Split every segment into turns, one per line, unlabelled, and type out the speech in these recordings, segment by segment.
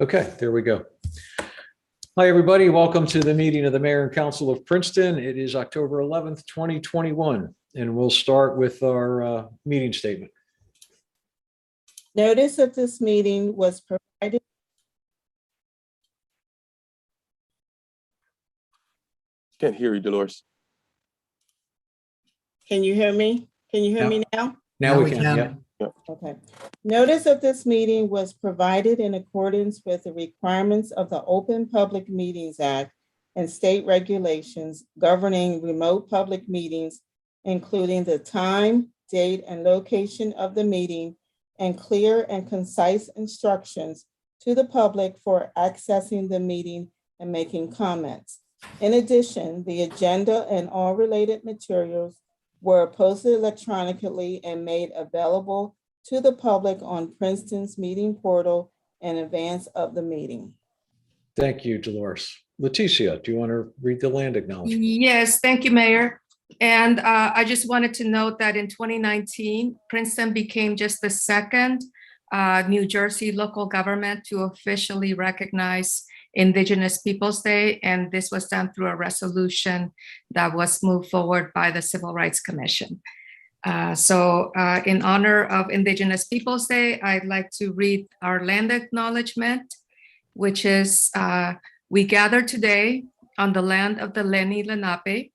Okay, there we go. Hi, everybody. Welcome to the meeting of the Mayor and Council of Princeton. It is October 11th, 2021, and we'll start with our meeting statement.
Notice of this meeting was provided.
Can't hear you, Dolores.
Can you hear me? Can you hear me now?
Now we can, yeah.
Okay. Notice of this meeting was provided in accordance with the requirements of the Open Public Meetings Act and state regulations governing remote public meetings, including the time, date, and location of the meeting, and clear and concise instructions to the public for accessing the meeting and making comments. In addition, the agenda and all related materials were posted electronically and made available to the public on Princeton's meeting portal in advance of the meeting.
Thank you, Dolores. Leticia, do you want to read the land acknowledgement?
Yes, thank you, Mayor. And I just wanted to note that in 2019, Princeton became just the second New Jersey local government to officially recognize Indigenous Peoples Day, and this was done through a resolution that was moved forward by the Civil Rights Commission. So in honor of Indigenous Peoples Day, I'd like to read our land acknowledgement, which is, we gather today on the land of the Lenni Lenape.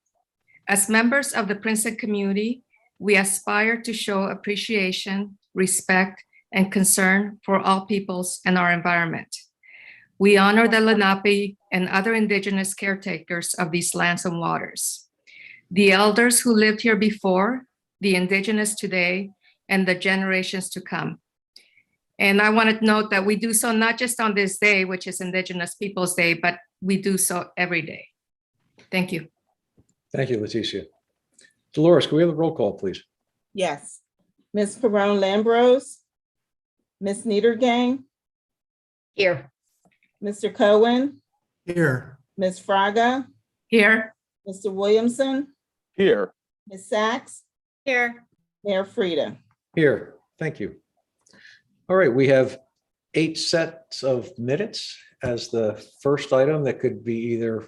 As members of the Princeton community, we aspire to show appreciation, respect, and concern for all peoples and our environment. We honor the Lenape and other Indigenous caretakers of these lands and waters, the elders who lived here before, the Indigenous today, and the generations to come. And I want to note that we do so not just on this day, which is Indigenous Peoples Day, but we do so every day. Thank you.
Thank you, Leticia. Dolores, can we have a roll call, please?
Yes. Ms. Perrone-Lambrose, Ms. Niedergang,
Here.
Mr. Cohen,
Here.
Ms. Fraga,
Here.
Mr. Williamson,
Here.
Ms. Sachs,
Here.
Mayor Frida.
Here, thank you. All right, we have 8 sets of minutes as the first item that could be either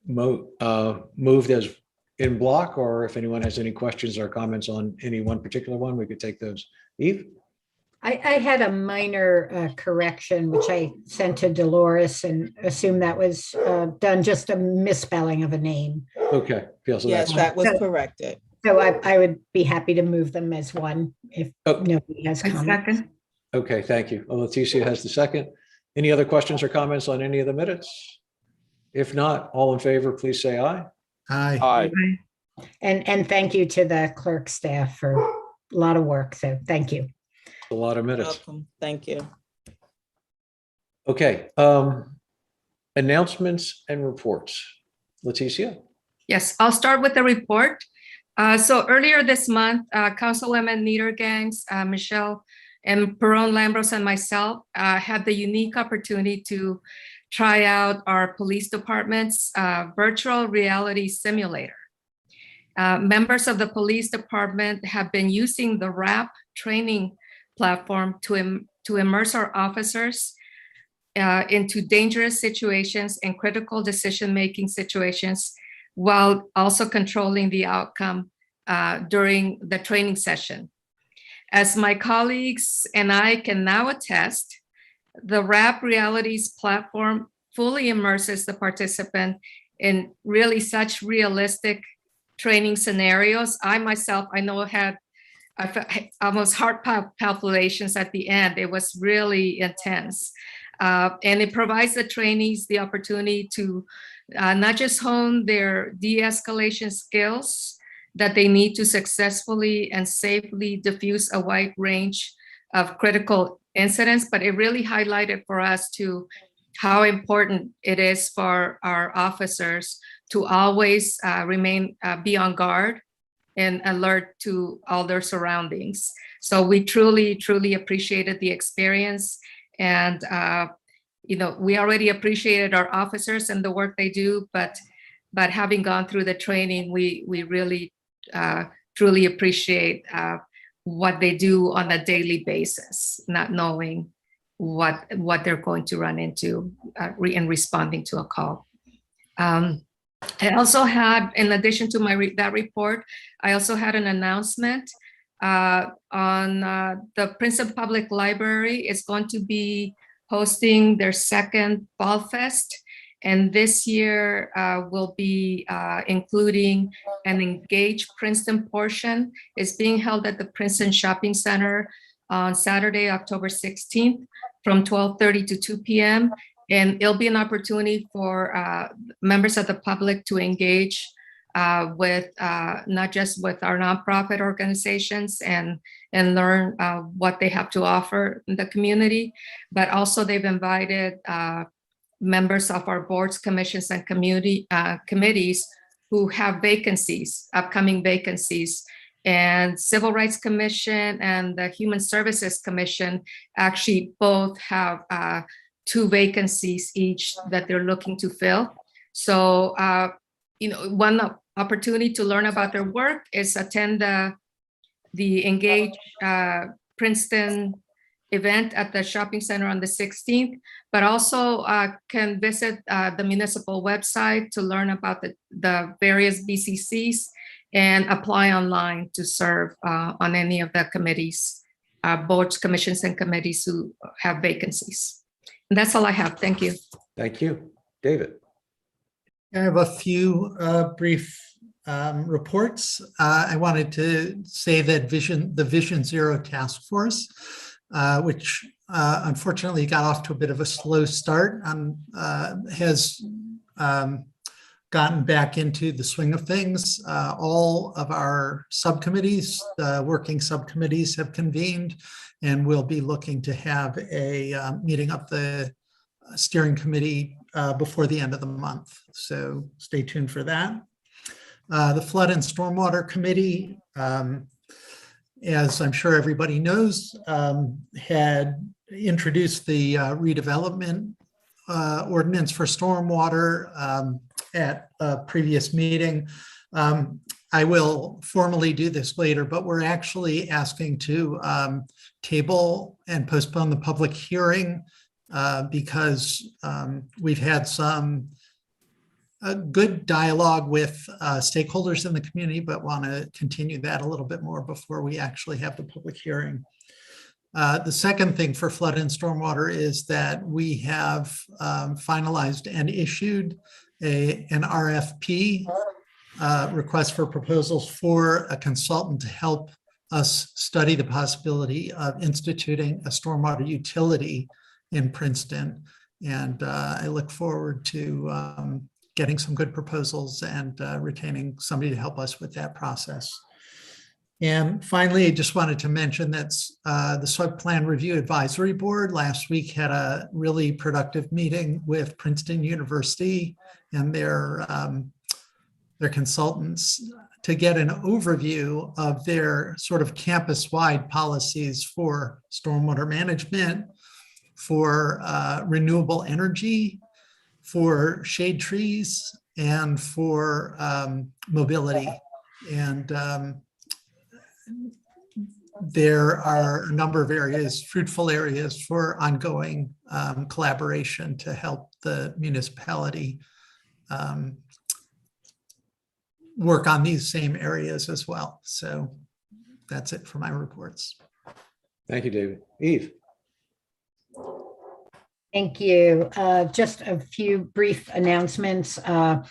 moved as in block, or if anyone has any questions or comments on any one particular one, we could take those. Eve?
I had a minor correction, which I sent to Dolores and assume that was done, just a misspelling of a name.
Okay. Yeah, so
Yes,
that's,
that was corrected.
So I would be happy to move them as one if
Oh.
nobody has
A
comments.
second.
okay, thank you. Well, Leticia has the second. Any other questions or comments on any of the minutes? If not, all in favor, please say aye.
Aye.
Aye.
And thank you to the clerk staff for a lot of work. So thank you.
A lot of minutes.
Welcome. Thank you.
Okay. Announcements and reports. Leticia?
Yes, I'll start with the report. So earlier this month, Councilwoman Niedergangs, Michelle and Perrone-Lambrose and myself had the unique opportunity to try out our police department's virtual reality simulator. Members of the police department have been using the RAP training platform to immerse our officers into dangerous situations and critical decision-making situations, while also controlling the outcome during the training session. As my colleagues and I can now attest, the RAP Realities platform fully immerses the participant in really such realistic training scenarios. I myself, I know had almost heart palpitations at the end. It was really intense. And it provides the trainees the opportunity to not just hone their de-escalation skills that they need to successfully and safely diffuse a wide range of critical incidents, but it really highlighted for us to how important it is for our officers to always be on guard and alert to all their surroundings. So we truly, truly appreciated the experience. And, we already appreciated our officers and the work they do, but having gone through the training, we really truly appreciate what they do on a daily basis, not knowing what they're going to run into in responding to a call. I also had, in addition to that report, I also had an announcement on the Princeton Public Library is going to be hosting their second Fall Fest. And this year will be including an Engage Princeton portion. It's being held at the Princeton Shopping Center on Saturday, October 16th from 12:30 to 2 p.m. And it'll be an opportunity for members of the public to engage with not just with our nonprofit organizations and learn what they have to offer in the community, but also they've invited members of our boards, commissions, and community committees who have vacancies, upcoming vacancies. And Civil Rights Commission and the Human Services Commission actually both have 2 vacancies each that they're looking to fill. So, one opportunity to learn about their work is attend the Engage Princeton event at the shopping center on the 16th, but also can visit the municipal website to learn about the various BCCs and apply online to serve on any of the committees, boards, commissions, and committees who have vacancies. And that's all I have. Thank you.
Thank you. David.
I have a few brief reports. I wanted to say that the Vision Zero Task Force, which unfortunately got off to a bit of a slow start, has gotten back into the swing of things. All of our subcommittees, the working subcommittees, have convened, and we'll be looking to have a meeting of the steering committee before the end of the month. So stay tuned for that. The Flood and Stormwater Committee, as I'm sure everybody knows, had introduced the redevelopment ordinance for stormwater at a previous meeting. I will formally do this later, but we're actually asking to table and postpone the public hearing because we've had some good dialogue with stakeholders in the community, but want to continue that a little bit more before we actually have the public hearing. The second thing for flood and stormwater is that we have finalized and issued an RFP, request for proposals for a consultant to help us study the possibility of instituting a stormwater utility in Princeton. And I look forward to getting some good proposals and retaining somebody to help us with that process. And finally, I just wanted to mention that the Subplan Review Advisory Board last week had a really productive meeting with Princeton University and their consultants to get an overview of their sort of campus-wide policies for stormwater management, for renewable energy, for shade trees, and for mobility. And there are a number of areas, fruitful areas for ongoing collaboration to help the municipality work on these same areas as well. So that's it for my reports.
Thank you, David. Eve.
Thank you. Just a few brief announcements. From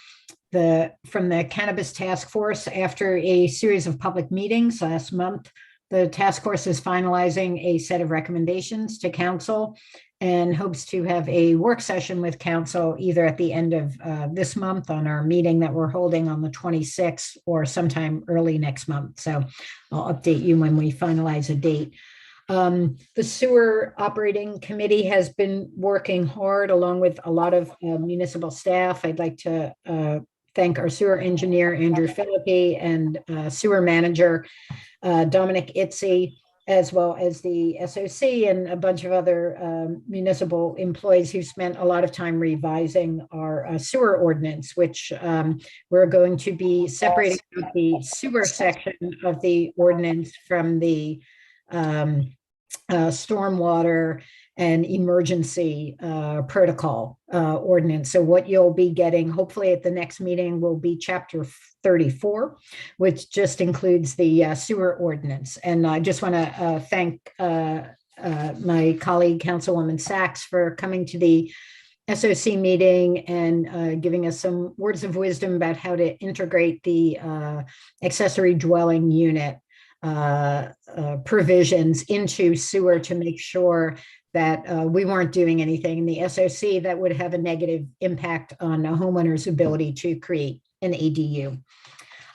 the Cannabis Task Force, after a series of public meetings last month, the task force is finalizing a set of recommendations to council and hopes to have a work session with council either at the end of this month on our meeting that we're holding on the 26th or sometime early next month. So I'll update you when we finalize a date. The Sewer Operating Committee has been working hard along with a lot of municipal staff. I'd like to thank our sewer engineer, Andrew Philippi, and sewer manager, Dominic Itzy, as well as the SOC and a bunch of other municipal employees who spent a lot of time revising our sewer ordinance, which we're going to be separating the sewer section of the ordinance from the stormwater an emergency protocol ordinance. So what you'll be getting, hopefully at the next meeting, will be Chapter 34, which just includes the sewer ordinance. And I just want to thank my colleague, Councilwoman Sachs, for coming to the SOC meeting and giving us some words of wisdom about how to integrate the accessory dwelling unit provisions into sewer to make sure that we weren't doing anything in the SOC that would have a negative impact on a homeowner's ability to create an ADU.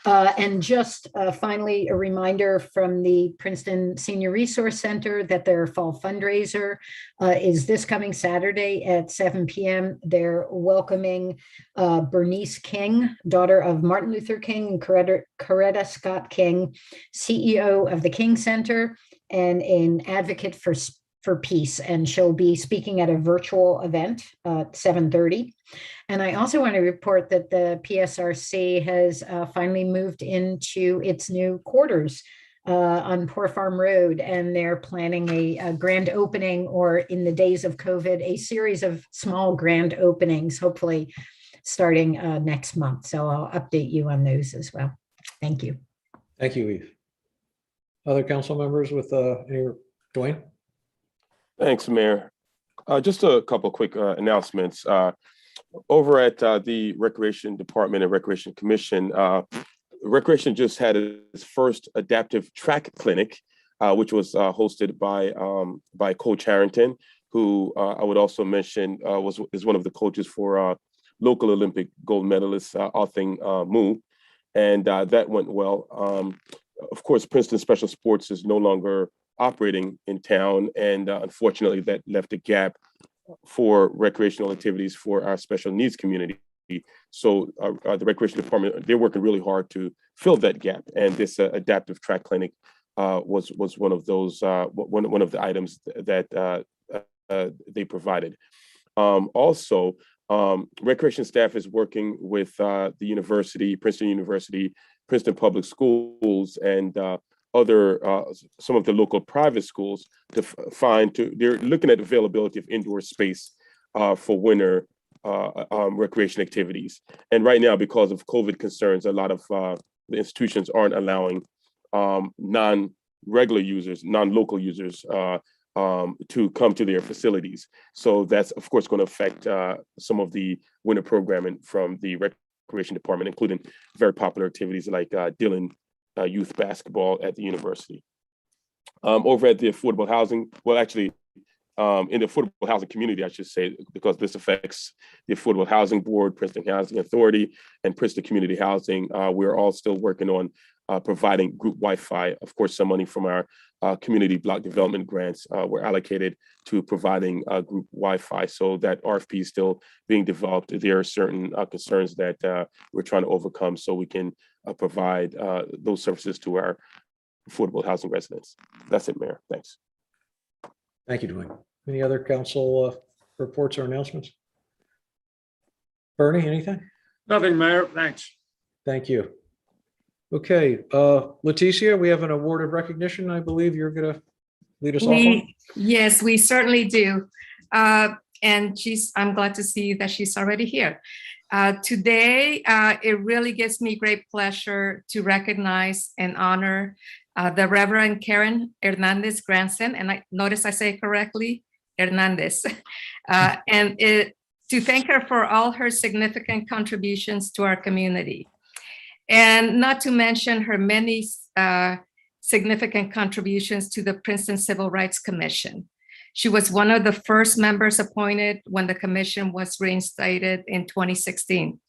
And just finally, a reminder from the Princeton Senior Resource Center that their fall fundraiser is this coming Saturday at 7 p.m. They're welcoming Bernice King, daughter of Martin Luther King and Coretta Scott King, CEO of the King Center and an advocate for peace. And she'll be speaking at a virtual event at 7:30. And I also want to report that the PSRC has finally moved into its new quarters on Poor Farm Road, and they're planning a grand opening, or in the days of COVID, a series of small grand openings, hopefully starting next month. So I'll update you on those as well. Thank you.
Thank you, Eve. Other council members with any, Dwayne?
Thanks, Mayor. Just a couple quick announcements. Over at the Recreation Department and Recreation Commission, Recreation just had its first adaptive track clinic, which was hosted by Coach Harrington, who I would also mention is one of the coaches for local Olympic gold medalist Athing Mu, and that went well. Of course, Princeton Special Sports is no longer operating in town, and unfortunately that left a gap for recreational activities for our special needs community. So the Recreation Department, they're working really hard to fill that gap, and this adaptive track clinic was one of those one of the items that they provided. Also, recreation staff is working with the university, Princeton University, Princeton Public Schools, and other some of the local private schools to they're looking at availability of indoor space for winter recreation activities. And right now, because of COVID concerns, a lot of the institutions aren't allowing non-regular users, non-local users to come to their facilities. So that's of course going to affect some of the winter programming from the Recreation Department, including very popular activities like Dillon youth basketball at the university. Over at the affordable housing, well, actually, in the affordable housing community, I should say, because this affects the Affordable Housing Board, Princeton Housing Authority, and Princeton Community Housing. We're all still working on providing group Wi-Fi. Of course, some money from our community block development grants were allocated to providing group Wi-Fi. So that RFP is still being developed. There are certain concerns that we're trying to overcome so we can provide those services to our affordable housing residents. That's it, Mayor. Thanks.
Thank you, Dwayne. Any other council reports or announcements? Bernie, anything?
Nothing, Mayor. Thanks.
Thank you. Okay, Leticia, we have an award of recognition. I believe you're going to lead us off on.
Yes, we certainly do. And I'm glad to see that she's already here. Today, it really gives me great pleasure to recognize and honor the Reverend Karen Hernandez grandson, and I notice I say it correctly, Hernandez, and to thank her for all her significant contributions to our community, and not to mention her many significant contributions to the Princeton Civil Rights Commission. She was one of the first members appointed when the commission was reinstated in 2016.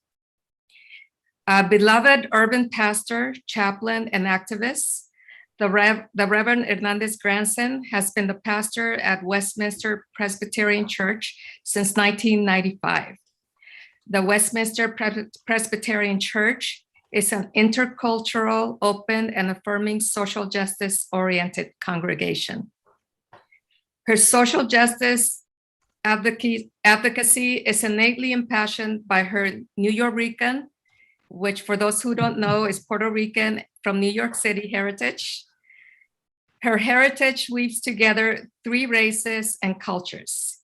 Beloved urban pastor, chaplain, and activist, the Reverend Hernandez grandson has been the pastor at Westminster Presbyterian Church since 1995. The Westminster Presbyterian Church is an intercultural, open, and affirming social justice-oriented congregation. Her social justice advocacy is innately impassioned by her New Yorican, which for those who don't know is Puerto Rican from New York City heritage, Her heritage weaves together 3 races and cultures.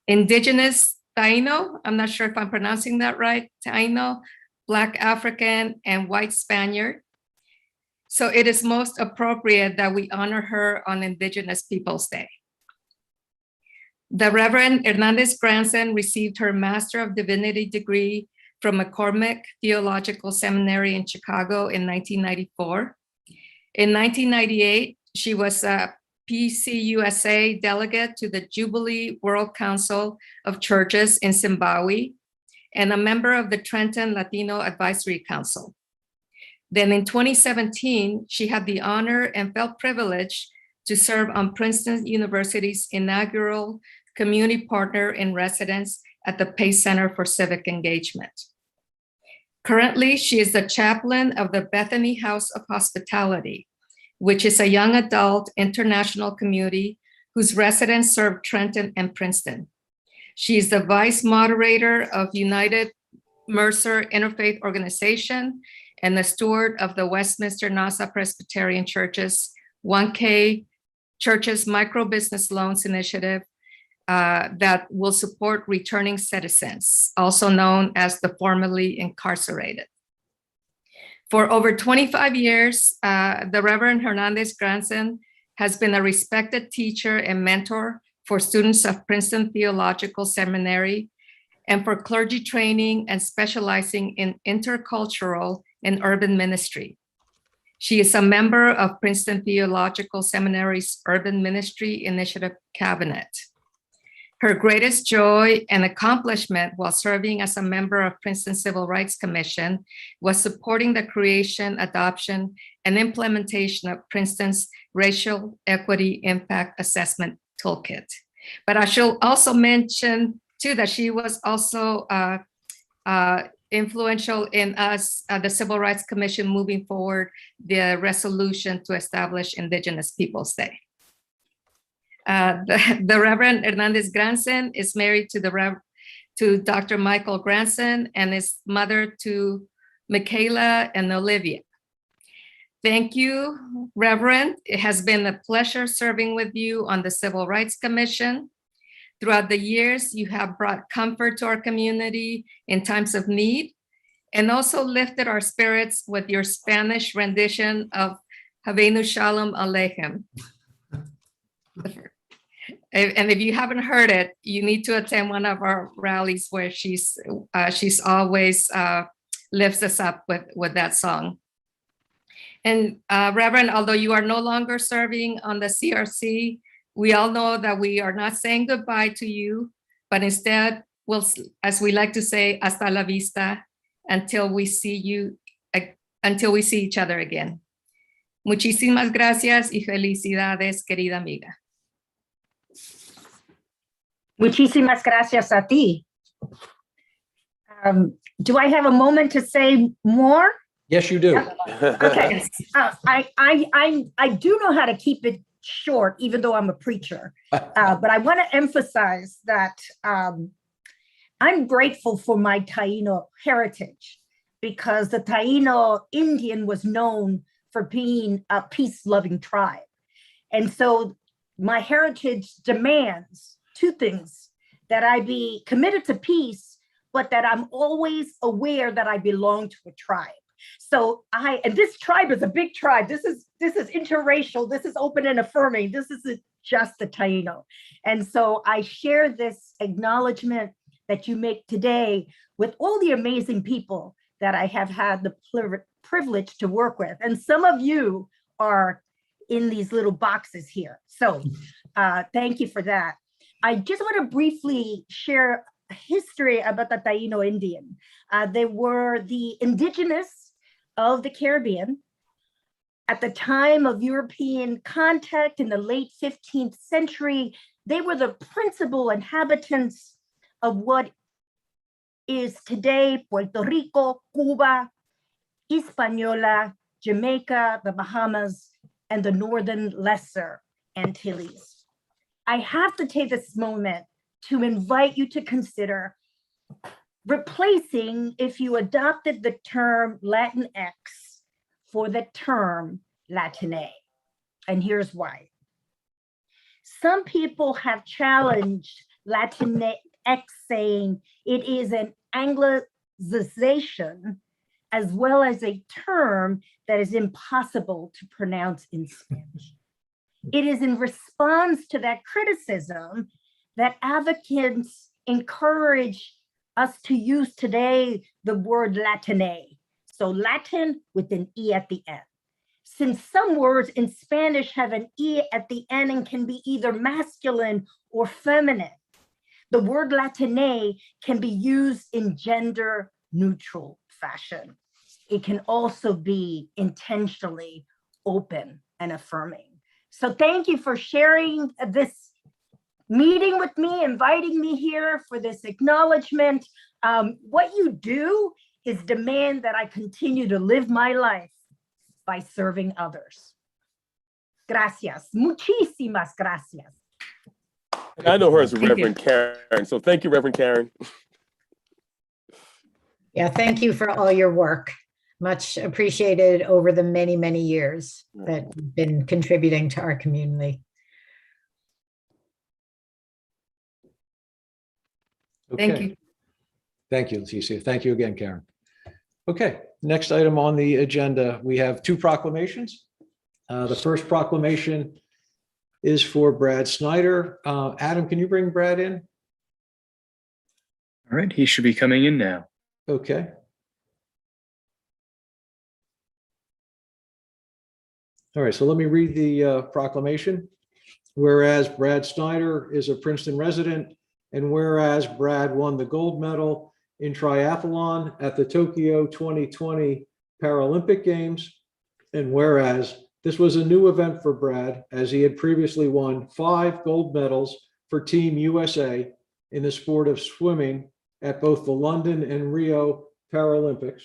Indigenous Taino, I'm not sure if I'm pronouncing that right, Taino, Black African, and White Spaniard. So it is most appropriate that we honor her on Indigenous Peoples' Day. The Reverend Hernandez grandson received her Master of Divinity degree from McCormick Theological Seminary in Chicago in 1994. In 1998, she was a PCUSA delegate to the Jubilee World Council of Churches in Zimbabwe and a member of the Trenton Latino Advisory Council. Then in 2017, she had the honor and felt privileged to serve on Princeton University's inaugural Community Partner in Residence at the Pace Center for Civic Engagement. Currently, she is the chaplain of the Bethany House of Hospitality, which is a young adult international community whose residents serve Trenton and Princeton. She is the vice moderator of United Mercer Interfaith Organization and the steward of the Westminster Nassau Presbyterian Church's 1K Churches Micro Business Loans Initiative that will support returning citizens, also known as the formerly incarcerated. For over 25 years, the Reverend Hernandez grandson has been a respected teacher and mentor for students of Princeton Theological Seminary and for clergy training and specializing in intercultural and urban ministry. She is a member of Princeton Theological Seminary's Urban Ministry Initiative Cabinet. Her greatest joy and accomplishment while serving as a member of Princeton Civil Rights Commission was supporting the creation, adoption, and implementation of Princeton's Racial Equity Impact Assessment Toolkit. But I should also mention too that she was also influential in us, the Civil Rights Commission, moving forward the resolution to establish Indigenous Peoples' Day. The Reverend Hernandez grandson is married to Dr. Michael Grandson and is mother to Michaela and Olivia. Thank you, Reverend. It has been a pleasure serving with you on the Civil Rights Commission. Throughout the years, you have brought comfort to our community in times of need and also lifted our spirits with your Spanish rendition of Havenu Shalom Aleichem. And if you haven't heard it, you need to attend one of our rallies where she's always lifts us up with that song. And Reverend, although you are no longer serving on the CRC, we all know that we are not saying goodbye to you, but instead, we'll, as we like to say, hasta la vista, until we see each other again. Muchísimas gracias y felicidades, querida amiga.
Muchísimas gracias a ti. Do I have a moment to say more?
Yes, you do.
Okay. I do know how to keep it short, even though I'm a preacher. But I want to emphasize that I'm grateful for my Taino heritage, because the Taino Indian was known for being a peace-loving tribe. And so my heritage demands 2 things: that I be committed to peace, but that I'm always aware that I belong to a tribe. So and this tribe is a big tribe. This is interracial. This is open and affirming. This isn't just the Taino. And so I share this acknowledgement that you make today with all the amazing people that I have had the privilege to work with. And some of you are in these little boxes here. So thank you for that. I just want to briefly share a history about the Taino Indian. They were the indigenous of the Caribbean. At the time of European contact in the late 15th century, they were the principal inhabitants of what is today Puerto Rico, Cuba, Hispaniola, Jamaica, the Bahamas, and the Northern Lesser Antilles. I have to take this moment to invite you to consider replacing, if you adopted the term Latinx, for the term Latine. And here's why. Some people have challenged Latinx, saying it is an Anglicization as well as a term that is impossible to pronounce in Spanish. It is in response to that criticism that advocates encourage us to use today the word Latine. So Latin with an E at the end. Since some words in Spanish have an E at the end and can be either masculine or feminine, the word Latine can be used in gender neutral fashion. It can also be intentionally open and affirming. So thank you for sharing this meeting with me, inviting me here for this acknowledgement. What you do is demand that I continue to live my life by serving others. Gracias, muchísimas gracias.
And I know her as
Thank you.
Reverend Karen, so thank you, Reverend Karen.
Yeah, thank you for all your work. Much appreciated over the many, many years that you've been contributing to our community.
Thank
Okay.
you.
Thank you, Leticia. Thank you again, Karen. Okay, next item on the agenda, we have two proclamations. The first proclamation is for Brad Snyder. Adam, can you bring Brad in?
All right, he should be coming in now.
Okay. All right, so let me read the proclamation. Whereas Brad Snyder is a Princeton resident, and whereas Brad won the gold medal in triathlon at the Tokyo 2020 Paralympic Games, and whereas this was a new event for Brad, as he had previously won 5 gold medals for Team USA in the sport of swimming at both the London and Rio Paralympics,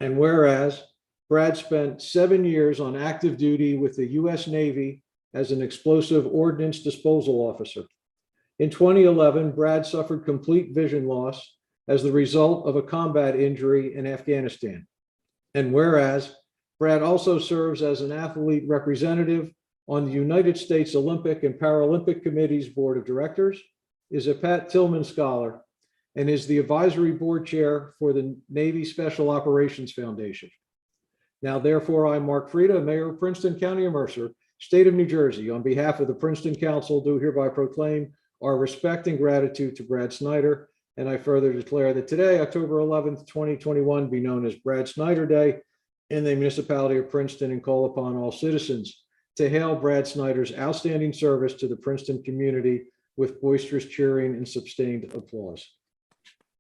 and whereas Brad spent 7 years on active duty with the U.S. Navy as an explosive ordnance disposal officer. In 2011, Brad suffered complete vision loss as the result of a combat injury in Afghanistan. And whereas Brad also serves as an athlete representative on the United States Olympic and Paralympic Committee's Board of Directors, is a Pat Tillman Scholar, and is the advisory board chair for the Navy Special Operations Foundation. Now, therefore, I, Mark Frieda, Mayor of Princeton, County of Mercer, State of New Jersey, on behalf of the Princeton Council, do hereby proclaim our respect and gratitude to Brad Snyder. And I further declare that today, October 11th, 2021, be known as Brad Snyder Day in the municipality of Princeton, and call upon all citizens to hail Brad Snyder's outstanding service to the Princeton community with boisterous cheering and sustained applause.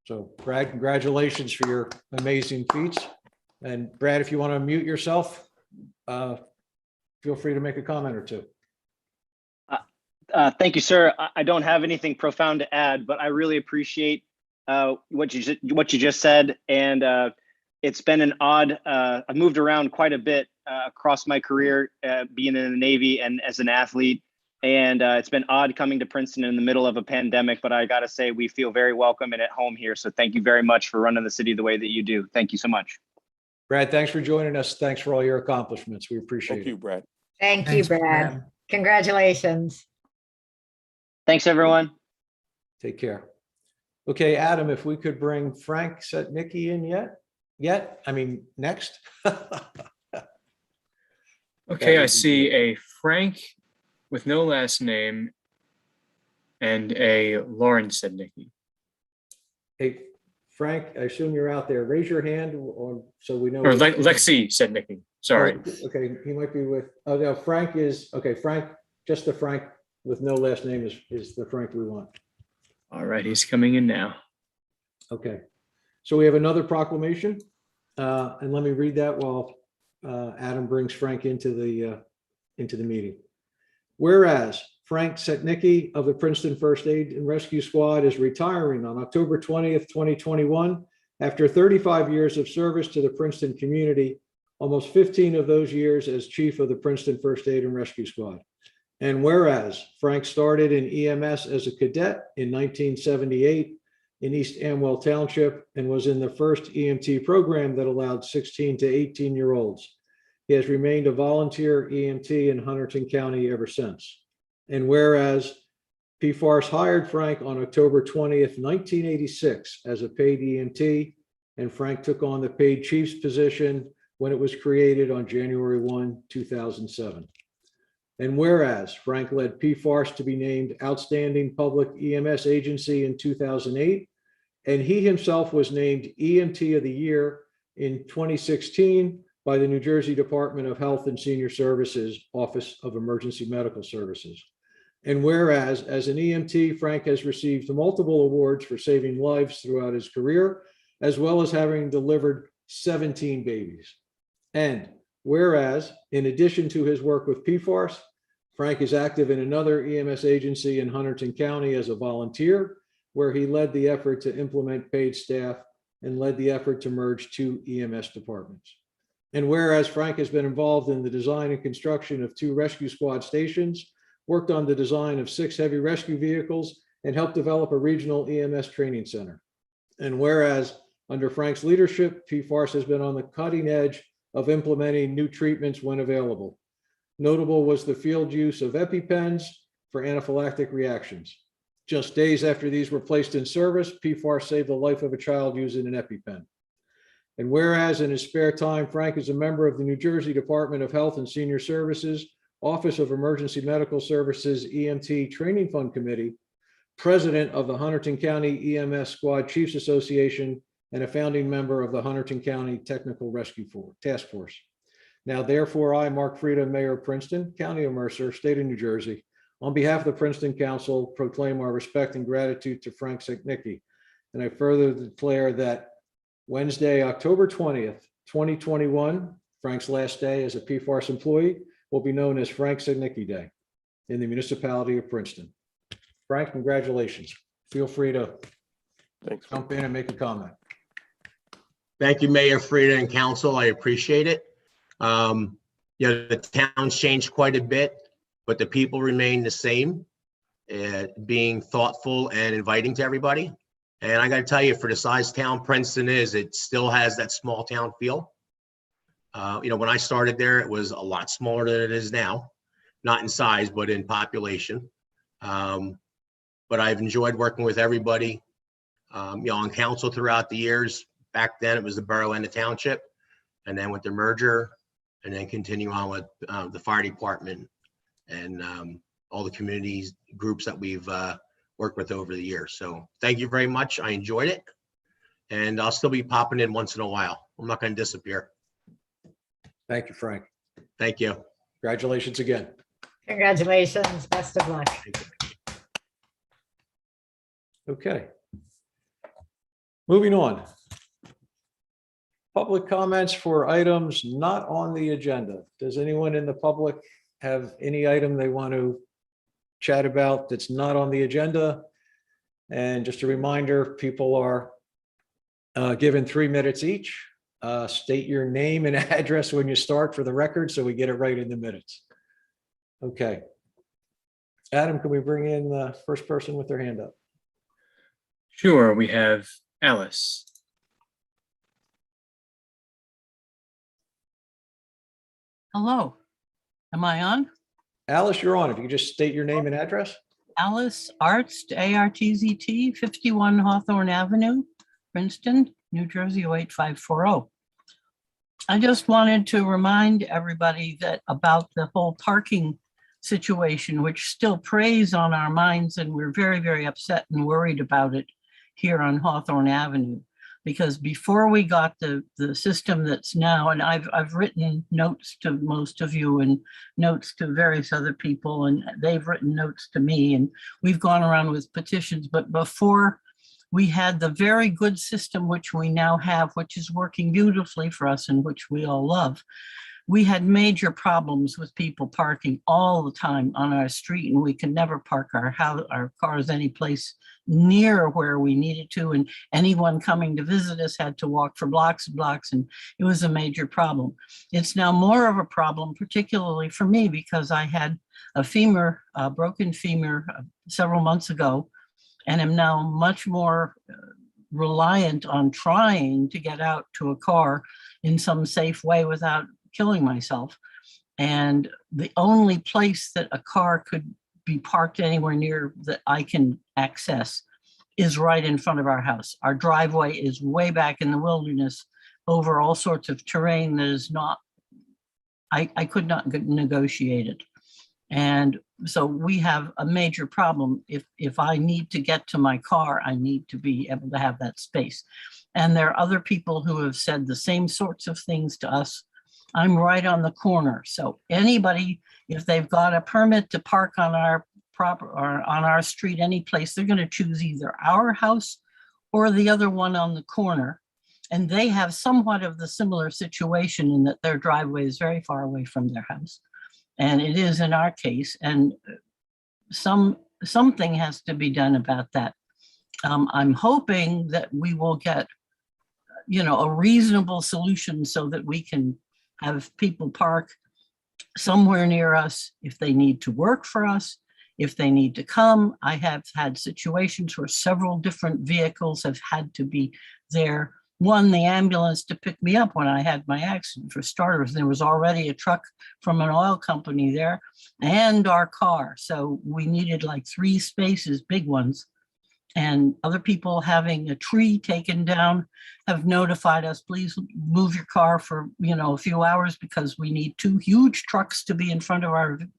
So Brad, congratulations for your amazing feats. And Brad, if you want to mute yourself, feel free to make a comment or two.
Thank you, sir. I don't have anything profound to add, but I really appreciate what you just said. And it's been an odd, I've moved around quite a bit across my career, being in the Navy and as an athlete. And it's been odd coming to Princeton in the middle of a pandemic, but I gotta say, we feel very welcome and at home here. So thank you very much for running the city the way that you do. Thank you so much.
Brad, thanks for joining us. Thanks for all your accomplishments. We appreciate
Thank you,
it.
Brad.
Thank you,
Thanks,
Brad. Congratulations.
Thanks, everyone.
Take care. Okay, Adam, if we could bring Frank Setnicki in next.
Okay, I see a Frank with no last name and a Lauren Sednicki.
Hey, Frank, I assume you're out there. Raise your hand so we know.
Or Lexi Sednicki, sorry.
Oh, okay, he might be with, oh no, Frank is, okay, Frank, just the Frank with no last name is the Frank we want.
All right, he's coming in now.
Okay, so we have another proclamation, and let me read that while Adam brings Frank into the meeting. Whereas Frank Setnicki of the Princeton First Aid and Rescue Squad is retiring on October 20th, 2021, after 35 years of service to the Princeton community, almost 15 of those years as chief of the Princeton First Aid and Rescue Squad. And whereas Frank started in EMS as a cadet in 1978 in East Amwell Township and was in the first EMT program that allowed 16 to 18-year-olds. He has remained a volunteer EMT in Hunterdon County ever since. And whereas PFARS hired Frank on October 20th, 1986 as a paid EMT, and Frank took on the paid chief's position when it was created on January 1, 2007. And whereas Frank led PFARS to be named Outstanding Public EMS Agency in 2008, and he himself was named EMT of the Year in 2016 by the New Jersey Department of Health and Senior Services Office of Emergency Medical Services. And whereas as an EMT, Frank has received multiple awards for saving lives throughout his career, as well as having delivered 17 babies. And whereas in addition to his work with PFARS, Frank is active in another EMS agency in Hunterdon County as a volunteer, where he led the effort to implement paid staff and led the effort to merge 2 EMS departments. And whereas Frank has been involved in the design and construction of 2 rescue squad stations, worked on the design of 6 heavy rescue vehicles, and helped develop a regional EMS training center. And whereas under Frank's leadership, PFARS has been on the cutting edge of implementing new treatments when available. Notable was the field use of EpiPens for anaphylactic reactions. Just days after these were placed in service, PFARS saved the life of a child using an EpiPen. And whereas in his spare time, Frank is a member of the New Jersey Department of Health and Senior Services Office of Emergency Medical Services EMT Training Fund Committee, president of the Hunterdon County EMS Squad Chiefs Association, and a founding member of the Hunterdon County Technical Rescue Task Force. Now, therefore, I, Mark Frieda, Mayor of Princeton, County of Mercer, State of New Jersey, on behalf of the Princeton Council, proclaim our respect and gratitude to Frank Seknicki. And I further declare that Wednesday, October 20th, 2021, Frank's last day as a PFARS employee, will be known as Frank Seknicki Day in the municipality of Princeton. Frank, congratulations. Feel free to jump in and make a comment.
Thank you, Mayor Frieda and Council. I appreciate it. The town's changed quite a bit, but the people remain the same, being thoughtful and inviting to everybody. And I got to tell you, for the size town Princeton is, it still has that small town feel. When I started there, it was a lot smaller than it is now, not in size, but in population. But I've enjoyed working with everybody, on council throughout the years. Back then, it was the borough and the township, and then with the merger, and then continue on with the fire department and all the communities groups that we've worked with over the years. So thank you very much. I enjoyed it, and I'll still be popping in once in a while. I'm not going to disappear.
Thank you, Frank.
Thank you.
Congratulations again.
Congratulations. Best of luck.
Okay. Moving on. Public comments for items not on the agenda. Does anyone in the public have any item they want to chat about that's not on the agenda? And just a reminder, people are given 3 minutes each. State your name and address when you start for the record, so we get it right in the minutes. Okay. Adam, can we bring in the first person with their hand up?
Sure, we have Alice.
Hello, am I on?
Alice, you're on. If you could just state your name and address.
Alice Artzt, A-R-T-Z-T, 51 Hawthorne Avenue, Princeton, New Jersey, 08540. I just wanted to remind everybody that about the whole parking situation, which still preys on our minds, and we're very, very upset and worried about it here on Hawthorne Avenue. Because before we got the system that's now, and I've written notes to most of you and notes to various other people, and they've written notes to me, and we've gone around with petitions. But before we had the very good system, which we now have, which is working beautifully for us and which we all love, we had major problems with people parking all the time on our street, and we could never park our cars any place near where we needed to, and anyone coming to visit us had to walk for blocks and blocks, and it was a major problem. It's now more of a problem, particularly for me, because I had a broken femur several months ago, and am now much more reliant on trying to get out to a car in some safe way without killing myself. And the only place that a car could be parked anywhere near that I can access is right in front of our house. Our driveway is way back in the wilderness over all sorts of terrain that is not, I could not negotiate it. And so we have a major problem. If I need to get to my car, I need to be able to have that space. And there are other people who have said the same sorts of things to us. I'm right on the corner. So anybody, if they've got a permit to park on our proper or on our street, any place, they're going to choose either our house or the other one on the corner. And they have somewhat of the similar situation in that their driveway is very far away from their house. And it is in our case, and something has to be done about that. I'm hoping that we will get, a reasonable solution so that we can have people park somewhere near us if they need to work for us, if they need to come. I have had situations where several different vehicles have had to be there. One, the ambulance to pick me up when I had my accident, for starters. There was already a truck from an oil company there and our car. So we needed like 3 spaces, big ones. And other people having a tree taken down have notified us, please move your car for, a few hours because we need 2 huge trucks to be in front of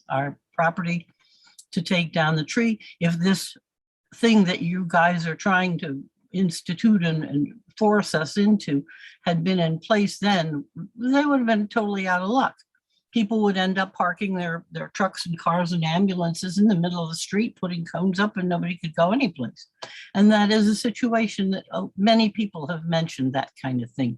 our property to take down the tree. If this thing that you guys are trying to institute and force us into had been in place then, they would have been totally out of luck. People would end up parking their trucks and cars and ambulances in the middle of the street, putting cones up, and nobody could go anyplace. And that is a situation that many people have mentioned, that kind of thing.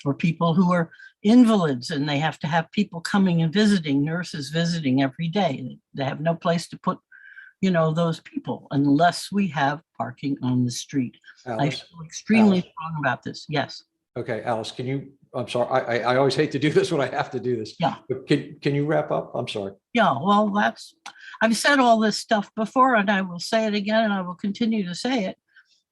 Or people who are invalids and they have to have people coming and visiting, nurses visiting every day. They have no place to put, those people unless we have parking on the street. I
Alice?
feel extremely
Alice?
strong about this. Yes.
Okay, Alice, I'm sorry, I always hate to do this when I have to do this.
Yeah.
But can you wrap up? I'm sorry.
Yeah, well, I've said all this stuff before and I will say it again and I will continue to say it.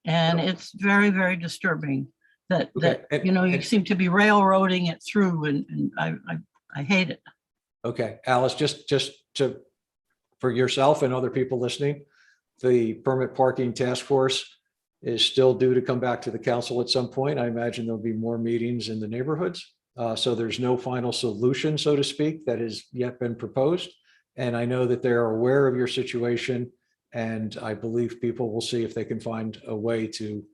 And it's very, very disturbing that,
Okay,
you seem to be railroading it through and I hate it.
Okay, Alice, just for yourself and other people listening, the permit parking task force is still due to come back to the council at some point. I imagine there'll be more meetings in the neighborhoods. So there's no final solution, so to speak, that has yet been proposed. And I know that they're aware of your situation. And I believe people will see if they can find a way to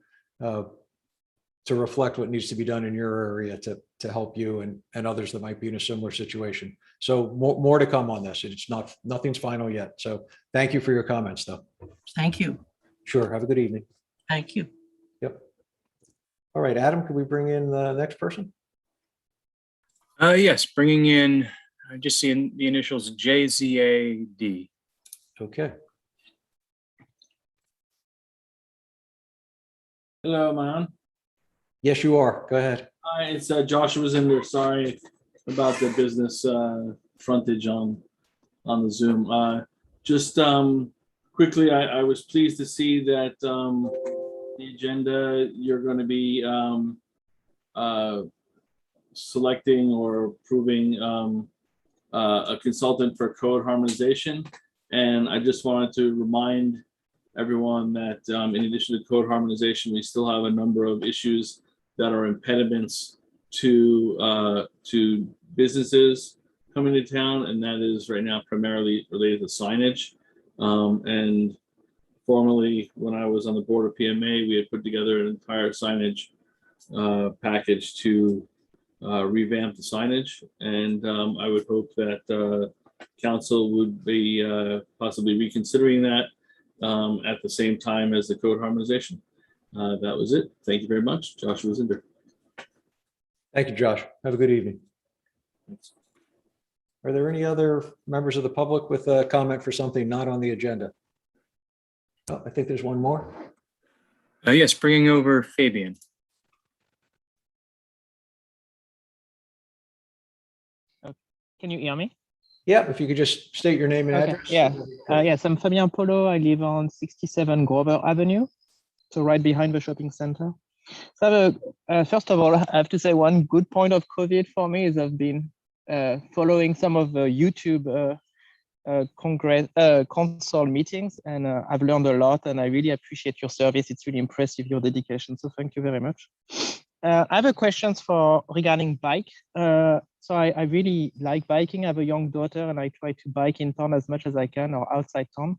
reflect what needs to be done in your area to help you and others that might be in a similar situation. So more to come on this. Nothing's final yet. So thank you for your comments, though.
Thank you.
Sure. Have a good evening.
Thank you.
Yep. All right, Adam, can we bring in the next person?
Yes, bringing in, I just see the initials JZAD.
Okay.
Hello, am I on?
Yes, you are. Go ahead.
Hi, it's Joshua Zinder. Sorry about the business frontage on the Zoom. Just quickly, I was pleased to see that the agenda, you're going to be selecting or approving a consultant for code harmonization. And I just wanted to remind everyone that in addition to code harmonization, we still have a number of issues that are impediments to businesses coming to town, and that is right now primarily related to signage. And formerly, when I was on the board of PMA, we had put together an entire signage package to revamp the signage, and I would hope that council would be possibly reconsidering that at the same time as the code harmonization. That was it. Thank you very much. Joshua Zinder.
Thank you, Josh. Have a good evening.
Thanks.
Are there any other members of the public with a comment for something not on the agenda? Oh, I think there's one more.
Yes, bringing over Fabian.
Can you hear me?
Yeah, if you could just state your name and
Okay.
address.
Yeah. Yes, I'm Fabian Polo. I live on 67 Grover Avenue, so right behind the shopping center. So I have first of all, I have to say one good point of COVID for me is I've been following some of the YouTube Congress council meetings, and I've learned a lot, and I really appreciate your service. It's really impressive, your dedication. So thank you very much. I have a questions regarding bike. So I really like biking. I have a young daughter, and I try to bike in town as much as I can or outside town.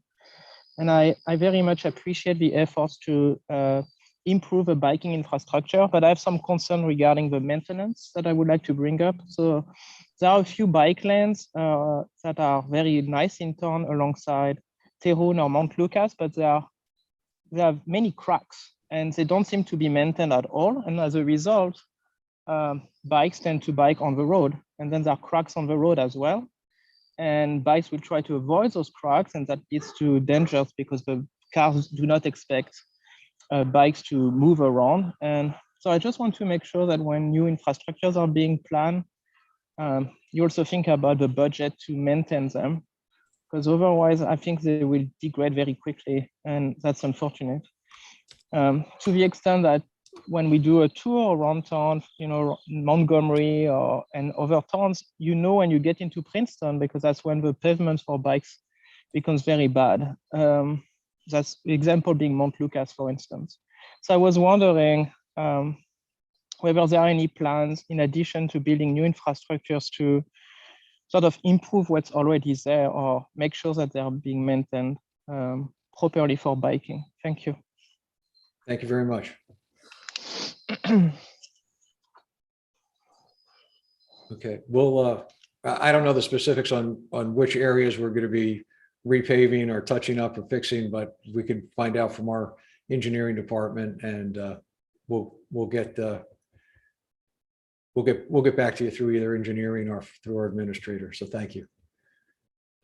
And I very much appreciate the efforts to improve the biking infrastructure, but I have some concern regarding the maintenance that I would like to bring up. So there are a few bike lanes that are very nice in town alongside Terhune or Mount Lucas, but they have many cracks and they don't seem to be maintained at all. And as a result, bikes tend to bike on the road, and then there are cracks on the road as well. And bikes will try to avoid those cracks, and that leads to dangers because the cars do not expect bikes to move around. And so I just want to make sure that when new infrastructures are being planned, you also think about the budget to maintain them, because otherwise I think they will degrade very quickly, and that's unfortunate. To the extent that when we do a tour around town, you know, Montgomery and other towns, you know, when you get into Princeton, because that's when the pavement for bikes becomes very bad. That's the example being Mount Lucas, for instance. So I was wondering whether there are any plans in addition to building new infrastructures to sort of improve what's already there or make sure that they're being maintained properly for biking. Thank you.
Thank you very much. Okay, well, I don't know the specifics on which areas we're going to be repaving or touching up or fixing, but we can find out from our engineering department, and we'll get back to you through either engineering or through our administrator. So thank you.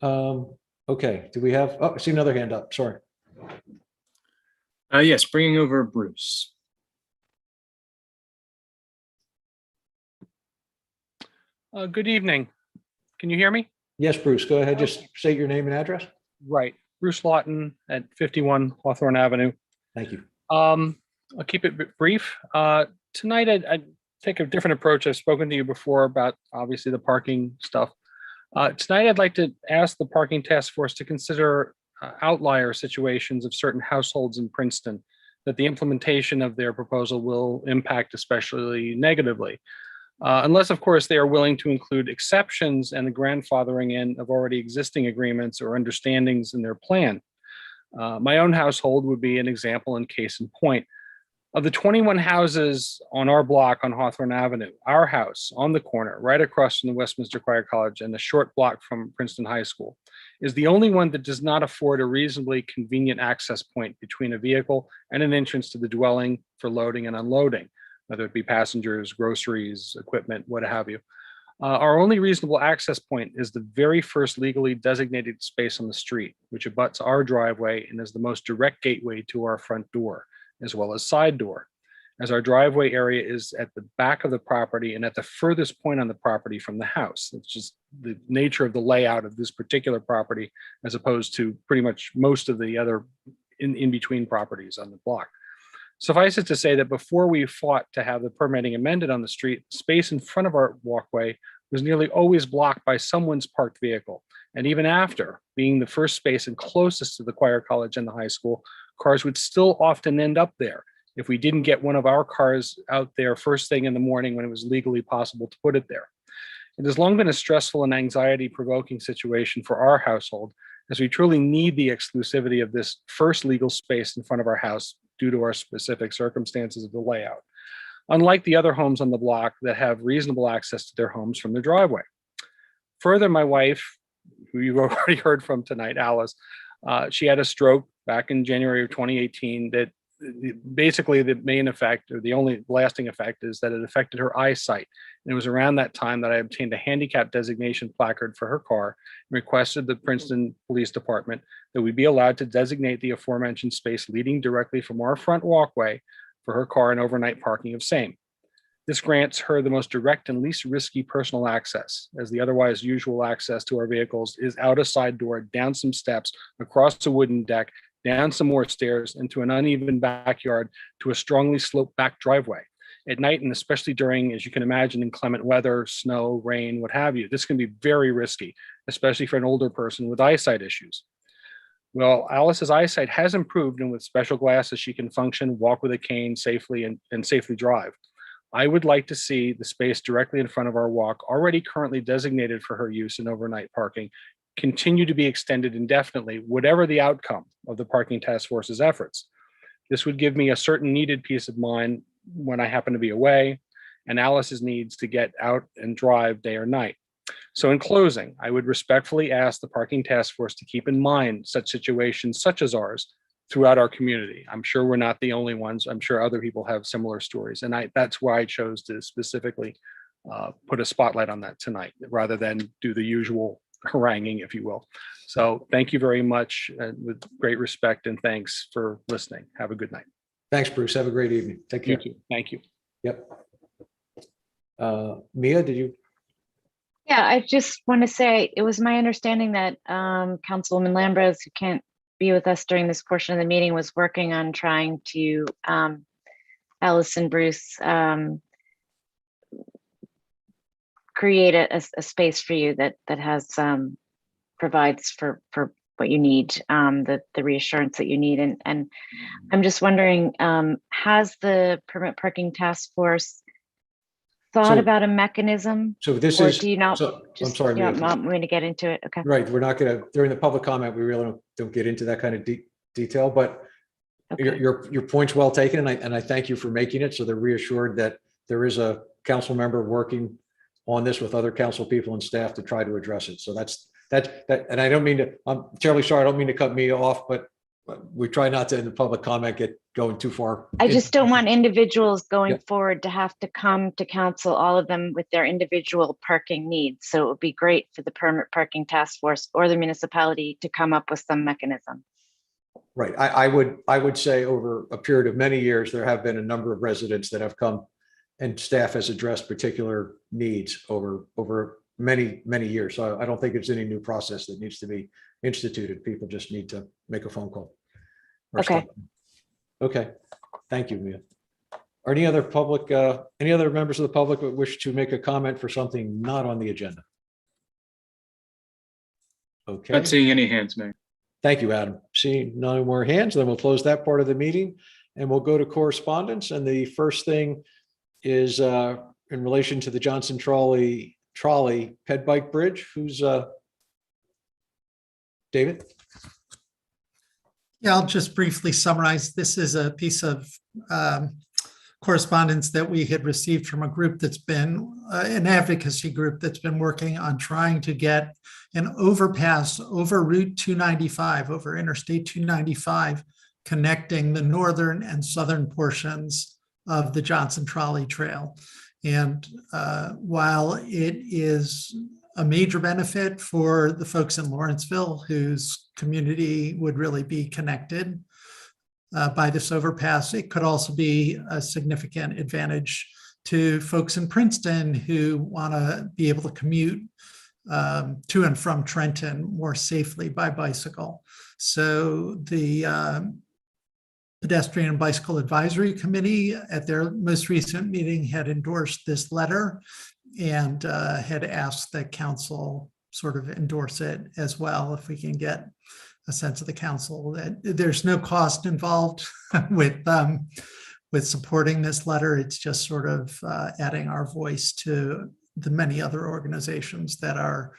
Okay, do we have? Oh, I see another hand up. Sorry.
Yes, bringing over Bruce.
Good evening. Can you hear me?
Yes, Bruce, go ahead. Just state your name and address.
Right. Bruce Lawton at 51 Hawthorne Avenue.
Thank you.
I'll keep it brief. Tonight, I'd take a different approach. I've spoken to you before about obviously the parking stuff. Tonight, I'd like to ask the parking task force to consider outlier situations of certain households in Princeton that the implementation of their proposal will impact especially negatively. Unless, of course, they are willing to include exceptions and the grandfathering in of already existing agreements or understandings in their plan. My own household would be an example and case in point. Of the 21 houses on our block on Hawthorne Avenue, our house on the corner, right across from the Westminster Choir College and a short block from Princeton High School, is the only one that does not afford a reasonably convenient access point between a vehicle and an entrance to the dwelling for loading and unloading, whether it be passengers, groceries, equipment, what have you. Our only reasonable access point is the very first legally designated space on the street, which abuts our driveway and is the most direct gateway to our front door, as well as side door, as our driveway area is at the back of the property and at the furthest point on the property from the house. It's just the nature of the layout of this particular property, as opposed to pretty much most of the other in between properties on the block. Suffice it to say that before we fought to have the permitting amended on the street, space in front of our walkway was nearly always blocked by someone's parked vehicle. And even after being the first space and closest to the choir college and the high school, cars would still often end up there if we didn't get one of our cars out there first thing in the morning when it was legally possible to put it there. It has long been a stressful and anxiety-provoking situation for our household, as we truly need the exclusivity of this first legal space in front of our house due to our specific circumstances of the layout, unlike the other homes on the block that have reasonable access to their homes from the driveway. Further, my wife, who you've already heard from tonight, Alice, she had a stroke back in January of 2018 that basically the main effect, or the only lasting effect, is that it affected her eyesight. And it was around that time that I obtained a handicap designation placard for her car and requested the Princeton Police Department that we be allowed to designate the aforementioned space leading directly from our front walkway for her car and overnight parking of same. This grants her the most direct and least risky personal access, as the otherwise usual access to our vehicles is out a side door, down some steps, across a wooden deck, down some more stairs, into an uneven backyard to a strongly sloped back driveway. at night, and especially during, as you can imagine, inclement weather, snow, rain, what have you. This can be very risky, especially for an older person with eyesight issues. Well, Alice's eyesight has improved, and with special glasses, she can function, walk with a cane safely, and safely drive. I would like to see the space directly in front of our walk, already currently designated for her use in overnight parking, continue to be extended indefinitely, whatever the outcome of the Parking Task Force's efforts. This would give me a certain needed peace of mind when I happen to be away, and Alice's needs to get out and drive day or night. So in closing, I would respectfully ask the Parking Task Force to keep in mind such situations such as ours throughout our community. I'm sure we're not the only ones. I'm sure other people have similar stories. And that's why I chose to specifically put a spotlight on that tonight, rather than do the usual haranguing, if you will. So thank you very much, with great respect and thanks for listening. Have a good night.
Thanks, Bruce. Have a great evening. Take care.
You too. Thank you.
Yep. Mia, did you?
Yeah, I just want to say it was my understanding that Councilwoman Lambros, who can't be with us during this portion of the meeting, was working on trying to, Alice and Bruce, create a space for you that has provides for what you need, the reassurance that you need. And I'm just wondering, has the Permit Parking Task Force thought about a mechanism?
So this
or
is,
do you not
so,
just,
I'm sorry,
you
Mia.
want me to get into it? Okay.
Right, we're not gonna, during the public comment, we really don't get into that kind of detail, but
Okay.
your point's well taken, and I thank you for making it, so they're reassured that there is a council member working on this with other council people and staff to try to address it. So that's, and I don't mean to, I'm terribly sorry, I don't mean to cut Mia off, but we try not to, in the public comment, get going too far.
I just don't want individuals going
Yeah.
forward to have to come to council, all of them with their individual parking needs. So it would be great for the Permit Parking Task Force or the municipality to come up with some mechanism.
Right. I would say over a period of many years, there have been a number of residents that have come and staff has addressed particular needs over many years. So I don't think it's any new process that needs to be instituted. People just need to make a phone call.
Okay.
Okay. Thank you, Mia. Are any other members of the public that wish to make a comment for something not on the agenda? Okay.
Not seeing any hands, Mayor.
Thank you, Adam. Seeing no more hands, then we'll close that part of the meeting and we'll go to correspondence. And the first thing is in relation to the Johnson Trolley Ped Bike Bridge. Who's David?
Yeah, I'll just briefly summarize. This is a piece of correspondence that we had received from a group that's been an advocacy group that's been working on trying to get an overpass over Route 295, over Interstate 295, connecting the northern and southern portions of the Johnson Trolley Trail. And while it is a major benefit for the folks in Lawrenceville, whose community would really be connected by this overpass, it could also be a significant advantage to folks in Princeton who want to be able to commute to and from Trenton more safely by bicycle. So the Pedestrian and Bicycle Advisory Committee at their most recent meeting had endorsed this letter and had asked that council sort of endorse it as well, if we can get a sense of the council that there's no cost involved with supporting this letter. It's just sort of adding our voice to the many other organizations that are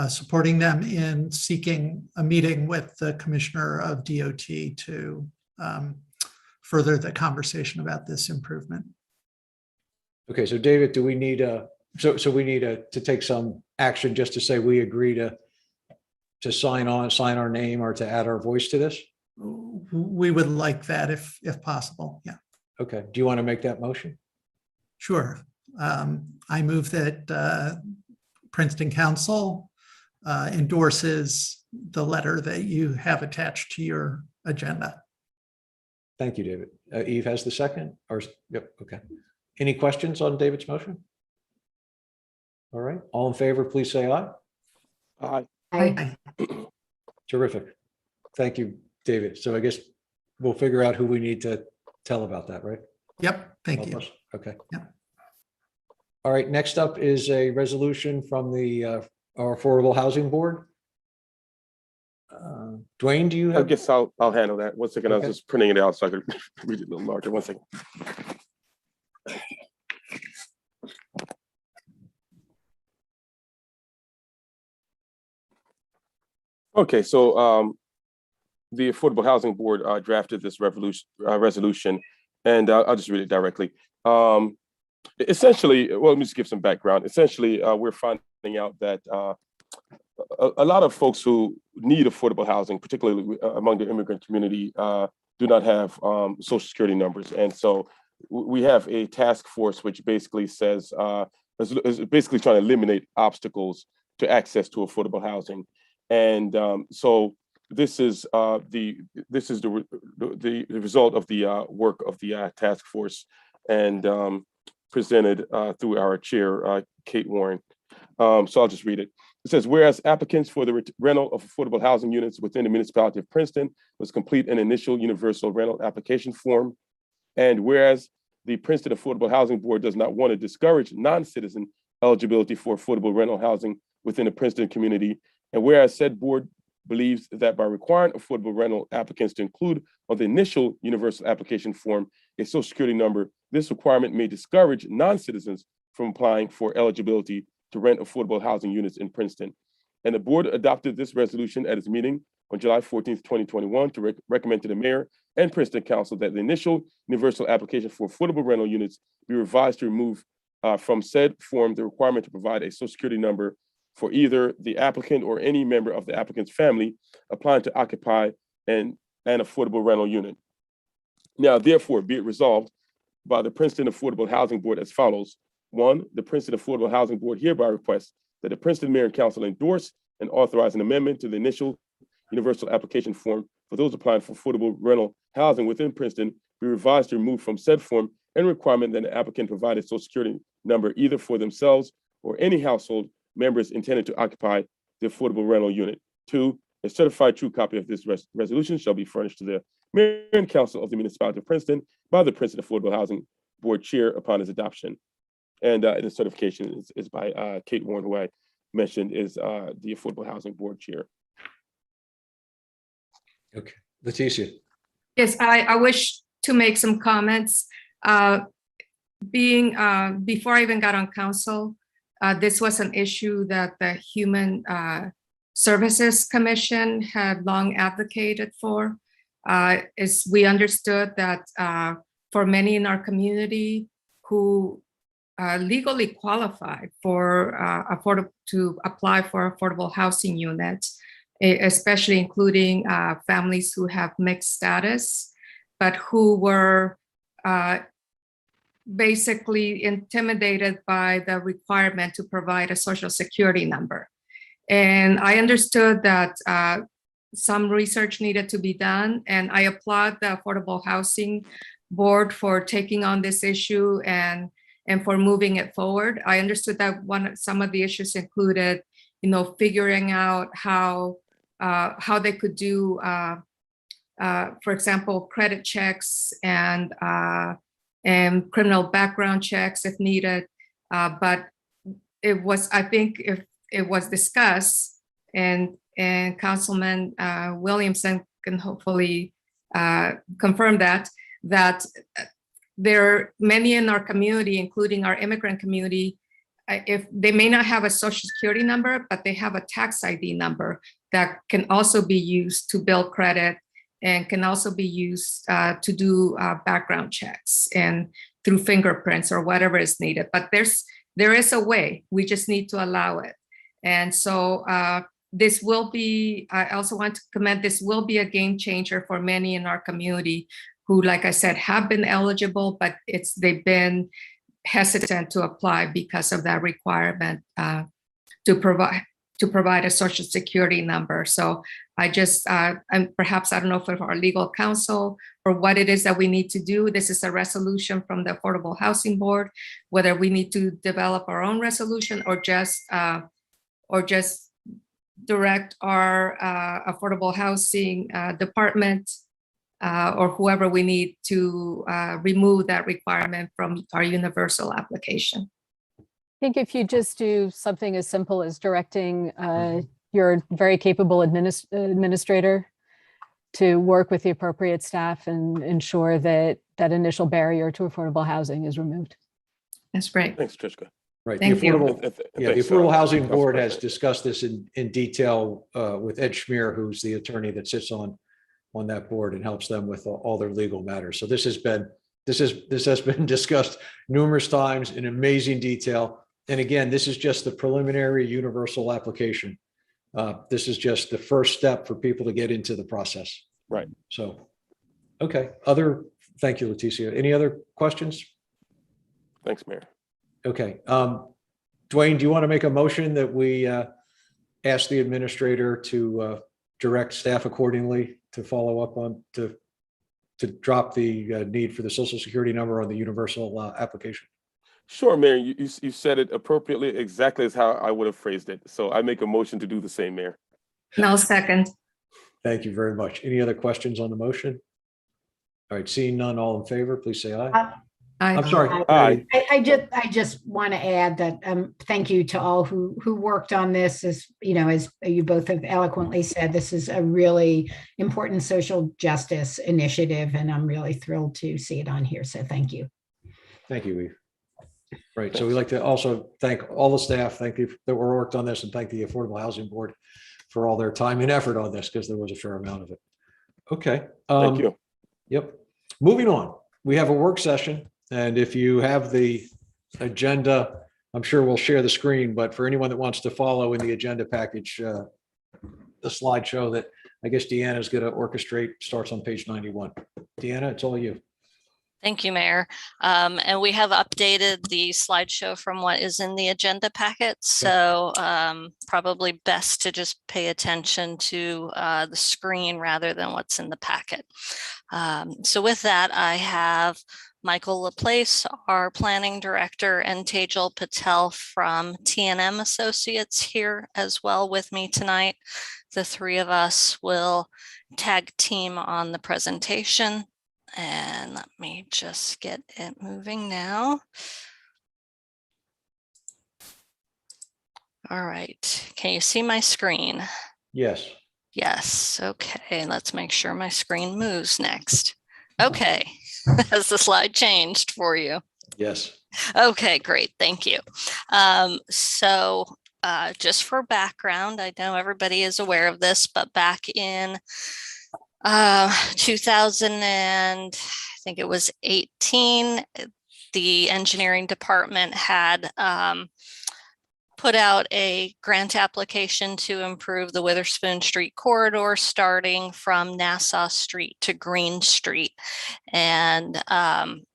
supporting them in seeking a meeting with the Commissioner of DOT to further the conversation about this improvement.
Okay, so David, do we need so we need to take some action just to say we agree to sign our name or to add our voice to this?
We would like that if possible. Yeah.
Okay. Do you want to make that motion?
Sure. I move that Princeton Council endorses the letter that you have attached to your agenda.
Thank you, David. Eve has the second, or yep. Okay. Any questions on David's motion? All right. All in favor, please say aye.
Aye.
Aye.
Terrific. Thank you, David. So I guess we'll figure out who we need to tell about that, right?
Yep, thank
Help
you.
us. Okay.
Yep.
All right, next up is a resolution from our Affordable Housing Board. Dwayne, do you
I
have?
guess I'll handle that. One second, I
Okay.
was just printing it out so I could read it a little larger. One second. Okay, so the Affordable Housing Board drafted this resolution, and I'll just read it directly. Essentially, well, let me just give some background. Essentially, we're finding out that a lot of folks who need affordable housing, particularly among the immigrant community, do not have Social Security numbers. And so we have a task force which basically says, is basically trying to eliminate obstacles to access to affordable housing. And so this is the result of the work of the task force, and presented through our chair, Kate Warren. So I'll just read it. It says, whereas applicants for the rental of affordable housing units within the municipality of Princeton must complete an initial universal rental application form, and whereas the Princeton Affordable Housing Board does not want to discourage non-citizen eligibility for affordable rental housing within the Princeton community, and whereas said board believes that by requiring affordable rental applicants to include on the initial universal application form a Social Security number, this requirement may discourage non-citizens from applying for eligibility to rent affordable housing units in Princeton. And the board adopted this resolution at its meeting on July 14th, 2021 to recommend to the mayor and Princeton Council that the initial universal application for affordable rental units be revised to remove from said form the requirement to provide a Social Security number for either the applicant or any member of the applicant's family applying to occupy an affordable rental unit. Now, therefore, be it resolved by the Princeton Affordable Housing Board as follows. 1, the Princeton Affordable Housing Board hereby requests that the Princeton Mayor and Council endorse and authorize an amendment to the initial universal application form for those applying for affordable rental housing within Princeton be revised to remove from said form any requirement that an applicant provide a Social Security number either for themselves or any household members intended to occupy the affordable rental unit. 2, a certified true copy of this resolution shall be furnished to the Mayor and Council of the Municipality of Princeton by the Princeton Affordable Housing Board Chair upon its adoption. And the certification is by Kate Warren, who I mentioned is the Affordable Housing Board Chair.
Okay, Leticia.
Yes, I wish to make some comments. Before I even got on council, this was an issue that the Human Services Commission had long advocated for. Is we understood that for many in our community who legally qualified for to apply for affordable housing units, especially including families who have mixed status, but who were basically intimidated by the requirement to provide a Social Security number. And I understood that some research needed to be done, and I applaud the Affordable Housing Board for taking on this issue and for moving it forward. I understood that some of the issues included, figuring out how they could do, for example, credit checks and criminal background checks if needed. But I think if it was discussed, and Councilman Williamson can hopefully confirm that there are many in our community, including our immigrant community, if they may not have a Social Security number, but they have a tax ID number that can also be used to build credit and can also be used to do background checks and through fingerprints or whatever is needed. But there is a way, we just need to allow it. And so this will be, I also want to commend, this will be a game changer for many in our community who, like I said, have been eligible, but they've been hesitant to apply because of that requirement to provide a Social Security number. So I just, and perhaps I don't know if our legal counsel or what it is that we need to do. This is a resolution from the Affordable Housing Board, whether we need to develop our own resolution or just direct our Affordable Housing Department or whoever we need to remove that requirement from our universal application.
I think if you just do something as simple as directing your very capable administrator to work with the appropriate staff and ensure that that initial barrier to affordable housing is removed.
That's great.
Thanks, Trishka.
Right.
Thank
the
you.
Affordable, yeah, the
Thanks,
Affordable Housing
Council
Board has
President.
discussed this in detail with Ed Schmier, who's the attorney that sits on that board and helps them with all their legal matters. So this has been discussed numerous times in amazing detail. And again, this is just the preliminary universal application. This is just the first step for people to get into the process.
Right.
So, okay. Thank you, Leticia. Any other questions?
Thanks, Mayor.
Okay. Dwayne, do you want to make a motion that we ask the administrator to direct staff accordingly to follow up on, to drop the need for the social security number on the universal application?
Sure, Mayor. You said it appropriately, exactly as how I would have phrased it. So I make a motion to do the same, Mayor.
No, second.
Thank you very much. Any other questions on the motion? All right, seeing none, all in favor, please say aye. I'm sorry.
Aye.
I just want to add that thank you to all who worked on this. As you both have eloquently said, this is a really important social justice initiative, and I'm really thrilled to see it on here. So thank you.
Thank you, Eve. Right. So we'd like to also thank all the staff. Thank you that were worked on this, and thank the Affordable Housing Board for all their time and effort on this, because there was a fair amount of it. Okay.
Thank you.
Yep. Moving on. We have a work session. And if you have the agenda, I'm sure we'll share the screen, but for anyone that wants to follow in the agenda package, the slideshow that I guess Deanna's going to orchestrate starts on page 91. Deanna, it's all you.
Thank you, Mayor. And we have updated the slideshow from what is in the agenda packet. So probably best to just pay attention to the screen rather than what's in the packet. So with that, I have Michael Laplace, our planning director, and Tejal Patel from T&M Associates here as well with me tonight. The three of us will tag team on the presentation. And let me just get it moving now. All right, can you see my screen?
Yes.
Yes, okay, let's make sure my screen moves next. Okay, has the slide changed for you?
Yes.
Okay, great, thank you. Just for background, I know everybody is aware of this, but back in 2000 and I think it was 18, the engineering department had put out a grant application to improve the Witherspoon Street corridor starting from Nassau Street to Green Street. And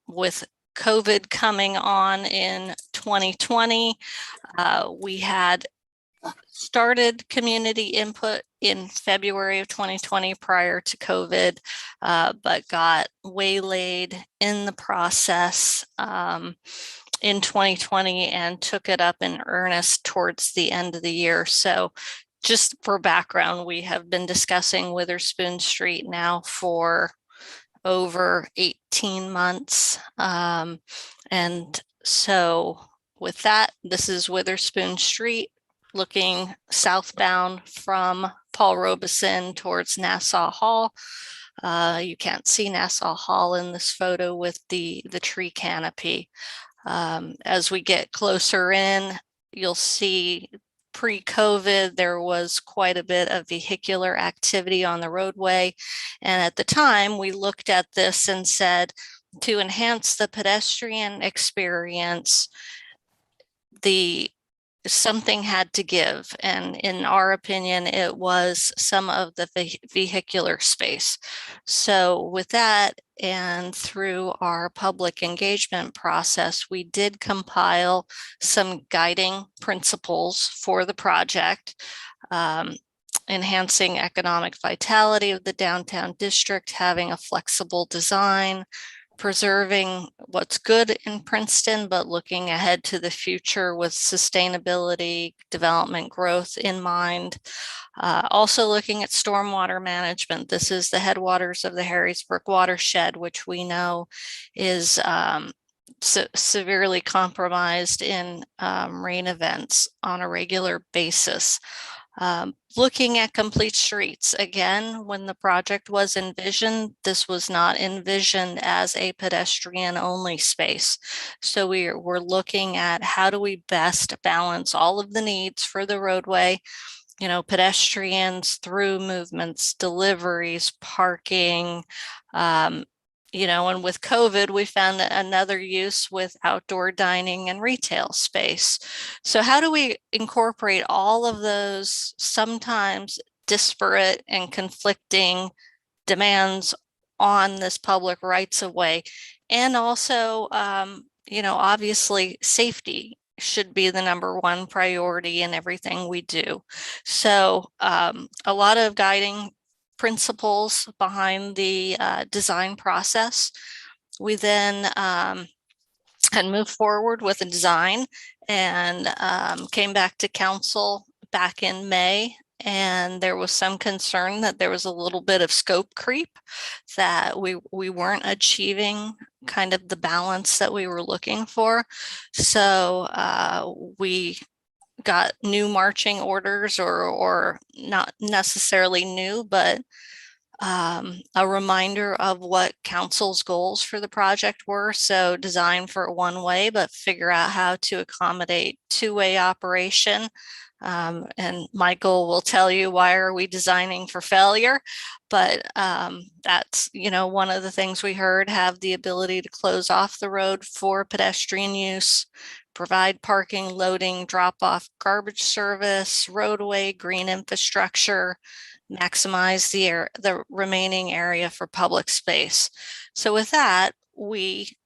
with COVID coming on in 2020, we had started community input in February of 2020 prior to COVID, but got waylaid in the process in 2020 and took it up in earnest towards the end of the year. So just for background, we have been discussing Witherspoon Street now for over 18 months. And so with that, this is Witherspoon Street looking southbound from Paul Robeson towards Nassau Hall. You can't see Nassau Hall in this photo with the tree canopy. As we get closer in, you'll see pre-COVID, there was quite a bit of vehicular activity on the roadway. And at the time, we looked at this and said, to enhance the pedestrian experience, something had to give. And in our opinion, it was some of the vehicular space. So with that, and through our public engagement process, we did compile some guiding principles for the project, enhancing economic vitality of the downtown district, having a flexible design, preserving what's good in Princeton, but looking ahead to the future with sustainability, development, growth in mind. Also looking at stormwater management. This is the headwaters of the Harrisburg watershed, which we know is severely compromised in rain events on a regular basis. Looking at complete streets. Again, when the project was envisioned, this was not envisioned as a pedestrian only space. So we're looking at how do we best balance all of the needs for the roadway, you know, pedestrians, through movements, deliveries, parking, you know, and with COVID, we found another use with outdoor dining and retail space. So how do we incorporate all of those sometimes disparate and conflicting demands on this public rights of way? And also, you know, obviously safety should be the number one priority in everything we do. So a lot of guiding principles behind the design process. We then had moved forward with a design and came back to council back in May. And there was some concern that there was a little bit of scope creep, that we weren't achieving kind of the balance that we were looking for. So we got new marching orders, or not necessarily new, but a reminder of what council's goals for the project were. So design for one way, but figure out how to accommodate two-way operation. And Michael will tell you, why are we designing for failure? But that's, you know, one of the things we heard: have the ability to close off the road for pedestrian use, provide parking, loading, drop off, garbage service, roadway, green infrastructure, maximize the remaining area for public space. So with that, we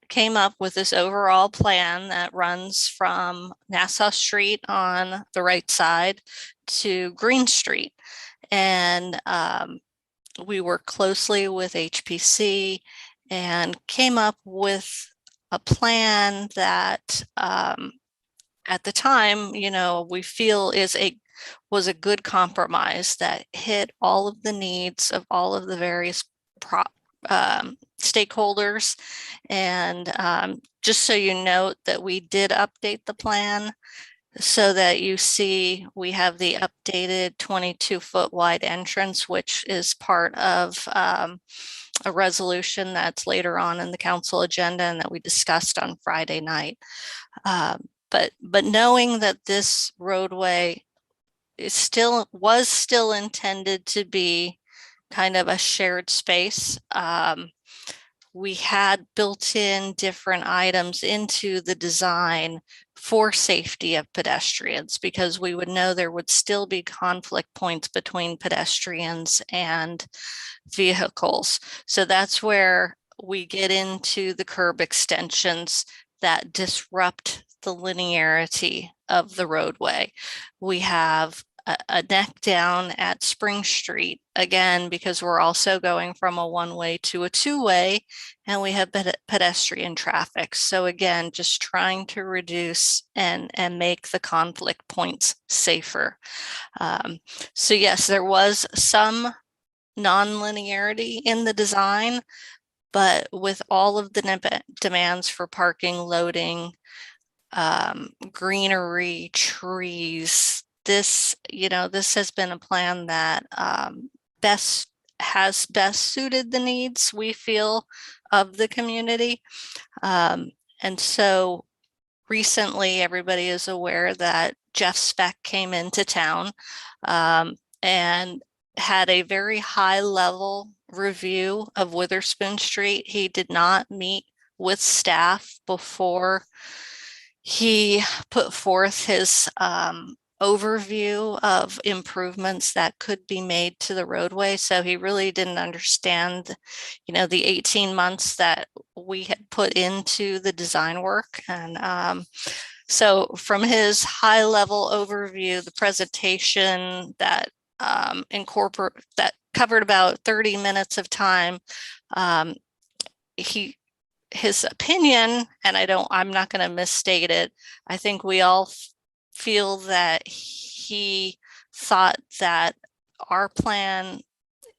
came up with this overall plan that runs from Nassau Street on the right side to Green Street. And we worked closely with HPC and came up with a plan that at the time, you know, we feel was a good compromise that hit all of the needs of all of the various stakeholders. And just so you note that we did update the plan so that you see we have the updated 22-foot wide entrance, which is part of a resolution that's later on in the council agenda and that we discussed on Friday night. But knowing that this roadway was still intended to be kind of a shared space, we had built in different items into the design for safety of pedestrians, because we would know there would still be conflict points between pedestrians and vehicles. So that's where we get into the curb extensions that disrupt the linearity of the roadway. We have a neck down at Spring Street, again, because we're also going from a one-way to a two-way, and we have pedestrian traffic. So again, just trying to reduce and make the conflict points safer. So yes, there was some non-linearity in the design, but with all of the demands for parking, loading, greenery, trees, this has been a plan that best suited the needs, we feel, of the community. And so recently, everybody is aware that Jeff Speck came into town and had a very high level review of Witherspoon Street. He did not meet with staff before he put forth his overview of improvements that could be made to the roadway. So he really didn't understand, you know, the 18 months that we had put into the design work. And so from his high level overview, the presentation that that covered about 30 minutes of time, his opinion, and I'm not going to misstate it. I think we all feel that he thought that our plan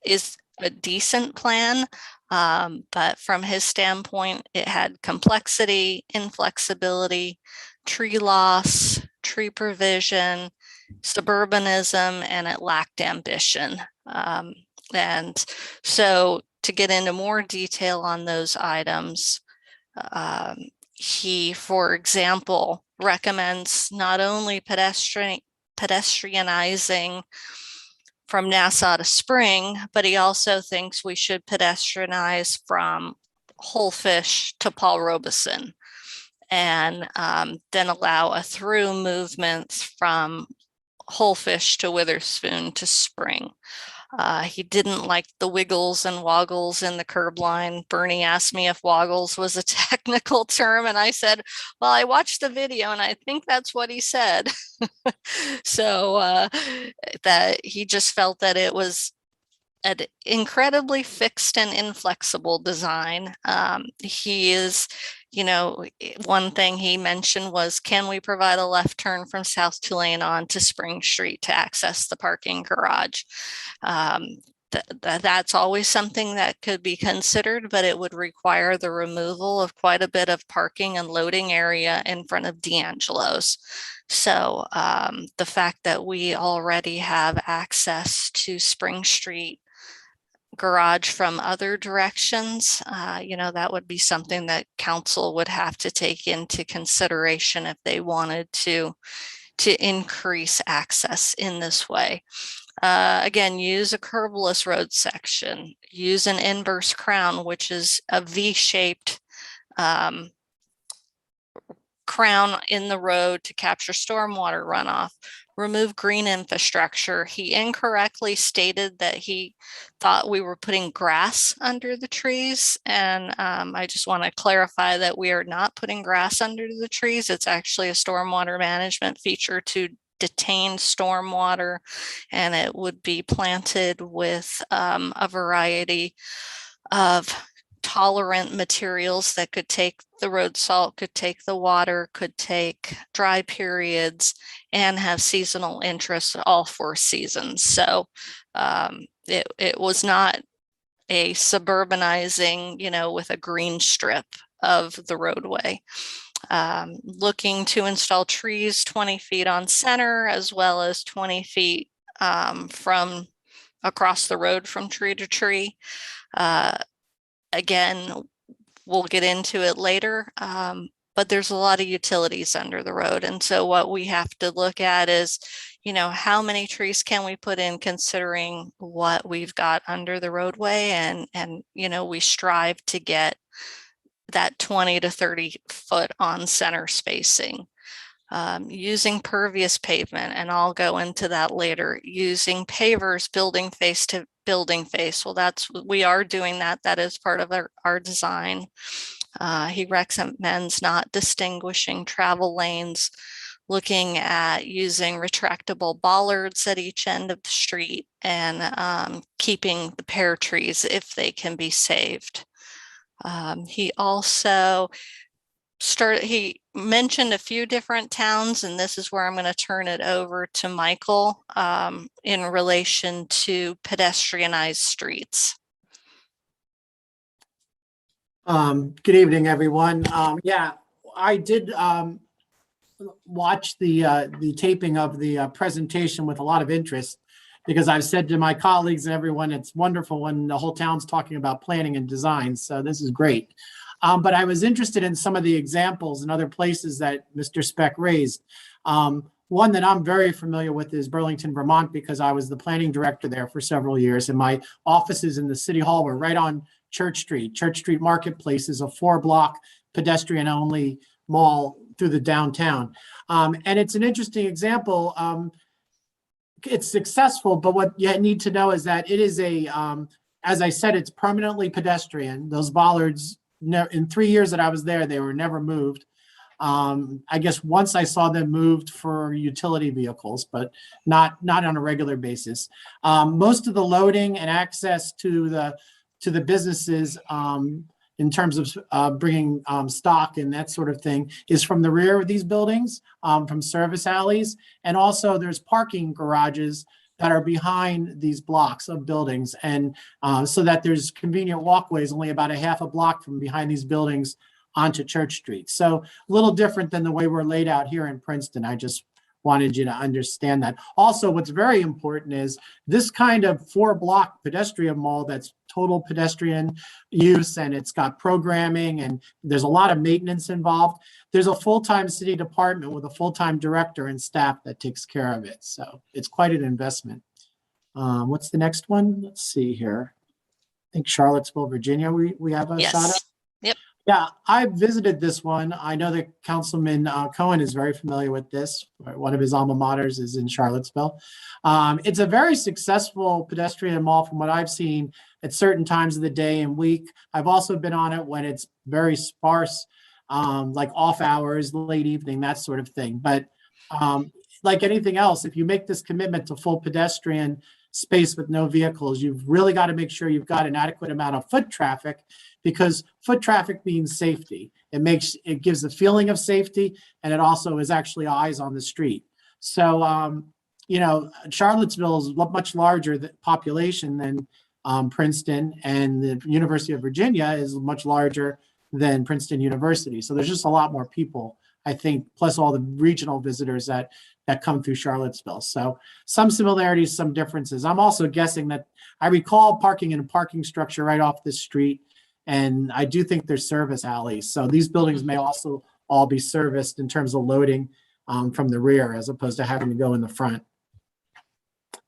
is a decent plan, but from his standpoint, it had complexity, inflexibility, tree loss, tree provision, suburbanism, and it lacked ambition. And so to get into more detail on those items, he, for example, recommends not only pedestrianizing from Nassau to Spring, but he also thinks we should pedestrianize from Holefish to Paul Robeson, and then allow a through movement from Holefish to Witherspoon to Spring. He didn't like the wiggles and woggles in the curb line. Bernie asked me if woggles was a technical term, and I said, well, I watched the video and I think that's what he said. So that he just felt that it was an incredibly fixed and inflexible design. He is, one thing he mentioned was, can we provide a left turn from South Tulane on to Spring Street to access the parking garage? That's always something that could be considered, but it would require the removal of quite a bit of parking and loading area in front of D'Angelo's. So the fact that we already have access to Spring Street garage from other directions, that would be something that council would have to take into consideration if they wanted to increase access in this way. Again, use a curbless road section, use an inverse crown, which is a V-shaped crown in the road to capture stormwater runoff. Remove green infrastructure. He incorrectly stated that he thought we were putting grass under the trees. And I just want to clarify that we are not putting grass under the trees. It's actually a stormwater management feature to detain stormwater, and it would be planted with a variety of tolerant materials that could take the road salt, could take the water, could take dry periods, and have seasonal interest all 4 seasons. So it was not a suburbanizing, with a green strip of the roadway. Looking to install trees 20 feet on center, as well as 20 feet from across the road from tree to tree. Again, we'll get into it later, but there's a lot of utilities under the road. And so what we have to look at is, how many trees can we put in considering what we've got under the roadway? And we strive to get that 20 to 30 foot on center spacing. Using pervious pavement, and I'll go into that later. Using pavers, building face to building face. Well, we are doing that. That is part of our design. He recommends not distinguishing travel lanes, looking at using retractable bollards at each end of the street, and keeping the pear trees if they can be saved. He also he mentioned a few different towns, and this is where I'm going to turn it over to Michael in relation to pedestrianized streets.
Good evening, everyone. Yeah, I did watch the taping of the presentation with a lot of interest, because I've said to my colleagues and everyone, it's wonderful when the whole town's talking about planning and design. So this is great. But I was interested in some of the examples and other places that Mr. Speck raised. One that I'm very familiar with is Burlington, Vermont, because I was the planning director there for several years, and my offices in the city hall were right on Church Street. Church Street Marketplace is a 4-block pedestrian-only mall through the downtown. And it's an interesting example. It's successful, but what you need to know is that it is as I said, it's permanently pedestrian. Those bollards, in 3 years that I was there, they were never moved. I guess once I saw them moved for utility vehicles, but not on a regular basis. Most of the loading and access to the businesses in terms of bringing stock and that sort of thing is from the rear of these buildings, from service alleys. And also there's parking garages that are behind these blocks of buildings. And so that there's convenient walkways only about a half a block from behind these buildings onto Church Street. So a little different than the way we're laid out here in Princeton. I just wanted you to understand that. Also, what's very important is this kind of 4-block pedestrian mall that's total pedestrian use, and it's got programming and there's a lot of maintenance involved. There's a full-time city department with a full-time director and staff that takes care of it. So it's quite an investment. What's the next one? Let's see here. I think Charlottesville, Virginia, we have a shot at.
Yep.
Yeah, I visited this one. I know that Councilman Cohen is very familiar with this. One of his alma maters is in Charlottesville. It's a very successful pedestrian mall from what I've seen at certain times of the day and week. I've also been on it when it's very sparse, like off hours, late evening, that sort of thing. But like anything else, if you make this commitment to full pedestrian space with no vehicles, you've really got to make sure you've got an adequate amount of foot traffic, because foot traffic means safety. It gives a feeling of safety, and it also is actually eyes on the street. So, Charlottesville is much larger population than Princeton, and the University of Virginia is much larger than Princeton University. So there's just a lot more people, I think, plus all the regional visitors that come through Charlottesville. So some similarities, some differences. I'm also guessing that I recall parking in a parking structure right off this street. And I do think there's service alleys. So these buildings may also all be serviced in terms of loading from the rear as opposed to having to go in the front.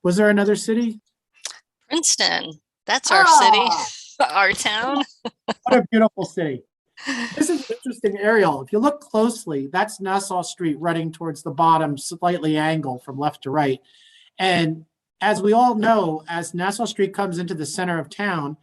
Was there another city?
Princeton. That's our city, our town.
What a beautiful city. This is an interesting aerial. If you look closely, that's Nassau Street running towards the bottom, slightly angled from left to right. And as we all know, as Nassau Street comes into the center of town,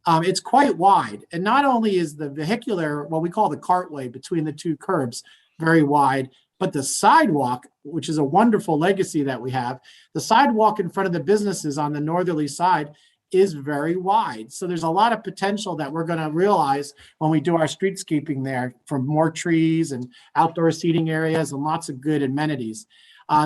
it's quite wide. And not only is the vehicular, what we call the cartway between the two curbs, very wide, but the sidewalk, which is a wonderful legacy that we have, the sidewalk in front of the businesses on the northerly side is very wide. So there's a lot of potential that we're going to realize when we do our streetscaping there, from more trees and outdoor seating areas and lots of good amenities.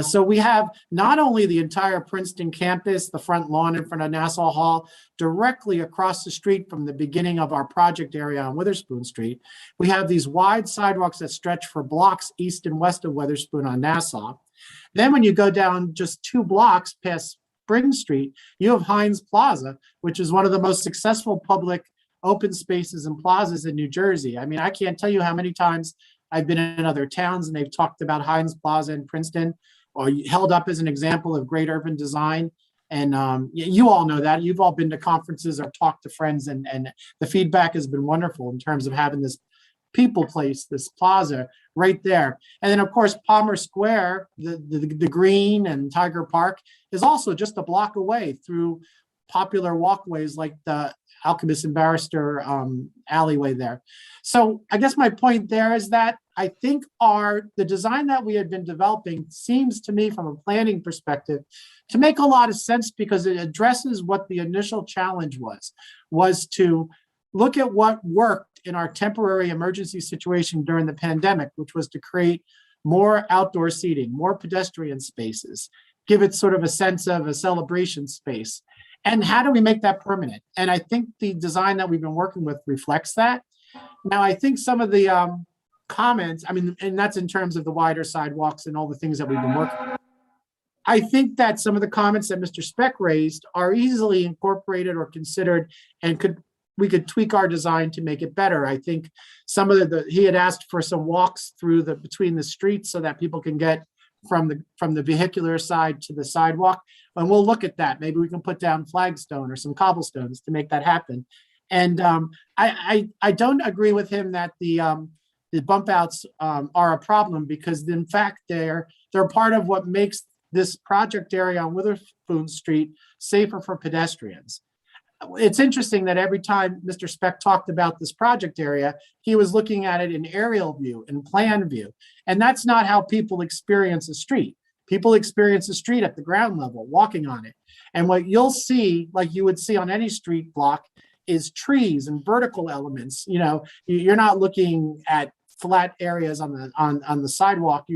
So we have not only the entire Princeton campus, the front lawn in front of Nassau Hall, directly across the street from the beginning of our project area on Witherspoon Street. We have these wide sidewalks that stretch for blocks east and west of Witherspoon on Nassau. Then when you go down just 2 blocks past Spring Street, you have Heinz Plaza, which is one of the most successful public open spaces and plazas in New Jersey. I mean, I can't tell you how many times I've been in other towns and they've talked about Heinz Plaza in Princeton, or held up as an example of great urban design. And you all know that. You've all been to conferences or talked to friends, and the feedback has been wonderful in terms of having this people place, this plaza right there. And then, of course, Palmer Square, the Green and Tiger Park is also just a block away through popular walkways like the Alchemist and Barrister alleyway there. So I guess my point there is that I think the design that we had been developing seems to me, from a planning perspective, to make a lot of sense, because it addresses what the initial challenge was to look at what worked in our temporary emergency situation during the pandemic, which was to create more outdoor seating, more pedestrian spaces, give it sort of a sense of a celebration space. And how do we make that permanent? And I think the design that we've been working with reflects that. Now, I think some of the comments, I mean, and that's in terms of the wider sidewalks and all the things that we've been working on. I think that some of the comments that Mr. Speck raised are easily incorporated or considered, and we could tweak our design to make it better. I think some of he had asked for some walks through between the streets so that people can get from the vehicular side to the sidewalk. And we'll look at that. Maybe we can put down flagstone or some cobblestones to make that happen. And I don't agree with him that the bump outs are a problem, because in fact they're part of what makes this project area on Witherspoon Street safer for pedestrians. It's interesting that every time Mr. Speck talked about this project area, he was looking at it in aerial view and plan view. And that's not how people experience a street. People experience a street at the ground level, walking on it. And what you'll see, like you would see on any street block, is trees and vertical elements. You know, you're not looking at flat areas on the sidewalk.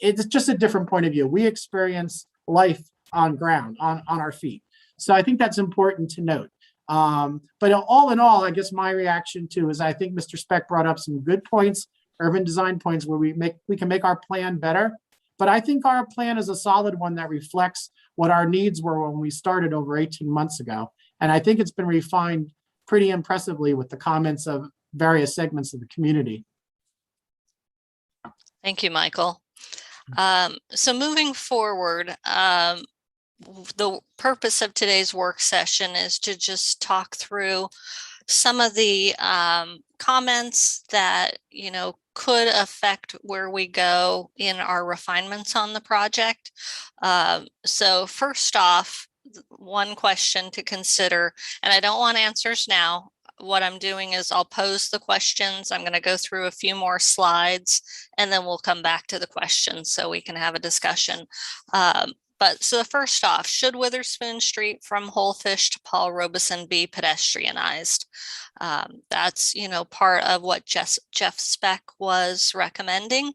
It's just a different point of view. We experience life on ground, on our feet. So I think that's important to note. But all in all, I guess my reaction to is I think Mr. Speck brought up some good points, urban design points, where we can make our plan better. But I think our plan is a solid one that reflects what our needs were when we started over 18 months ago. And I think it's been refined pretty impressively with the comments of various segments of the community.
Thank you, Michael. So moving forward, the purpose of today's work session is to just talk through some of the comments that, you know, could affect where we go in our refinements on the project. So first off, one question to consider, and I don't want answers now. What I'm doing is I'll pose the questions. I'm going to go through a few more slides, and then we'll come back to the questions so we can have a discussion. But so first off, should Witherspoon Street from Whole Fish to Paul Robeson be pedestrianized? That's, you know, part of what Jeff Speck was recommending.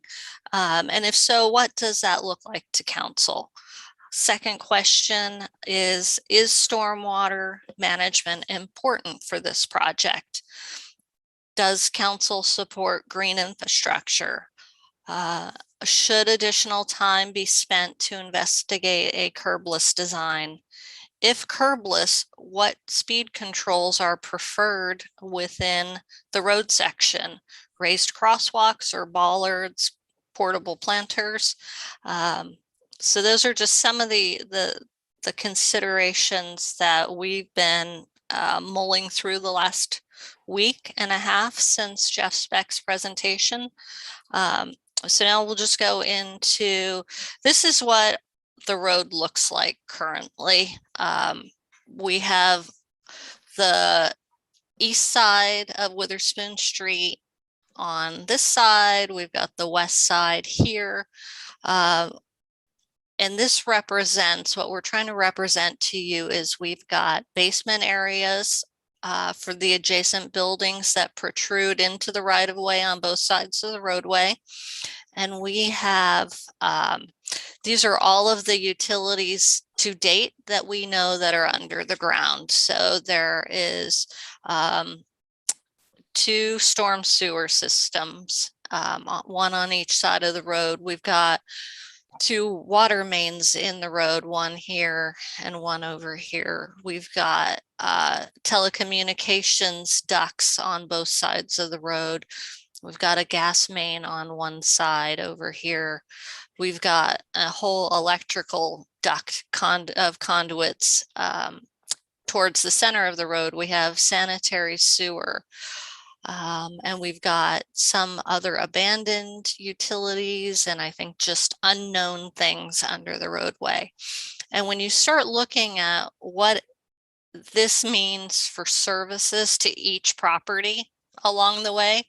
And if so, what does that look like to council? Second question is stormwater management important for this project? Does council support green infrastructure? Should additional time be spent to investigate a curbless design? If curbless, what speed controls are preferred within the road section? Raised crosswalks or bollards, portable planters? So those are just some of the considerations that we've been mulling through the last week and a half since Jeff Speck's presentation. So now we'll just go into, this is what the road looks like currently. We have the east side of Witherspoon Street on this side. We've got the west side here. And this represents, what we're trying to represent to you is we've got basement areas for the adjacent buildings that protrude into the right of way on both sides of the roadway. And we have, these are all of the utilities to date that we know that are under the ground. So there is 2 storm sewer systems, one on each side of the road. We've got 2 water mains in the road, one here and one over here. We've got telecommunications ducts on both sides of the road. We've got a gas main on one side over here. We've got a whole electrical duct of conduits towards the center of the road. We have sanitary sewer. And we've got some other abandoned utilities and I think just unknown things under the roadway. And when you start looking at what this means for services to each property along the way,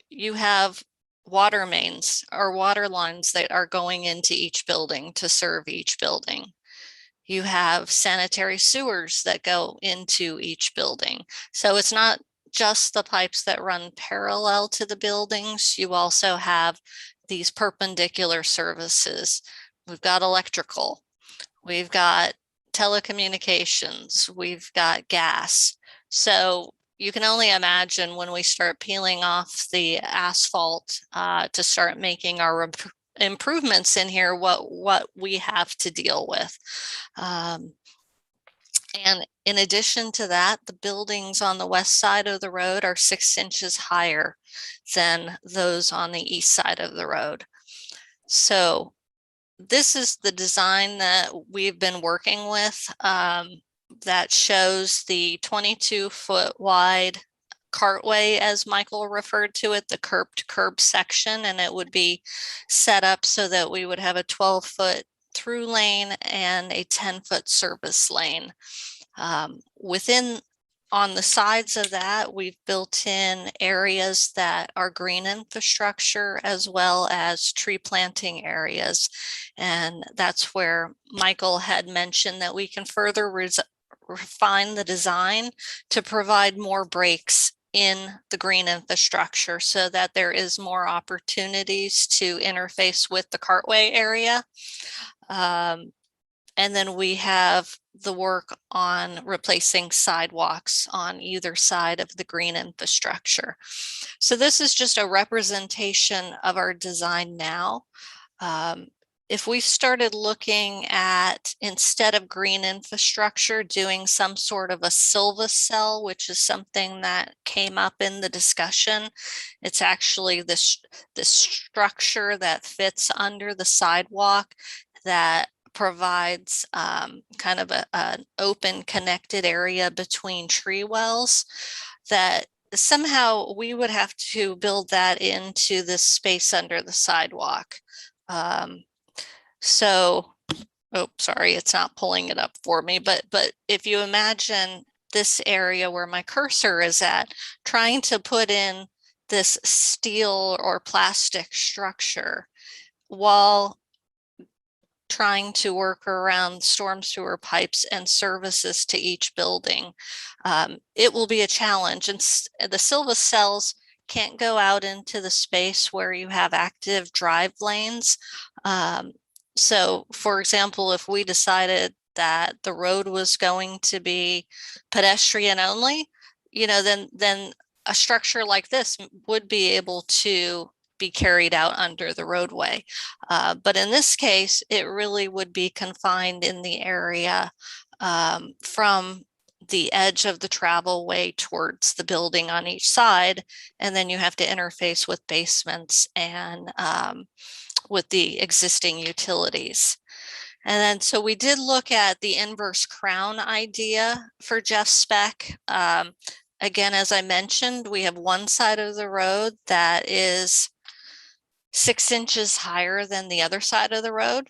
you have water mains or water lines that are going into each building to serve each building. You have sanitary sewers that go into each building. So it's not just the pipes that run parallel to the buildings. You also have these perpendicular services. We've got electrical, we've got telecommunications, we've got gas. So you can only imagine when we start peeling off the asphalt to start making our improvements in here, what we have to deal with. And in addition to that, the buildings on the west side of the road are 6 inches higher than those on the east side of the road. So this is the design that we've been working with that shows the 22-foot wide cartway, as Michael referred to it, the curb to curb section, and it would be set up so that we would have a 12-foot through lane and a 10-foot service lane. Within, on the sides of that, we've built in areas that are green infrastructure as well as tree planting areas. And that's where Michael had mentioned that we can further refine the design to provide more breaks in the green infrastructure so that there is more opportunities to interface with the cartway area. And then we have the work on replacing sidewalks on either side of the green infrastructure. So this is just a representation of our design now. If we started looking at, instead of green infrastructure, doing some sort of a silva cell, which is something that came up in the discussion, it's actually this structure that fits under the sidewalk that provides kind of an open connected area between tree wells, that somehow we would have to build that into this space under the sidewalk. So, oh, sorry, it's not pulling it up for me, but if you imagine this area where my cursor is at, trying to put in this steel or plastic structure while trying to work around storm sewer pipes and services to each building, it will be a challenge. And the silva cells can't go out into the space where you have active drive lanes. So for example, if we decided that the road was going to be pedestrian only, you know, then a structure like this would be able to be carried out under the roadway. But in this case, it really would be confined in the area from the edge of the travel way towards the building on each side. And then you have to interface with basements and with the existing utilities. And then, so we did look at the inverse crown idea for Jeff's spec. Again, as I mentioned, we have one side of the road that is 6 inches higher than the other side of the road.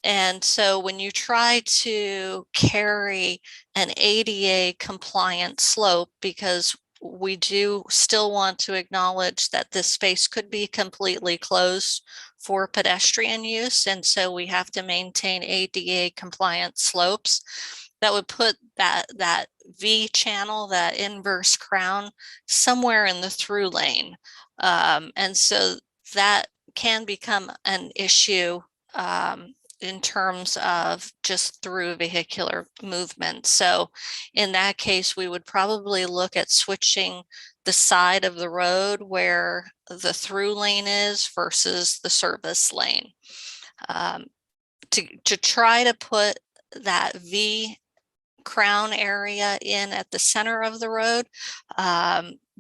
And so when you try to carry an ADA compliant slope, because we do still want to acknowledge that this space could be completely closed for pedestrian use, and so we have to maintain ADA compliant slopes, that would put that V channel, that inverse crown, somewhere in the through lane. And so that can become an issue in terms of just through vehicular movement. So in that case, we would probably look at switching the side of the road where the through lane is versus the service lane. To try to put that V crown area in at the center of the road,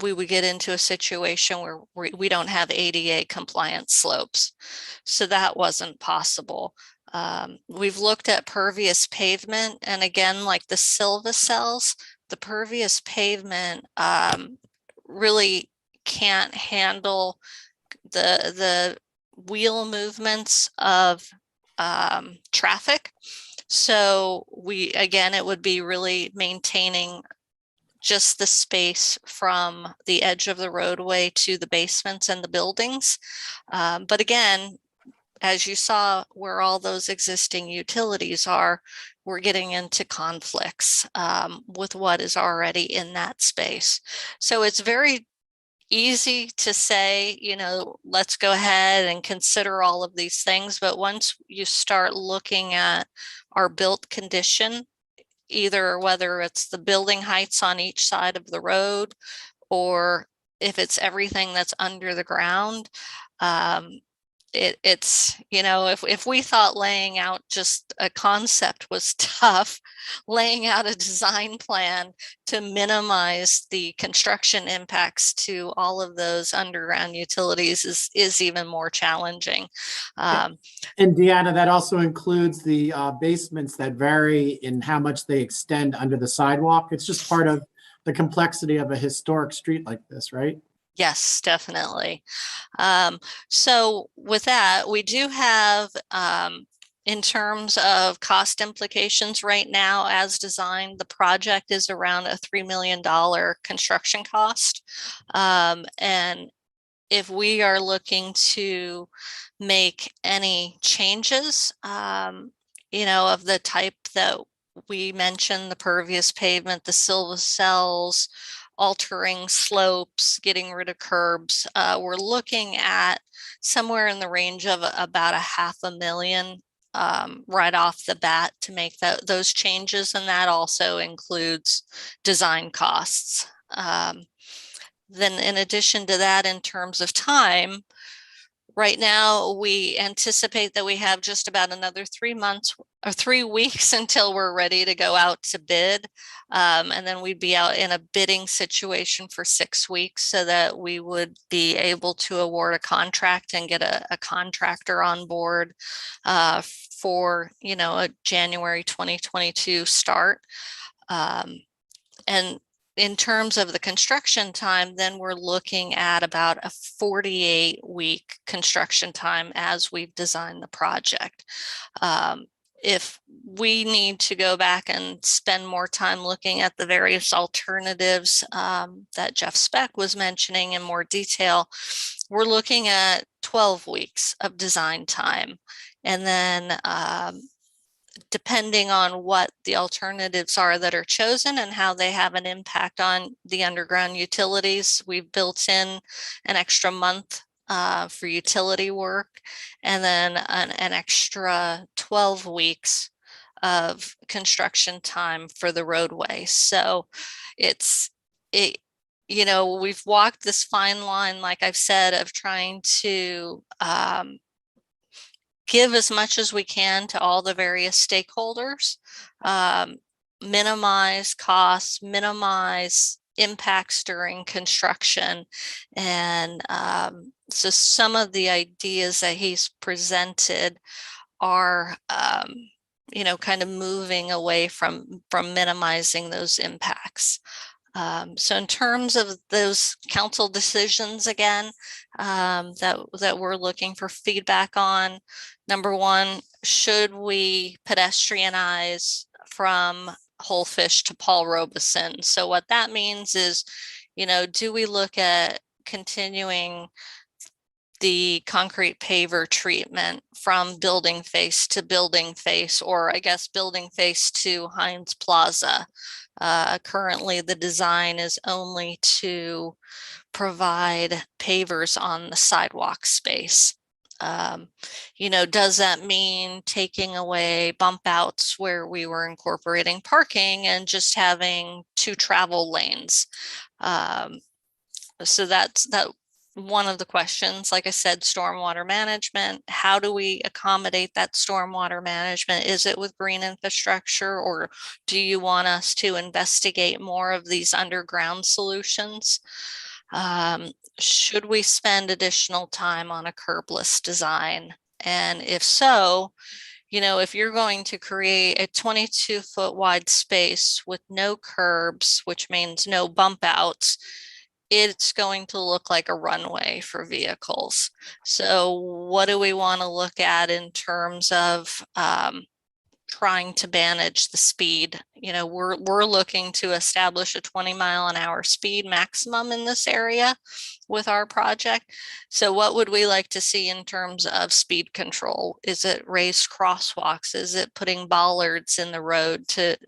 we would get into a situation where we don't have ADA compliant slopes. So that wasn't possible. We've looked at pervious pavement, and again, like the silva cells, the pervious pavement really can't handle the wheel movements of traffic. So again, it would be really maintaining just the space from the edge of the roadway to the basements and the buildings. But again, as you saw where all those existing utilities are, we're getting into conflicts with what is already in that space. So it's very easy to say, you know, let's go ahead and consider all of these things. But once you start looking at our built condition, either whether it's the building heights on each side of the road, or if it's everything that's under the ground, it's, you know, if we thought laying out just a concept was tough, laying out a design plan to minimize the construction impacts to all of those underground utilities is even more challenging.
And Deanna, that also includes the basements that vary in how much they extend under the sidewalk. It's just part of the complexity of a historic street like this, right?
Yes, definitely. So with that, we do have, in terms of cost implications right now, as designed, the project is around a $3 million construction cost. And if we are looking to make any changes, you know, of the type that we mentioned the pervious pavement, the silva cells, altering slopes, getting rid of curbs. We're looking at somewhere in the range of about $500,000 right off the bat to make those changes, and that also includes design costs. Then in addition to that, in terms of time, right now we anticipate that we have just about another 3 months or 3 weeks until we're ready to go out to bid. And then we'd be out in a bidding situation for 6 weeks so that we would be able to award a contract and get a contractor on board for, a January 2022 start. And in terms of the construction time, then we're looking at about a 48-week construction time as we've designed the project. If we need to go back and spend more time looking at the various alternatives that Jeff Speck was mentioning in more detail, we're looking at 12 weeks of design time. And then depending on what the alternatives are that are chosen and how they have an impact on the underground utilities, we've built in an extra month for utility work, and then an extra 12 weeks of construction time for the roadway. So we've walked this fine line, like I've said, of trying to give as much as we can to all the various stakeholders, minimize costs, minimize impacts during construction. And so some of the ideas that he's presented are, kind of moving away from minimizing those impacts. So in terms of those council decisions, again, that we're looking for feedback on, number one, should we pedestrianize from Wholefish to Paul Robeson? So what that means is, do we look at continuing the concrete paver treatment from building face to building face, or I guess building face to Heinz Plaza? Currently, the design is only to provide pavers on the sidewalk space. Does that mean taking away bump outs where we were incorporating parking and just having 2 travel lanes? So that's one of the questions. Like I said, stormwater management. How do we accommodate that stormwater management? Is it with green infrastructure, or do you want us to investigate more of these underground solutions? Should we spend additional time on a curbless design? And if so, if you're going to create a 22-foot wide space with no curbs, which means no bump outs, it's going to look like a runway for vehicles. So what do we want to look at in terms of trying to manage the speed? We're looking to establish a 20-mile-an-hour speed maximum in this area with our project. So what would we like to see in terms of speed control? Is it raised crosswalks? Is it putting bollards in the road to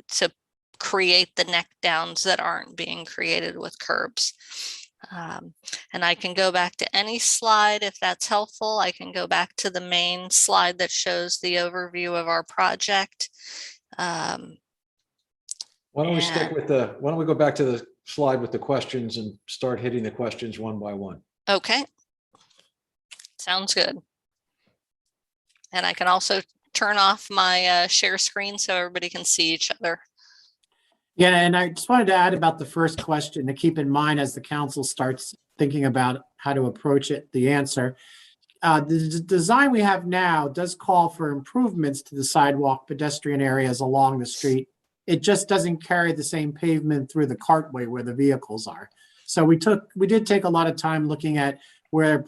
create the neck downs that aren't being created with curbs? And I can go back to any slide if that's helpful. I can go back to the main slide that shows the overview of our project.
Why don't we go back to the slide with the questions and start hitting the questions one by one?
Okay. Sounds good. And I can also turn off my share screen so everybody can see each other.
Yeah, and I just wanted to add about the first question to keep in mind as the council starts thinking about how to approach it, the answer. The design we have now does call for improvements to the sidewalk pedestrian areas along the street. It just doesn't carry the same pavement through the cartway where the vehicles are. So we did take a lot of time looking at where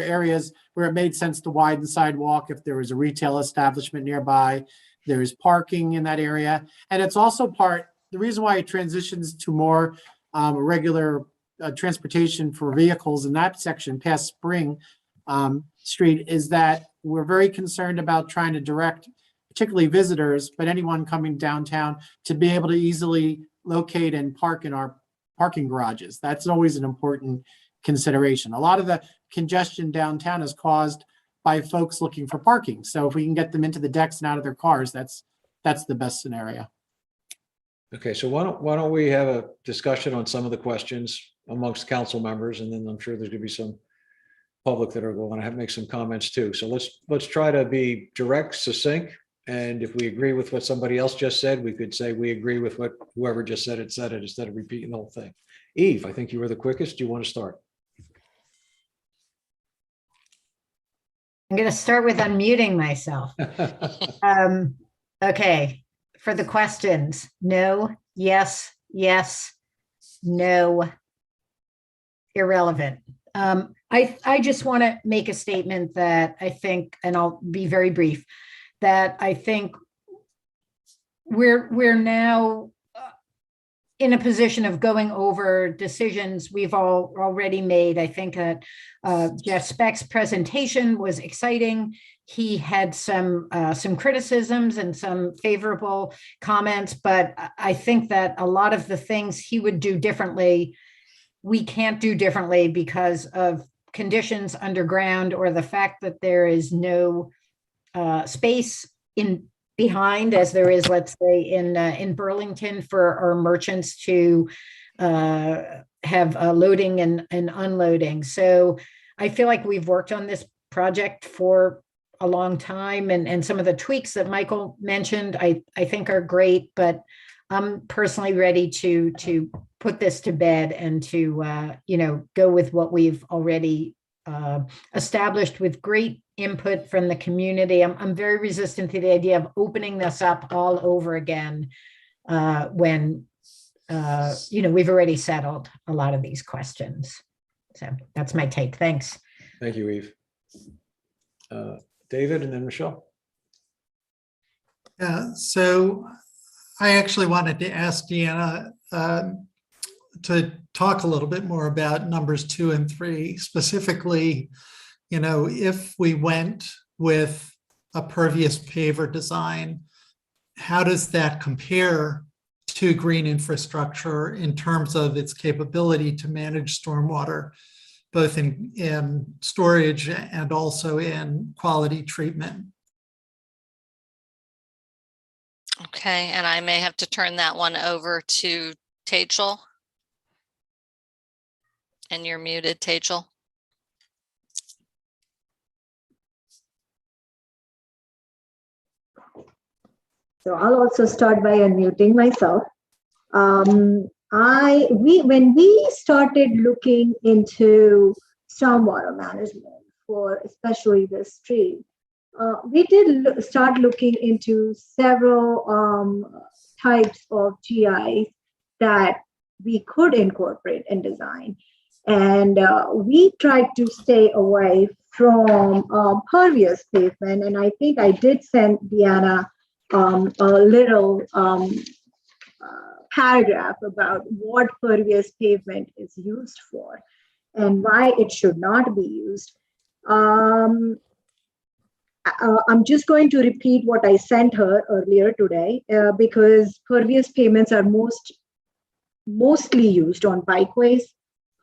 areas where it made sense to widen the sidewalk, if there was a retail establishment nearby, there's parking in that area. And it's also the reason why it transitions to more regular transportation for vehicles in that section past Spring Street is that we're very concerned about trying to direct particularly visitors, but anyone coming downtown to be able to easily locate and park in our parking garages. That's always an important consideration. A lot of the congestion downtown is caused by folks looking for parking. So if we can get them into the decks and out of their cars, that's the best scenario.
Okay, so why don't we have a discussion on some of the questions amongst council members, and then I'm sure there's gonna be some public that are going to make some comments too. So let's try to be direct, succinct, and if we agree with what somebody else just said, we could say we agree with what whoever just said it instead of repeating the whole thing. Eve, I think you were the quickest. Do you want to start?
I'm going to start with unmuting myself. Okay, for the questions, no, yes, yes, no, irrelevant. I just want to make a statement that I think, and I'll be very brief, that I think we're now in a position of going over decisions we've already made. I think that Jeff Speck's presentation was exciting. He had some criticisms and some favorable comments, but I think that a lot of the things he would do differently, we can't do differently because of conditions underground or the fact that there is no space in behind, as there is, let's say, in Burlington for our merchants to have loading and unloading. So I feel like we've worked on this project for a long time, and some of the tweaks that Michael mentioned, I think are great, but I'm personally ready to put this to bed and to go with what we've already established with great input from the community. I'm very resistant to the idea of opening this up all over again when we've already settled a lot of these questions. So that's my take. Thanks.
Thank you, Eve. David, and then Michelle.
Yeah, so I actually wanted to ask Deanna to talk a little bit more about numbers 2 and 3, specifically, if we went with a pervious paver design, how does that compare to green infrastructure in terms of its capability to manage stormwater, both in storage and also in quality treatment?
Okay, and I may have to turn that one over to Tachel. And you're muted, Tachel.
So I'll also start by unmuting myself. When we started looking into stormwater management for especially this stream, we did start looking into several types of GIs that we could incorporate in design. And we tried to stay away from pervious pavement. And I think I did send Deanna a little paragraph about what pervious pavement is used for and why it should not be used. I'm just going to repeat what I sent her earlier today because pervious pavements are mostly used on bikeways,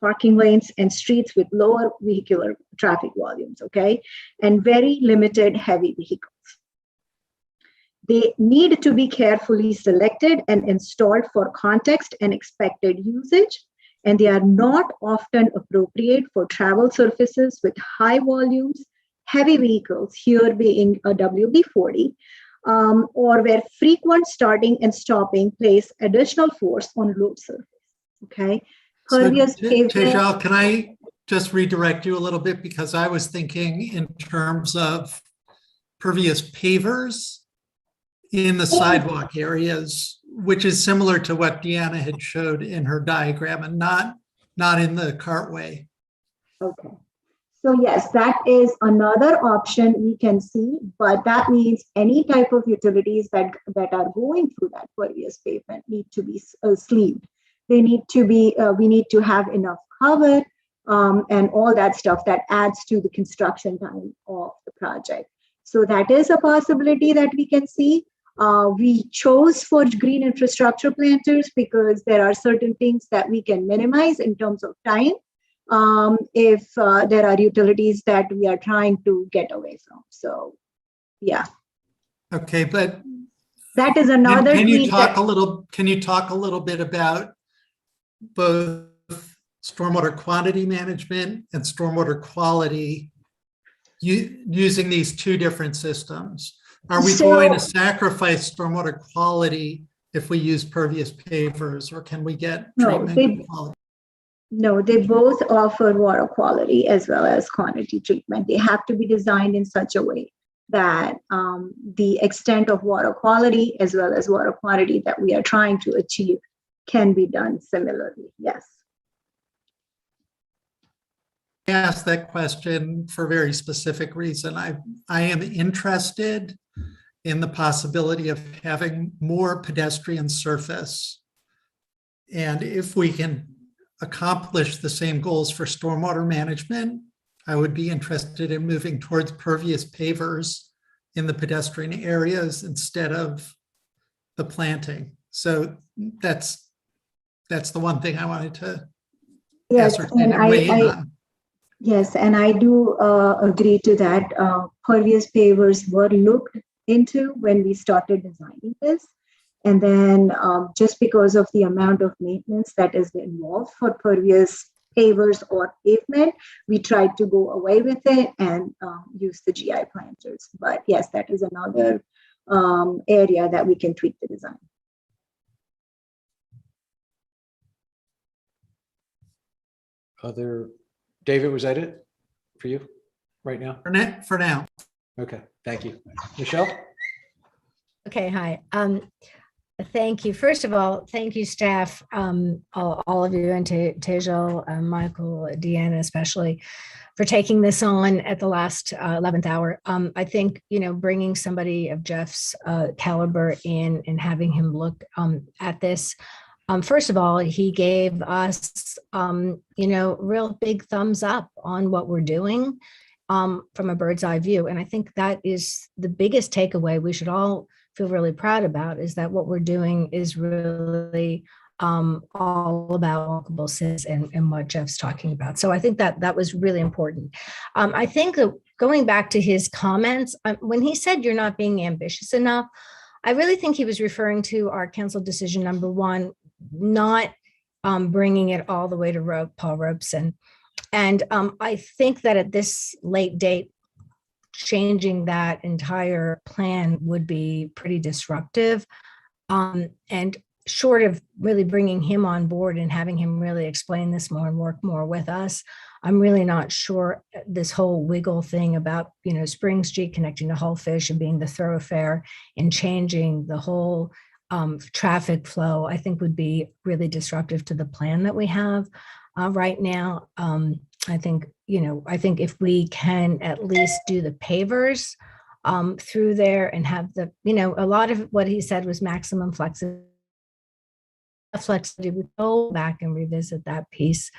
parking lanes, and streets with lower vehicular traffic volumes, okay? And very limited heavy vehicles. They need to be carefully selected and installed for context and expected usage, and they are not often appropriate for travel surfaces with high volumes, heavy vehicles, here being a WD-40, or where frequent starting and stopping place additional force on road surface, okay?
Tejal, can I just redirect you a little bit? Because I was thinking in terms of pervious pavers in the sidewalk areas, which is similar to what Deanna had showed in her diagram and not in the cartway.
Okay. So yes, that is another option we can see, but that means any type of utilities that are going through that pervious pavement need to be sleeved. They need to be, we need to have enough cover and all that stuff that adds to the construction time of the project. So that is a possibility that we can see. We chose for green infrastructure planters because there are certain things that we can minimize in terms of time if there are utilities that we are trying to get away from. So, yeah.
Okay, but
that is another.
Can you talk a little bit about both stormwater quantity management and stormwater quality using these two different systems? Are we going to sacrifice stormwater quality if we use pervious pavers, or can we get treatment quality?
No, they both offer water quality as well as quantity treatment. They have to be designed in such a way that the extent of water quality as well as water quantity that we are trying to achieve can be done similarly. Yes.
I asked that question for a very specific reason. I am interested in the possibility of having more pedestrian surface. And if we can accomplish the same goals for stormwater management, I would be interested in moving towards pervious pavers in the pedestrian areas instead of the planting. So that's the one thing I wanted to ascertain and weigh in on.
Yes, and I do agree to that. Pervious pavers were looked into when we started designing this. And then just because of the amount of maintenance that is involved for pervious pavers or pavement, we tried to go away with it and use the GI planters. But yes, that is another area that we can tweak the design.
David, was that it for you right now?
For now.
Okay, thank you. Michelle?
Okay, hi. Thank you. First of all, thank you, staff, all of you, and Tejal, Michael, Deanna especially, for taking this on at the last 11th hour. I think, bringing somebody of Jeff's caliber in and having him look at this, first of all, he gave us, real big thumbs up on what we're doing from a bird's eye view. And I think that is the biggest takeaway we should all feel really proud about, is that what we're doing is really all about walkable cities and what Jeff's talking about. So I think that was really important. I think that going back to his comments, when he said you're not being ambitious enough, I really think he was referring to our council decision number 1, not bringing it all the way to Paul Robeson. And I think that at this late date, changing that entire plan would be pretty disruptive. And short of really bringing him on board and having him really explain this more and work more with us, I'm really not sure this whole wiggle thing about, Spring Street connecting to Hullfish and being the thoroughfare and changing the whole traffic flow, I think would be really disruptive to the plan that we have right now. I think if we can at least do the pavers through there and have a lot of what he said was maximum flexibility. We go back and revisit that piece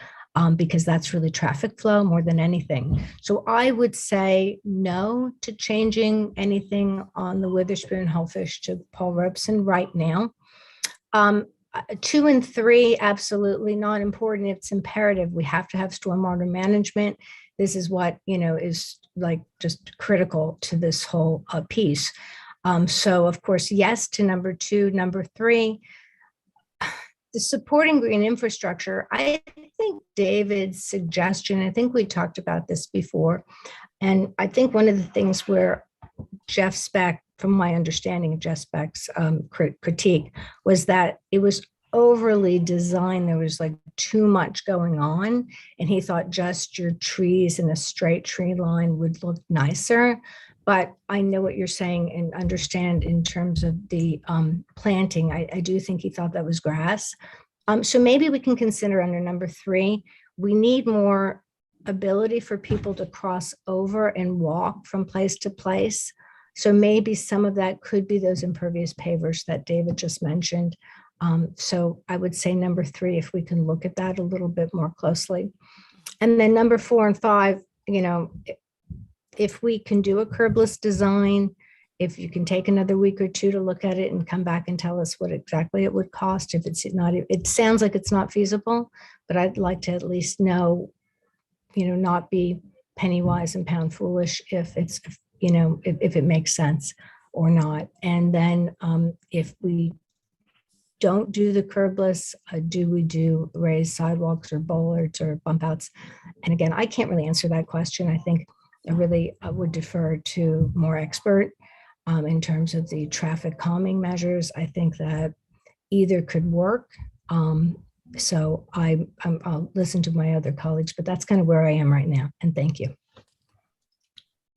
because that's really traffic flow more than anything. So I would say no to changing anything on the Witherspoon Hullfish to Paul Robeson right now. 2 and 3, absolutely not important. It's imperative. We have to have stormwater management. This is what, is like just critical to this whole piece. So of course, yes to number 2. Number 3, the supporting green infrastructure. I think David's suggestion, I think we talked about this before. And I think one of the things where Jeff Speck, from my understanding of Jeff Speck's critique, was that it was overly designed. There was like too much going on. And he thought just your trees in a straight tree line would look nicer. But I know what you're saying and understand in terms of the planting. I do think he thought that was grass. So maybe we can consider under number 3, we need more ability for people to cross over and walk from place to place. So maybe some of that could be those impervious pavers that David just mentioned. So I would say number 3, if we can look at that a little bit more closely. And then number 4 and 5, if we can do a curbless design, if you can take another week or two to look at it and come back and tell us what exactly it would cost, if it's not, it sounds like it's not feasible, but I'd like to at least know, not be penny wise and pound foolish if it's, if it makes sense or not. And then if we don't do the curbless, do we do raised sidewalks or bollards or bump outs? And again, I can't really answer that question. I think I really would defer to more expert in terms of the traffic calming measures. I think that either could work. So I'll listen to my other colleagues, but that's kind of where I am right now. And thank you.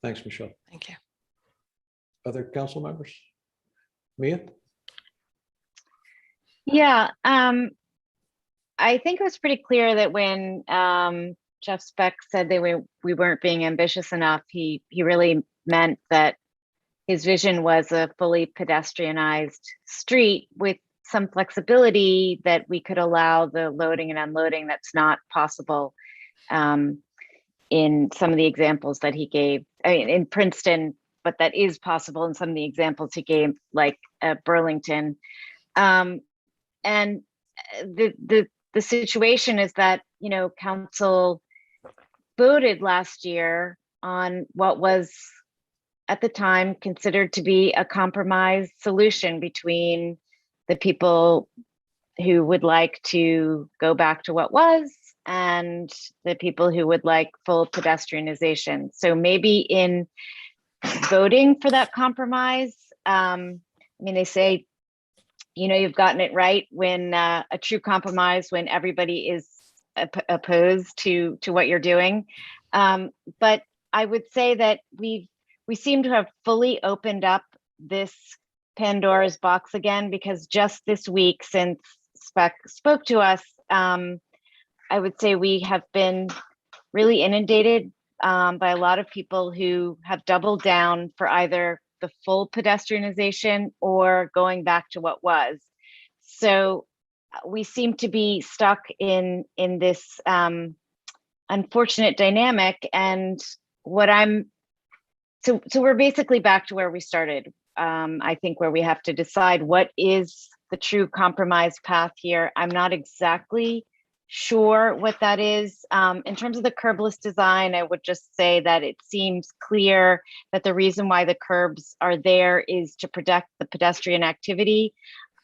Thanks, Michelle.
Thank you.
Other council members? Mia?
Yeah, I think it was pretty clear that when Jeff Speck said that we weren't being ambitious enough, he really meant that his vision was a fully pedestrianized street with some flexibility that we could allow the loading and unloading that's not possible in some of the examples that he gave. I mean, in Princeton, but that is possible in some of the examples he gave, like Burlington. And the situation is that, council voted last year on what was at the time considered to be a compromise solution between the people who would like to go back to what was and the people who would like full pedestrianization. So maybe in voting for that compromise, they say, you've gotten it right when a true compromise, when everybody is opposed to what you're doing. But I would say that we seem to have fully opened up this Pandora's box again, because just this week since Speck spoke to us, I would say we have been really inundated by a lot of people who have doubled down for either the full pedestrianization or going back to what was. So we seem to be stuck in this unfortunate dynamic. And so we're basically back to where we started. I think where we have to decide what is the true compromise path here. I'm not exactly sure what that is. In terms of the curbless design, I would just say that it seems clear that the reason why the curbs are there is to protect the pedestrian activity.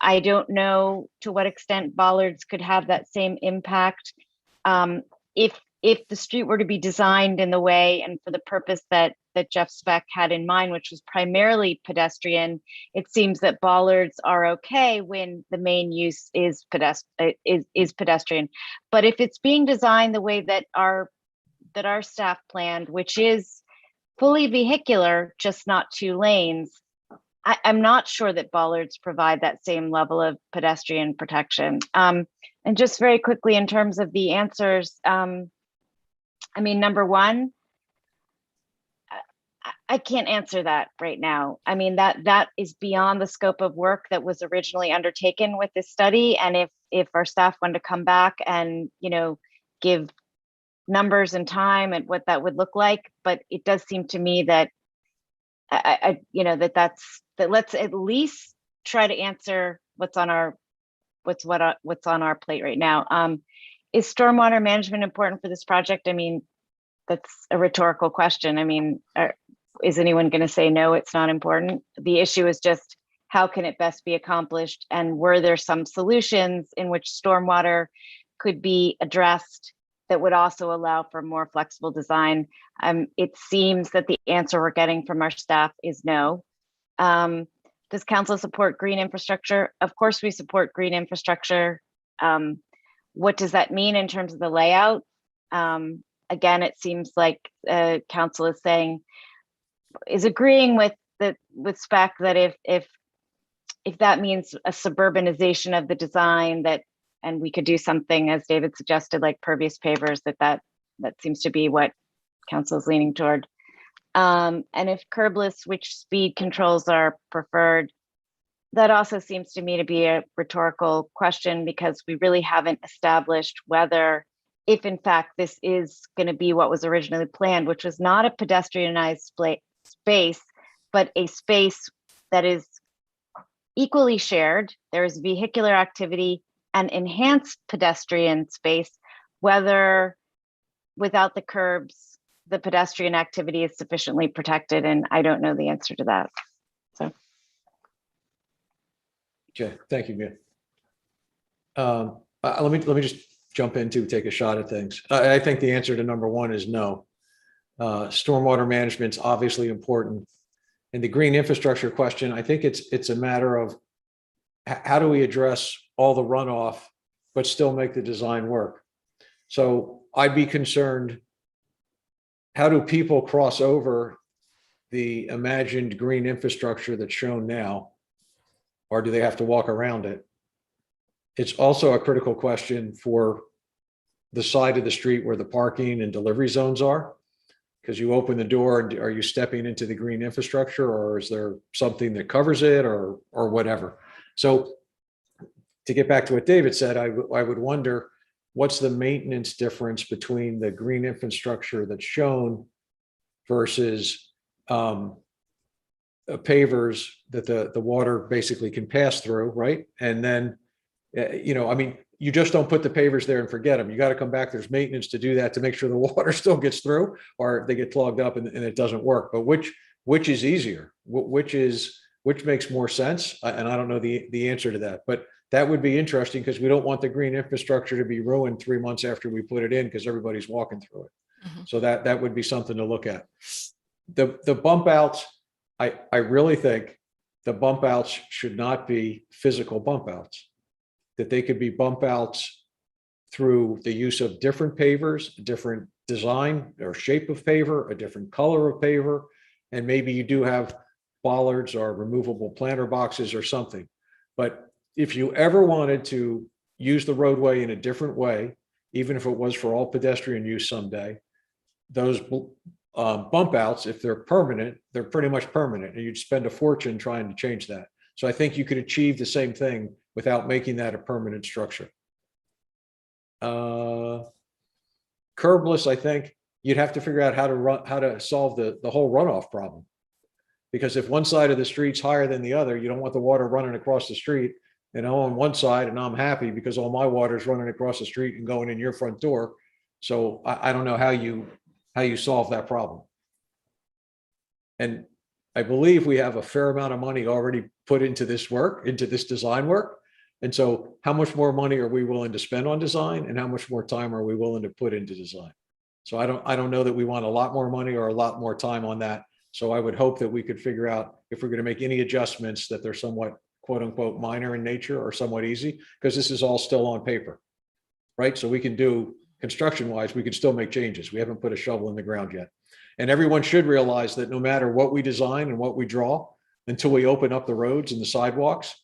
I don't know to what extent bollards could have that same impact. If the street were to be designed in the way and for the purpose that Jeff Speck had in mind, which was primarily pedestrian, it seems that bollards are okay when the main use is pedestrian. But if it's being designed the way that our staff planned, which is fully vehicular, just not 2 lanes, I'm not sure that bollards provide that same level of pedestrian protection. And just very quickly, in terms of the answers, number one, I can't answer that right now. That is beyond the scope of work that was originally undertaken with this study. And if our staff wanted to come back and, give numbers and time and what that would look like, but it does seem to me that let's at least try to answer what's on our plate right now. Is stormwater management important for this project? That's a rhetorical question. Is anyone going to say no, it's not important? The issue is just how can it best be accomplished? And were there some solutions in which stormwater could be addressed that would also allow for more flexible design? It seems that the answer we're getting from our staff is no. Does council support green infrastructure? Of course we support green infrastructure. What does that mean in terms of the layout? Again, it seems like council is agreeing with Speck that if that means a suburbanization of the design, and we could do something, as David suggested, like pervious pavers, that seems to be what council is leaning toward. And if curbless, which speed controls are preferred? That also seems to me to be a rhetorical question, because we really haven't established whether if in fact this is going to be what was originally planned, which was not a pedestrianized space, but a space that is equally shared. There is vehicular activity and enhanced pedestrian space, whether without the curbs, the pedestrian activity is sufficiently protected. And I don't know the answer to that. So.
Okay, thank you, Mia. Let me just jump in to take a shot at things. I think the answer to number one is no. Stormwater management's obviously important. And the green infrastructure question, I think it's a matter of how do we address all the runoff, but still make the design work? So I'd be concerned, how do people cross over the imagined green infrastructure that's shown now? Or do they have to walk around it? It's also a critical question for the side of the street where the parking and delivery zones are, because you open the door and are you stepping into the green infrastructure, or is there something that covers it, or whatever? So to get back to what David said, I would wonder, what's the maintenance difference between the green infrastructure that's shown versus pavers that the water basically can pass through, right? And then, I mean, you just don't put the pavers there and forget them. You got to come back. There's maintenance to do that to make sure the water still gets through, or they get clogged up and it doesn't work. But which is easier? Which makes more sense? And I don't know the answer to that, but that would be interesting, because we don't want the green infrastructure to be ruined 3 months after we put it in because everybody's walking through it. Mm-hmm. So that would be something to look at. The bump outs, I really think the bump outs should not be physical bump outs, that they could be bump outs through the use of different pavers, a different design or shape of paver, a different color of paver, and maybe you do have bollards or removable planter boxes or something. But if you ever wanted to use the roadway in a different way, even if it was for all pedestrian use someday, those bump outs, if they're permanent, they're pretty much permanent, and you'd spend a fortune trying to change that. So I think you could achieve the same thing without making that a permanent structure. Curbless, I think you'd have to figure out how to solve the whole runoff problem. Because if one side of the street's higher than the other, you don't want the water running across the street, on one side, and I'm happy because all my water is running across the street and going in your front door. So I don't know how you solve that problem. And I believe we have a fair amount of money already put into this work, into this design work. And so how much more money are we willing to spend on design, and how much more time are we willing to put into design? So I don't know that we want a lot more money or a lot more time on that. So I would hope that we could figure out, if we're going to make any adjustments, that they're somewhat quote unquote minor in nature or somewhat easy, because this is all still on paper, right? So we can do construction wise, we can still make changes. We haven't put a shovel in the ground yet. And everyone should realize that no matter what we design and what we draw, until we open up the roads and the sidewalks,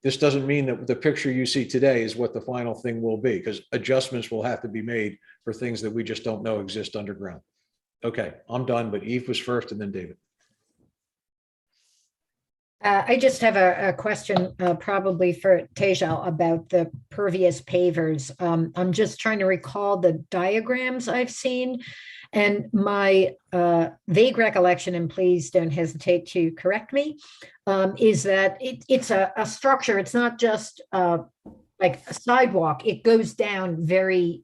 this doesn't mean that the picture you see today is what the final thing will be, because adjustments will have to be made for things that we just don't know exist underground. Okay, I'm done, but Eve was first and then David.
I just have a question probably for Tejal about the pervious pavers. I'm just trying to recall the diagrams I've seen, and my vague recollection, and please don't hesitate to correct me, is that it's a structure. It's not just like a sidewalk. It goes down very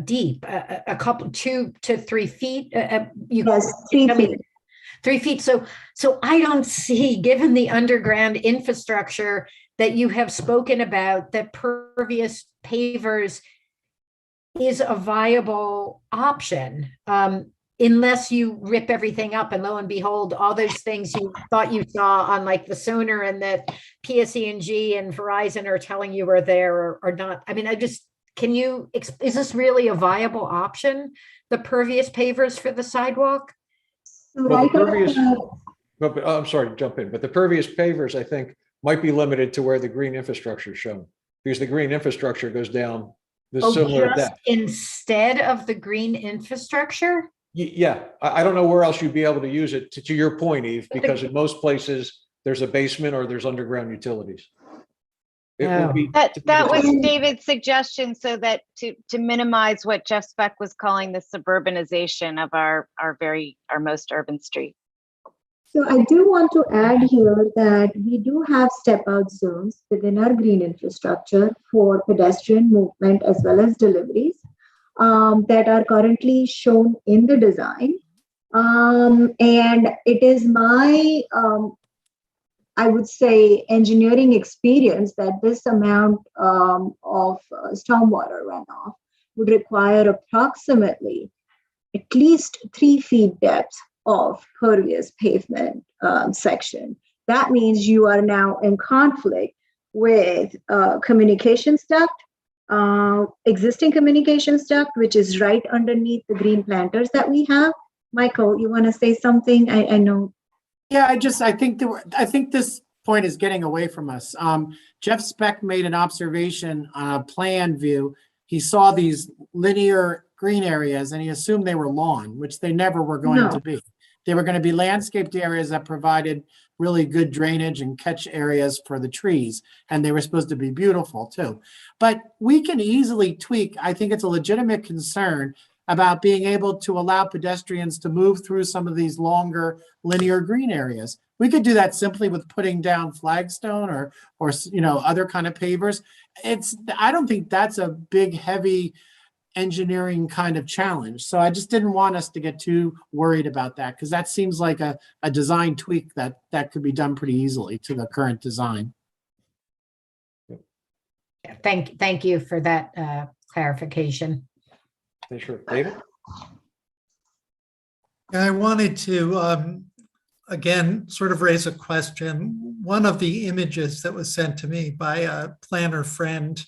deep, a couple 2 to 3 feet.
Yes, 3 feet.
3 feet. So I don't see, given the underground infrastructure that you have spoken about, that pervious pavers is a viable option, unless you rip everything up and lo and behold, all those things you thought you saw on like the sonar and that PSE&G and Verizon are telling you are there or not. I mean, is this really a viable option, the pervious pavers for the sidewalk?
Well, I'm sorry to jump in, but the pervious pavers, I think, might be limited to where the green infrastructure is shown, because the green infrastructure goes down the similar depth.
Instead of the green infrastructure?
Yeah, I don't know where else you'd be able to use it, to your point, Eve, because in most places there's a basement or there's underground utilities. It would be.
That was David's suggestion, so that to minimize what Jeff Speck was calling the suburbanization of our most urban street.
So I do want to add here that we do have step out zones within our green infrastructure for pedestrian movement as well as deliveries that are currently shown in the design. And it is my, I would say, engineering experience that this amount of stormwater runoff would require approximately at least 3 feet depth of pervious pavement section. That means you are now in conflict with communications duct, existing communications duct, which is right underneath the green planters that we have. Michael, you want to say something? I know.
Yeah, I think this point is getting away from us. Jeff Speck made an observation on a plan view. He saw these linear green areas and he assumed they were lawn, which they never were going to be. They were going to be landscaped areas that provided really good drainage and catch areas for the trees. And they were supposed to be beautiful too. But we can easily tweak. I think it's a legitimate concern about being able to allow pedestrians to move through some of these longer linear green areas. We could do that simply with putting down flagstone or other kind of pavers. I don't think that's a big, heavy engineering kind of challenge. So I just didn't want us to get too worried about that, because that seems like a design tweak that could be done pretty easily to the current design.
Thank you for that clarification.
Sure. David?
I wanted to, again, sort of raise a question. One of the images that was sent to me by a planner friend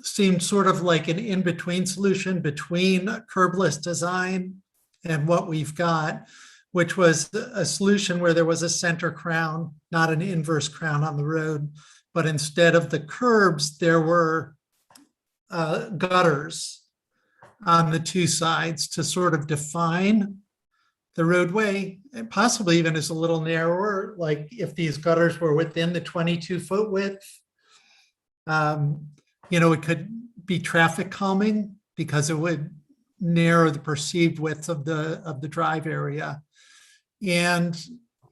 seemed sort of like an in-between solution between a curbless design and what we've got, which was a solution where there was a center crown, not an inverse crown on the road, but instead of the curbs, there were gutters on the 2 sides to sort of define the roadway, and possibly even as a little narrower, like if these gutters were within the 22-foot width. It could be traffic calming because it would narrow the perceived width of the drive area. And,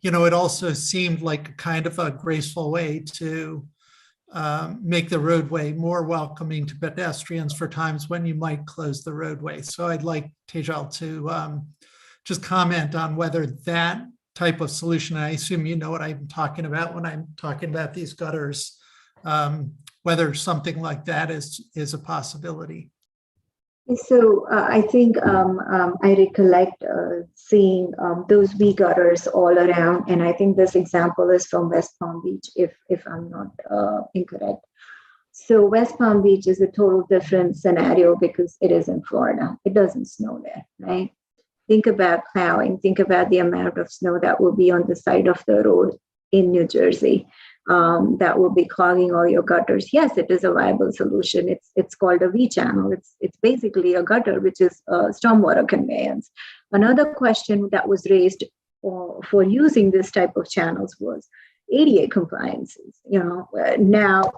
it also seemed like kind of a graceful way to make the roadway more welcoming to pedestrians for times when you might close the roadway. So I'd like Tejal to just comment on whether that type of solution, I assume you know what I'm talking about when I'm talking about these gutters, whether something like that is a possibility.
So I think I recollect seeing those V gutters all around, and I think this example is from West Palm Beach, if I'm not incorrect. So West Palm Beach is a total different scenario because it is in Florida. It doesn't snow there, right? Think about plowing. Think about the amount of snow that will be on the side of the road in New Jersey. That will be clogging all your gutters. Yes, it is a viable solution. It's called a V channel. It's basically a gutter, which is stormwater conveyance. Another question that was raised for using this type of channels was ADA compliances. Now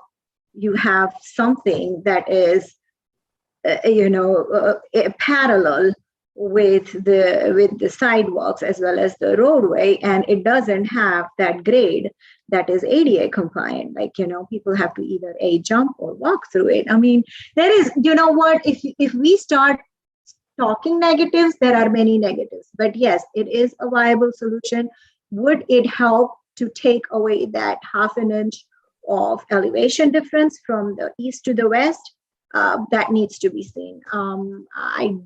you have something that is, parallel with the sidewalks as well as the roadway, and it doesn't have that grade that is ADA compliant. People have to either jump or walk through it. I mean, there is, if we start talking negatives, there are many negatives, but yes, it is a viable solution. Would it help to take away that 1/2 inch of elevation difference from the east to the west? That needs to be seen. I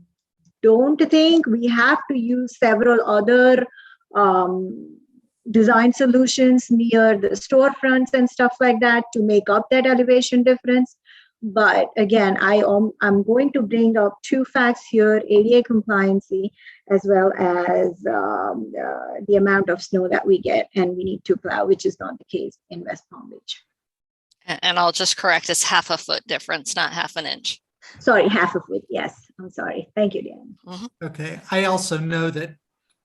don't think we have to use several other design solutions near the storefronts and stuff like that to make up that elevation difference. But again, I'm going to bring up 2 facts here: ADA compliancy as well as the amount of snow that we get and we need to plow, which is not the case in West Palm Beach.
And I'll just correct, it's 1/2 foot difference, not 1/2 inch.
Sorry, 1/2 foot. Yes, I'm sorry. Thank you, Dan.
Okay. I also know that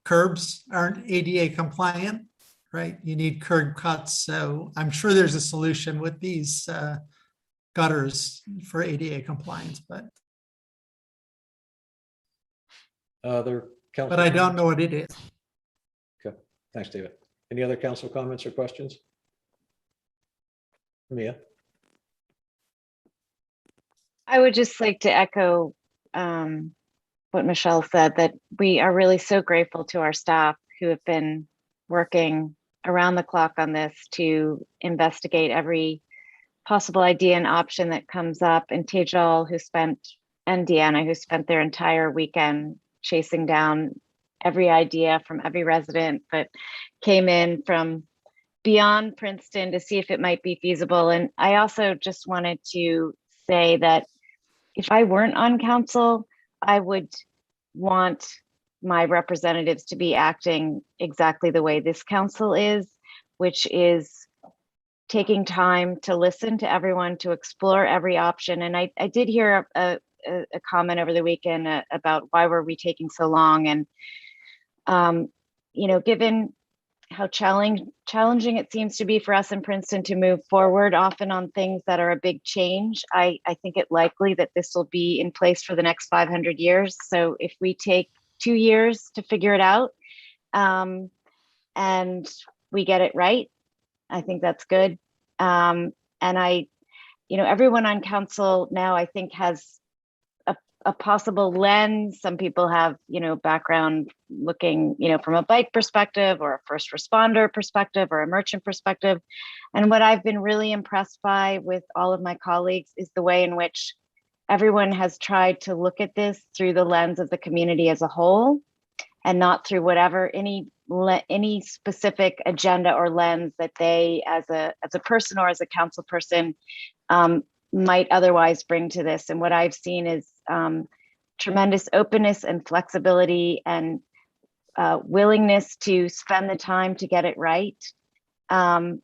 curbs aren't ADA compliant, right? You need curb cuts. So I'm sure there's a solution with these gutters for ADA compliance, but I don't know what it is.
Okay, thanks, David. Any other council comments or questions? Mia?
I would just like to echo what Michelle said, that we are really so grateful to our staff who have been working around the clock on this to investigate every possible idea and option that comes up, and Tejal, and Deanna, who spent their entire weekend chasing down every idea from every resident, but came in from beyond Princeton to see if it might be feasible. And I also just wanted to say that if I weren't on council, I would want my representatives to be acting exactly the way this council is, which is taking time to listen to everyone, to explore every option. And I did hear a comment over the weekend about why were we taking so long? And, given how challenging it seems to be for us in Princeton to move forward, often on things that are a big change, I think it likely that this will be in place for the next 500 years. So if we take 2 years to figure it out, and we get it right, I think that's good. And everyone on council now, I think, has a possible lens. Some people have, background looking, from a bike perspective or a first responder perspective or a merchant perspective. And what I've been really impressed by with all of my colleagues is the way in which everyone has tried to look at this through the lens of the community as a whole, and not through whatever any specific agenda or lens that they as a person or as a council person might otherwise bring to this. And what I've seen is tremendous openness and flexibility and willingness to spend the time to get it right. And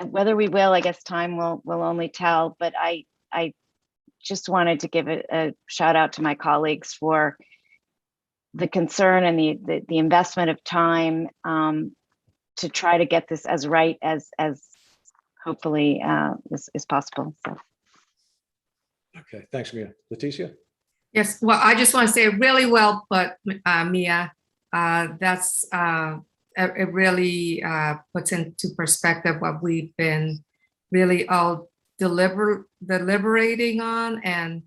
whether we will, I guess time will only tell, but I just wanted to give a shout out to my colleagues for the concern and the investment of time to try to get this as right as hopefully is possible. So.
Okay, thanks, Mia. Leticia?
Yes, well, I just want to say really well put, Mia. That's it really puts into perspective what we've been really all deliberating on, and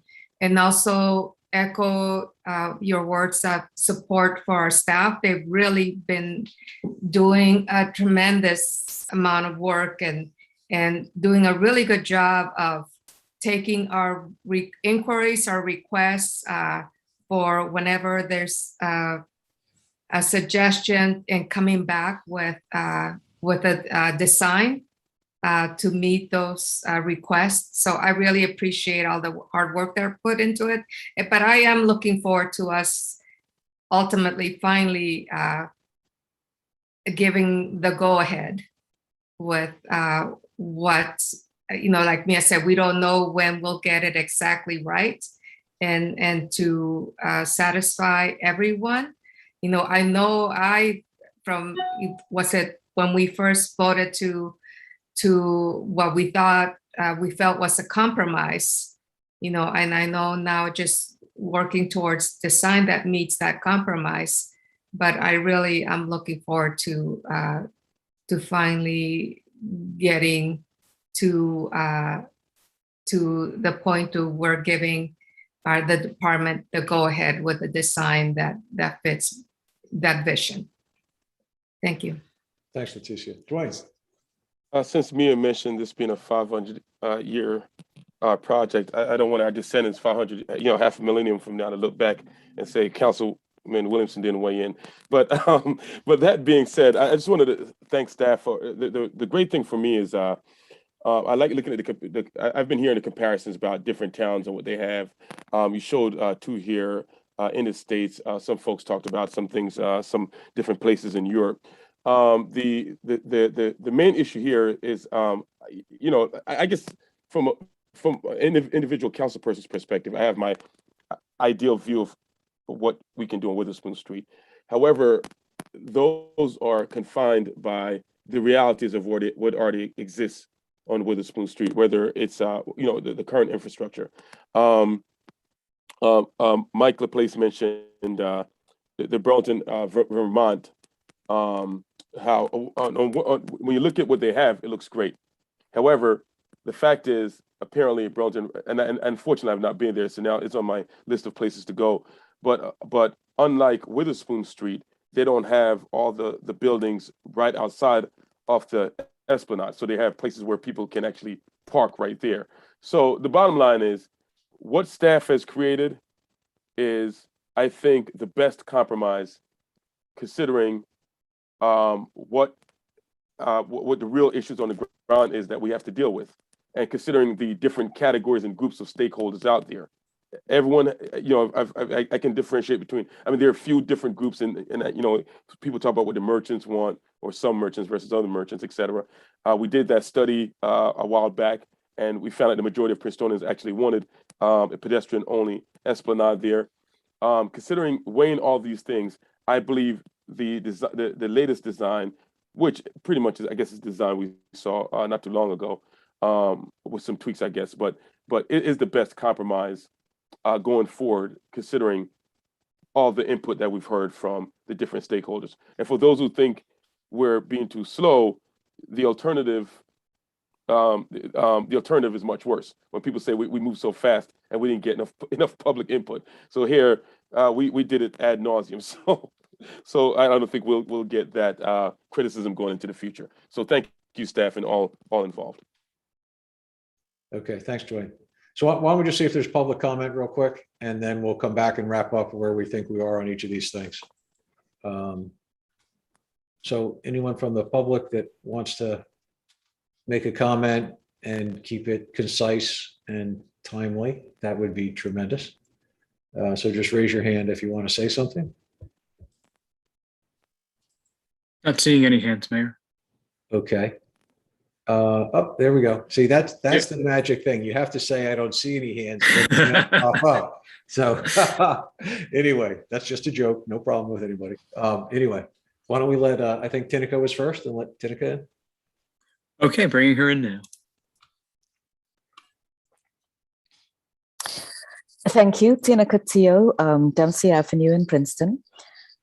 also echo your words of support for our staff. They've really been doing a tremendous amount of work and doing a really good job of taking our inquiries, our requests for whenever there's a suggestion, and coming back with a design to meet those requests. So I really appreciate all the hard work they're put into it. But I am looking forward to us ultimately, finally giving the go-ahead with what, like Mia said, we don't know when we'll get it exactly right, and to satisfy everyone. I know when we first voted to what we felt was a compromise, and I know now just working towards design that meets that compromise. But I really am looking forward to finally getting to the point to we're giving the department the go-ahead with a design that fits that vision. Thank you.
Thanks, Leticia. Dwayne?
Since Mia mentioned this being a 500-year project, I don't want our descendants 500, half a millennium from now to look back and say Councilman Williamson didn't weigh in. But that being said, I just wanted to thank staff for the great thing for me is I like looking at I've been hearing the comparisons about different towns and what they have. You showed two here in the States. Some folks talked about some things, some different places in Europe. The main issue here is, I guess from an individual council person's perspective, I have my ideal view of what we can do on Witherspoon Street. However, those are confined by the realities of what already exists on Witherspoon Street, whether it's the current infrastructure. Mike LaPlace mentioned the Burlington, Vermont. How when you look at what they have, it looks great. However, the fact is, apparently Burlington, and unfortunately I've not been there, so now it's on my list of places to go. But unlike Witherspoon Street, they don't have all the buildings right outside of the Esplanade. So they have places where people can actually park right there. So the bottom line is, what staff has created is, I think, the best compromise, considering what the real issues on the ground is that we have to deal with, and considering the different categories and groups of stakeholders out there. Everyone, I can differentiate between. I mean, there are a few different groups, and people talk about what the merchants want, or some merchants versus other merchants, et cetera. We did that study a while back, and we found that the majority of Princetonians actually wanted a pedestrian-only Esplanade there. Considering weighing all these things, I believe the latest design, which pretty much is, I guess, is the design we saw not too long ago, with some tweaks, I guess, but it is the best compromise going forward, considering all the input that we've heard from the different stakeholders. And for those who think we're being too slow, the alternative is much worse. When people say we move so fast and we didn't get enough public input. So here we did it ad nauseum. So I don't think we'll get that criticism going into the future. So thank you, staff, and all involved.
Okay, thanks, Dwayne. So why don't we just see if there's public comment real quick, and then we'll come back and wrap up where we think we are on each of these things. So anyone from the public that wants to make a comment and keep it concise and timely, that would be tremendous. So just raise your hand if you want to say something.
Not seeing any hands, Mayor.
Okay. Oh, there we go. See, that's the magic thing. You have to say, I don't see any hands. Pop up. So anyway, that's just a joke. No problem with anybody. Anyway, why don't we let, I think Tinica was first, and let Tinica in.
Okay, bringing her in now.
Thank you, Tina Castillo, Dempsey Avenue in Princeton.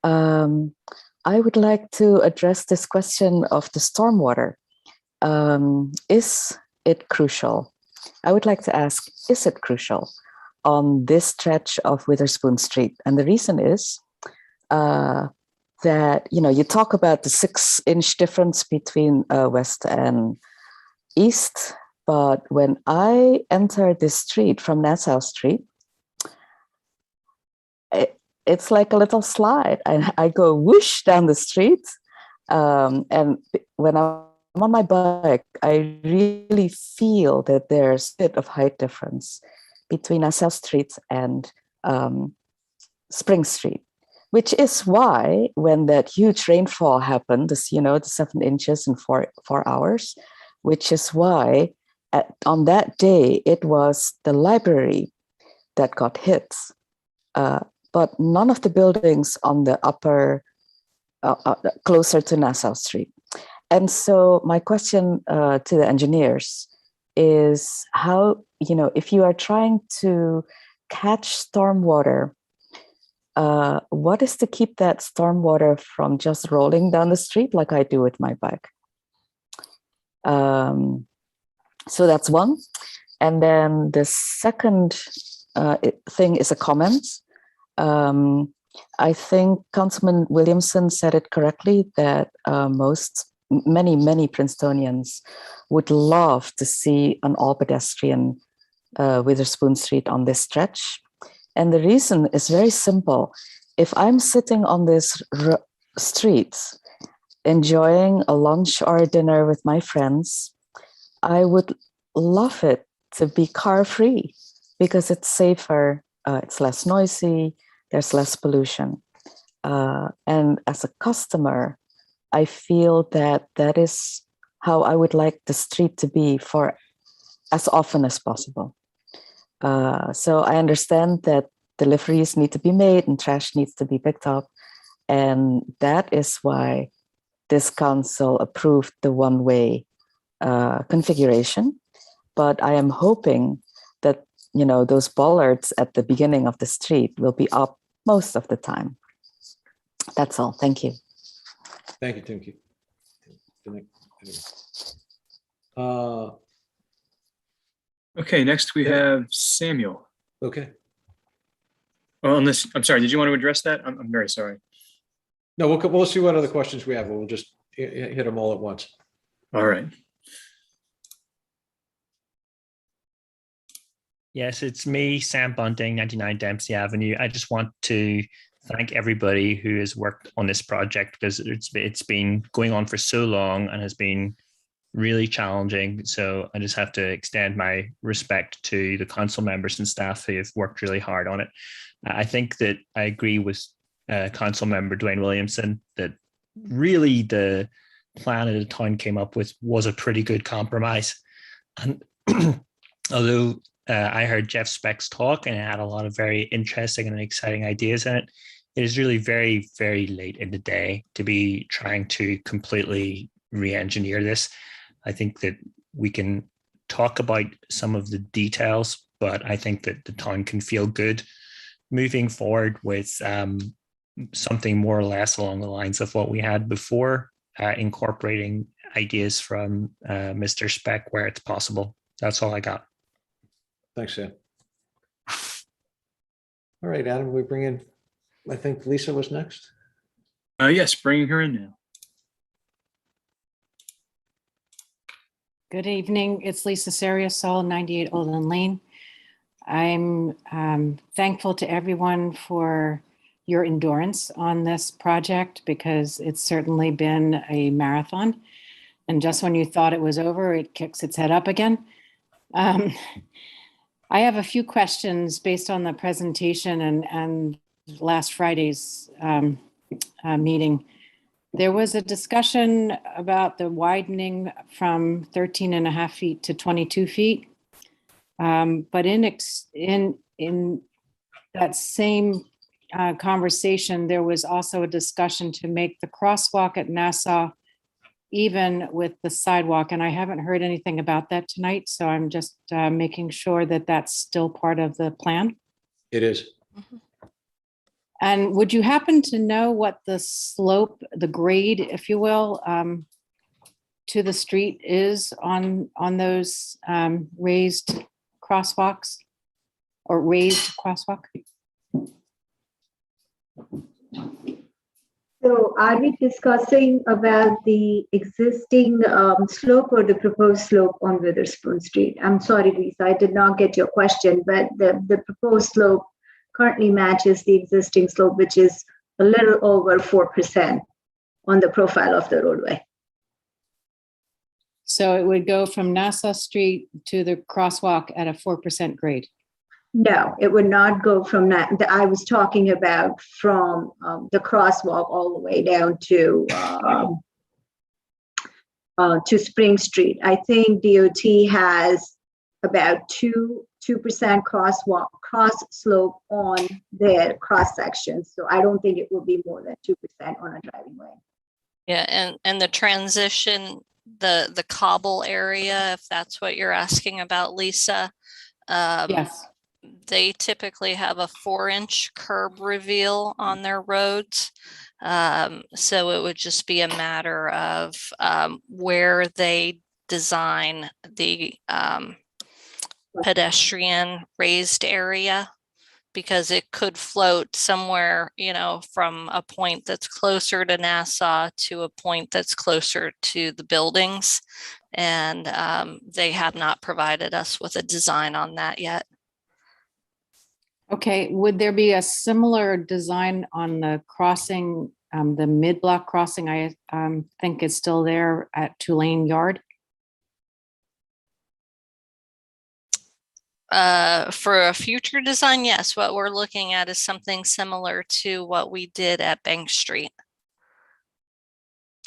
I would like to address this question of the stormwater. Is it crucial? I would like to ask, is it crucial on this stretch of Witherspoon Street? And the reason is that, you talk about the 6-inch difference between west and east, but when I enter this street from Nassau Street, it's like a little slide. I go whoosh down the street. And when I'm on my bike, I really feel that there's a bit of height difference between Nassau Street and Spring Street, which is why when that huge rainfall happened, the 7 inches in 4 hours, which is why on that day, it was the library that got hit. But none of the buildings on the upper, closer to Nassau Street. And so my question to the engineers is how, if you are trying to catch stormwater, what is to keep that stormwater from just rolling down the street like I do with my bike? So that's one. And then the second thing is a comment. I think Councilman Williamson said it correctly that many Princetonians would love to see an all pedestrian Witherspoon Street on this stretch. And the reason is very simple. If I'm sitting on this street, enjoying a lunch or a dinner with my friends, I would love it to be car free because it's safer, it's less noisy, there's less pollution. And as a customer, I feel that is how I would like the street to be for as often as possible. So I understand that deliveries need to be made and trash needs to be picked up. And that is why this council approved the one-way configuration. But I am hoping that, you know, those bollards at the beginning of the street will be up most of the time. That's all. Thank you.
Thank you, Timothy.
Okay, next we have Samuel.
Okay.
Well, unless, I'm sorry, did you want to address that? I'm very sorry.
No, we'll see what other questions we have. We'll just hit them all at once.
All right.
Yes, it's me, Sam Bunting, 99 Dempsey Avenue. I just want to thank everybody who has worked on this project, because it's been going on for so long and has been really challenging. So I just have to extend my respect to the council members and staff who have worked really hard on it. I think that I agree with Council Member Dwayne Williamson that really the plan that the town came up with was a pretty good compromise. And although I heard Jeff Speck's talk and it had a lot of very interesting and exciting ideas in it, it is really very, very late in the day to be trying to completely re-engineer this. I think that we can talk about some of the details, but I think that the town can feel good moving forward with something more or less along the lines of what we had before, incorporating ideas from Mr. Speck where it's possible. That's all I got.
Thanks, Sam. All right, Adam, we bring in, I think Lisa was next.
Yes, bringing her in now.
Good evening. It's Lisa Sariasol, 98 Olin Lane. I'm thankful to everyone for your endurance on this project, because it's certainly been a marathon. And just when you thought it was over, it kicks its head up again. I have a few questions based on the presentation and last Friday's meeting. There was a discussion about the widening from 13.5 feet to 22 feet. But in that same conversation, there was also a discussion to make the crosswalk at Nassau even with the sidewalk. And I haven't heard anything about that tonight. So I'm just making sure that that's still part of the plan.
It is.
And would you happen to know what the slope, the grade, if you will, to the street is on those raised crosswalks or raised crosswalk?
So are we discussing about the existing slope or the proposed slope on Witherspoon Street? I'm sorry, Lisa, I did not get your question, but the proposed slope currently matches the existing slope, which is a little over 4% on the profile of the roadway.
So it would go from Nassau Street to the crosswalk at a 4% grade?
No, it would not go from that. I was talking about from the crosswalk all the way down to Spring Street. I think DOT has about 2% cross slope on their cross section. So I don't think it will be more than 2% on a driving lane.
Yeah, and the transition, the cobble area, if that's what you're asking about, Lisa.
Yes.
They typically have a 4-inch curb reveal on their roads. So it would just be a matter of where they design the pedestrian raised area, because it could float somewhere, you know, from a point that's closer to Nassau to a point that's closer to the buildings. And they have not provided us with a design on that yet.
Okay, would there be a similar design on the crossing, the mid-block crossing? I think is still there at Tulane Yard.
For a future design, yes, what we're looking at is something similar to what we did at Bank Street.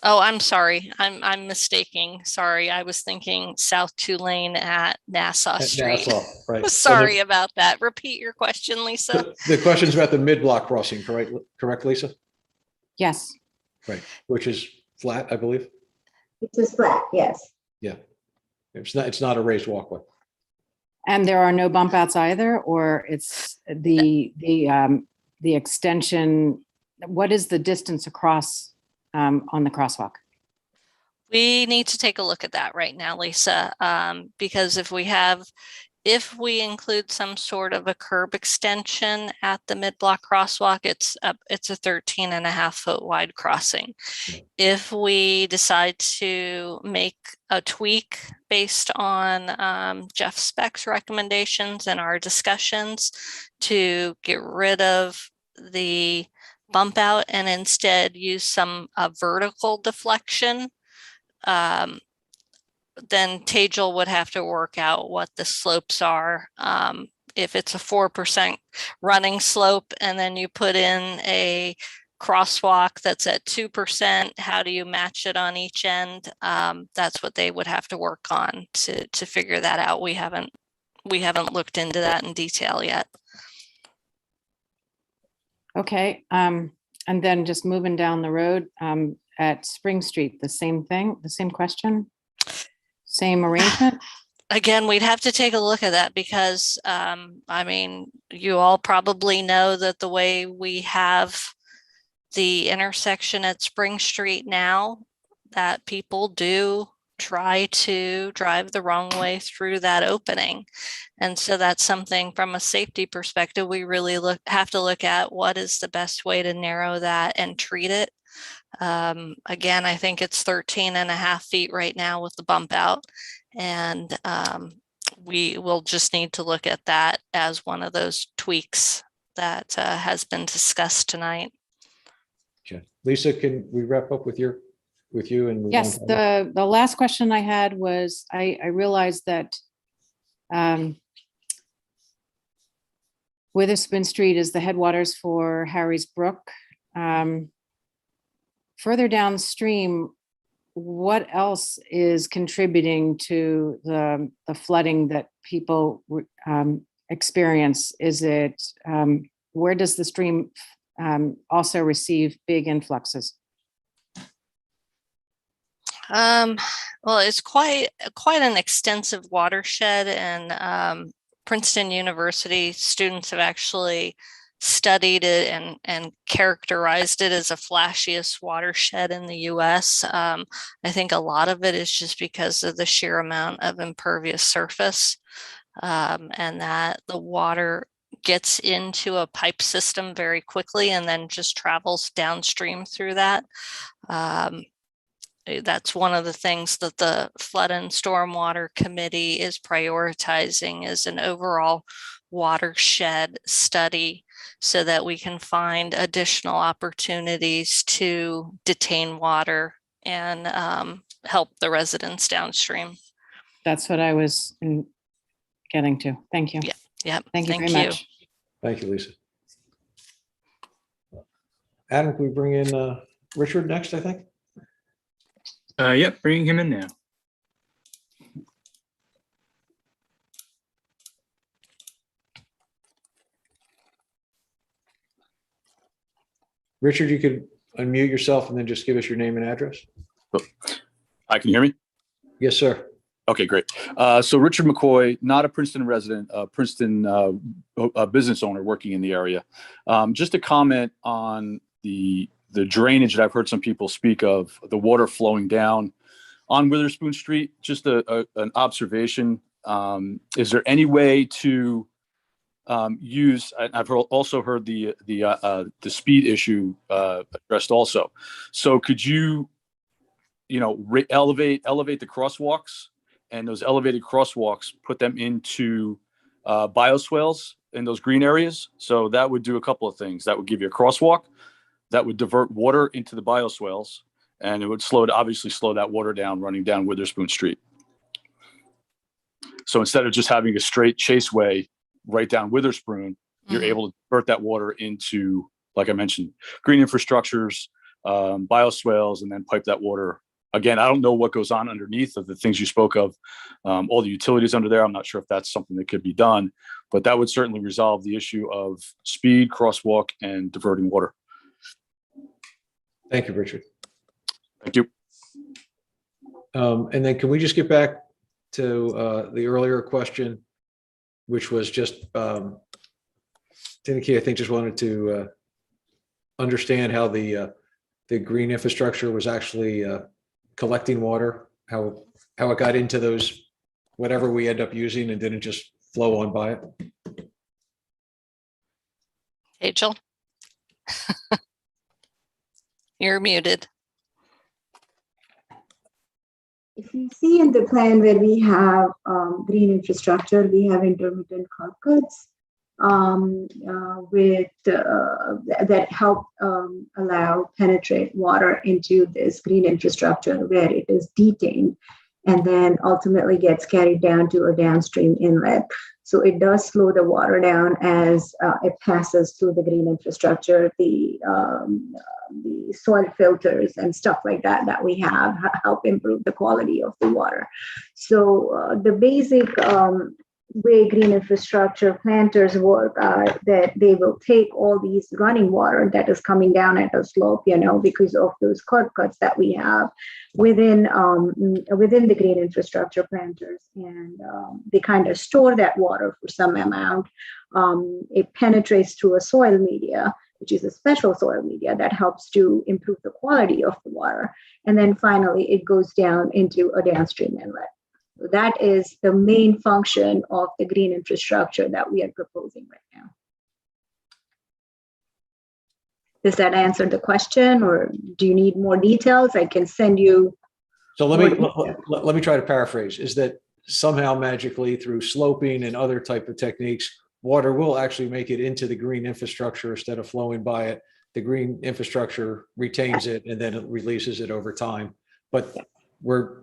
Oh, I'm sorry. I'm mistaking. Sorry, I was thinking South Tulane at Nassau Street.
Nassau, right.
Sorry about that. Repeat your question, Lisa.
The question's about the mid-block crossing, correct, Lisa?
Yes.
Right, which is flat, I believe.
Which is flat, yes.
Yeah. It's not a raised walkway.
And there are no bump outs either, or it's the extension. What is the distance across on the crosswalk?
We need to take a look at that right now, Lisa, because if we include some sort of a curb extension at the mid-block crosswalk, it's a 13.5-foot wide crossing. If we decide to make a tweak based on Jeff Speck's recommendations and our discussions to get rid of the bump out and instead use some vertical deflection, then Tejal would have to work out what the slopes are. If it's a 4% running slope and then you put in a crosswalk that's at 2%, how do you match it on each end? That's what they would have to work on to figure that out. We haven't looked into that in detail yet.
Okay, and then just moving down the road at Spring Street, the same thing, the same question? Same arrangement?
Again, we'd have to take a look at that because, I mean, you all probably know that the way we have the intersection at Spring Street now, that people do try to drive the wrong way through that opening. And so that's something from a safety perspective, we really have to look at what is the best way to narrow that and treat it. Again, I think it's 13.5 feet right now with the bump out. And we will just need to look at that as one of those tweaks that has been discussed tonight.
Okay. Lisa, can we wrap up with you and move
Yes,
on?
the last question I had was, I realized that Witherspoon Street is the headwaters for Harry's Brook. Further downstream, what else is contributing to the flooding that people experience? Is it, where does the stream also receive big influxes?
Well, it's quite an extensive watershed, and Princeton University students have actually studied it and characterized it as a flashiest watershed in the US. I think a lot of it is just because of the sheer amount of impervious surface, and that the water gets into a pipe system very quickly and then just travels downstream through that. That's one of the things that the Flood and Stormwater Committee is prioritizing, is an overall watershed study so that we can find additional opportunities to detain water and help the residents downstream.
That's what I was getting to. Thank you.
Yeah.
Thank you very much.
Thank you, Lisa. Adam, can we bring in Richard next, I think?
Yep, bringing him in now.
Richard, you could unmute yourself and then just give us your name and address.
Hi, can you hear me?
Yes, sir.
Okay, great. So Richard McCoy, not a Princeton resident, a Princeton a business owner working in the area. Just a comment on the drainage that I've heard some people speak of, the water flowing down on Witherspoon Street. Just an observation. Is there any way to use? I've also heard the speed issue addressed also. So could you elevate the crosswalks, and those elevated crosswalks, put them into bioswales in those green areas? So that would do a couple of things. That would give you a crosswalk, that would divert water into the bioswales, and it would obviously slow that water down running down Witherspoon Street. So instead of just having a straight chaseway right down Witherspoon, you're able to divert that water into, like I mentioned, green infrastructures, bioswales, and then pipe that water. Again, I don't know what goes on underneath of the things you spoke of, all the utilities under there. I'm not sure if that's something that could be done, but that would certainly resolve the issue of speed, crosswalk, and diverting water.
Thank you, Richard.
Thank you.
And then can we just get back to the earlier question, which was just, Tineke, I think just wanted to understand how the green infrastructure was actually collecting water, how it got into those, whatever we end up using and didn't just flow on by it.
Rachel? You're muted.
If you see in the plan where we have green infrastructure, we have intermittent curb cuts that help allow penetrate water into this green infrastructure where it is detained and then ultimately gets carried down to a downstream inlet. So it does slow the water down as it passes through the green infrastructure. The soil filters and stuff like that we have help improve the quality of the water. So the basic way green infrastructure planters work are that they will take all these running water that is coming down at a slope, because of those curb cuts that we have within the green infrastructure planters, and they kind of store that water for some amount. It penetrates through a soil media, which is a special soil media that helps to improve the quality of the water. And then finally, it goes down into a downstream inlet. So that is the main function of the green infrastructure that we are proposing right now. Does that answer the question, or do you need more details? I can send you.
So let me try to paraphrase, is that somehow magically through sloping and other type of techniques, water will actually make it into the green infrastructure instead of flowing by it. The green infrastructure retains it and then it releases it over time. But we're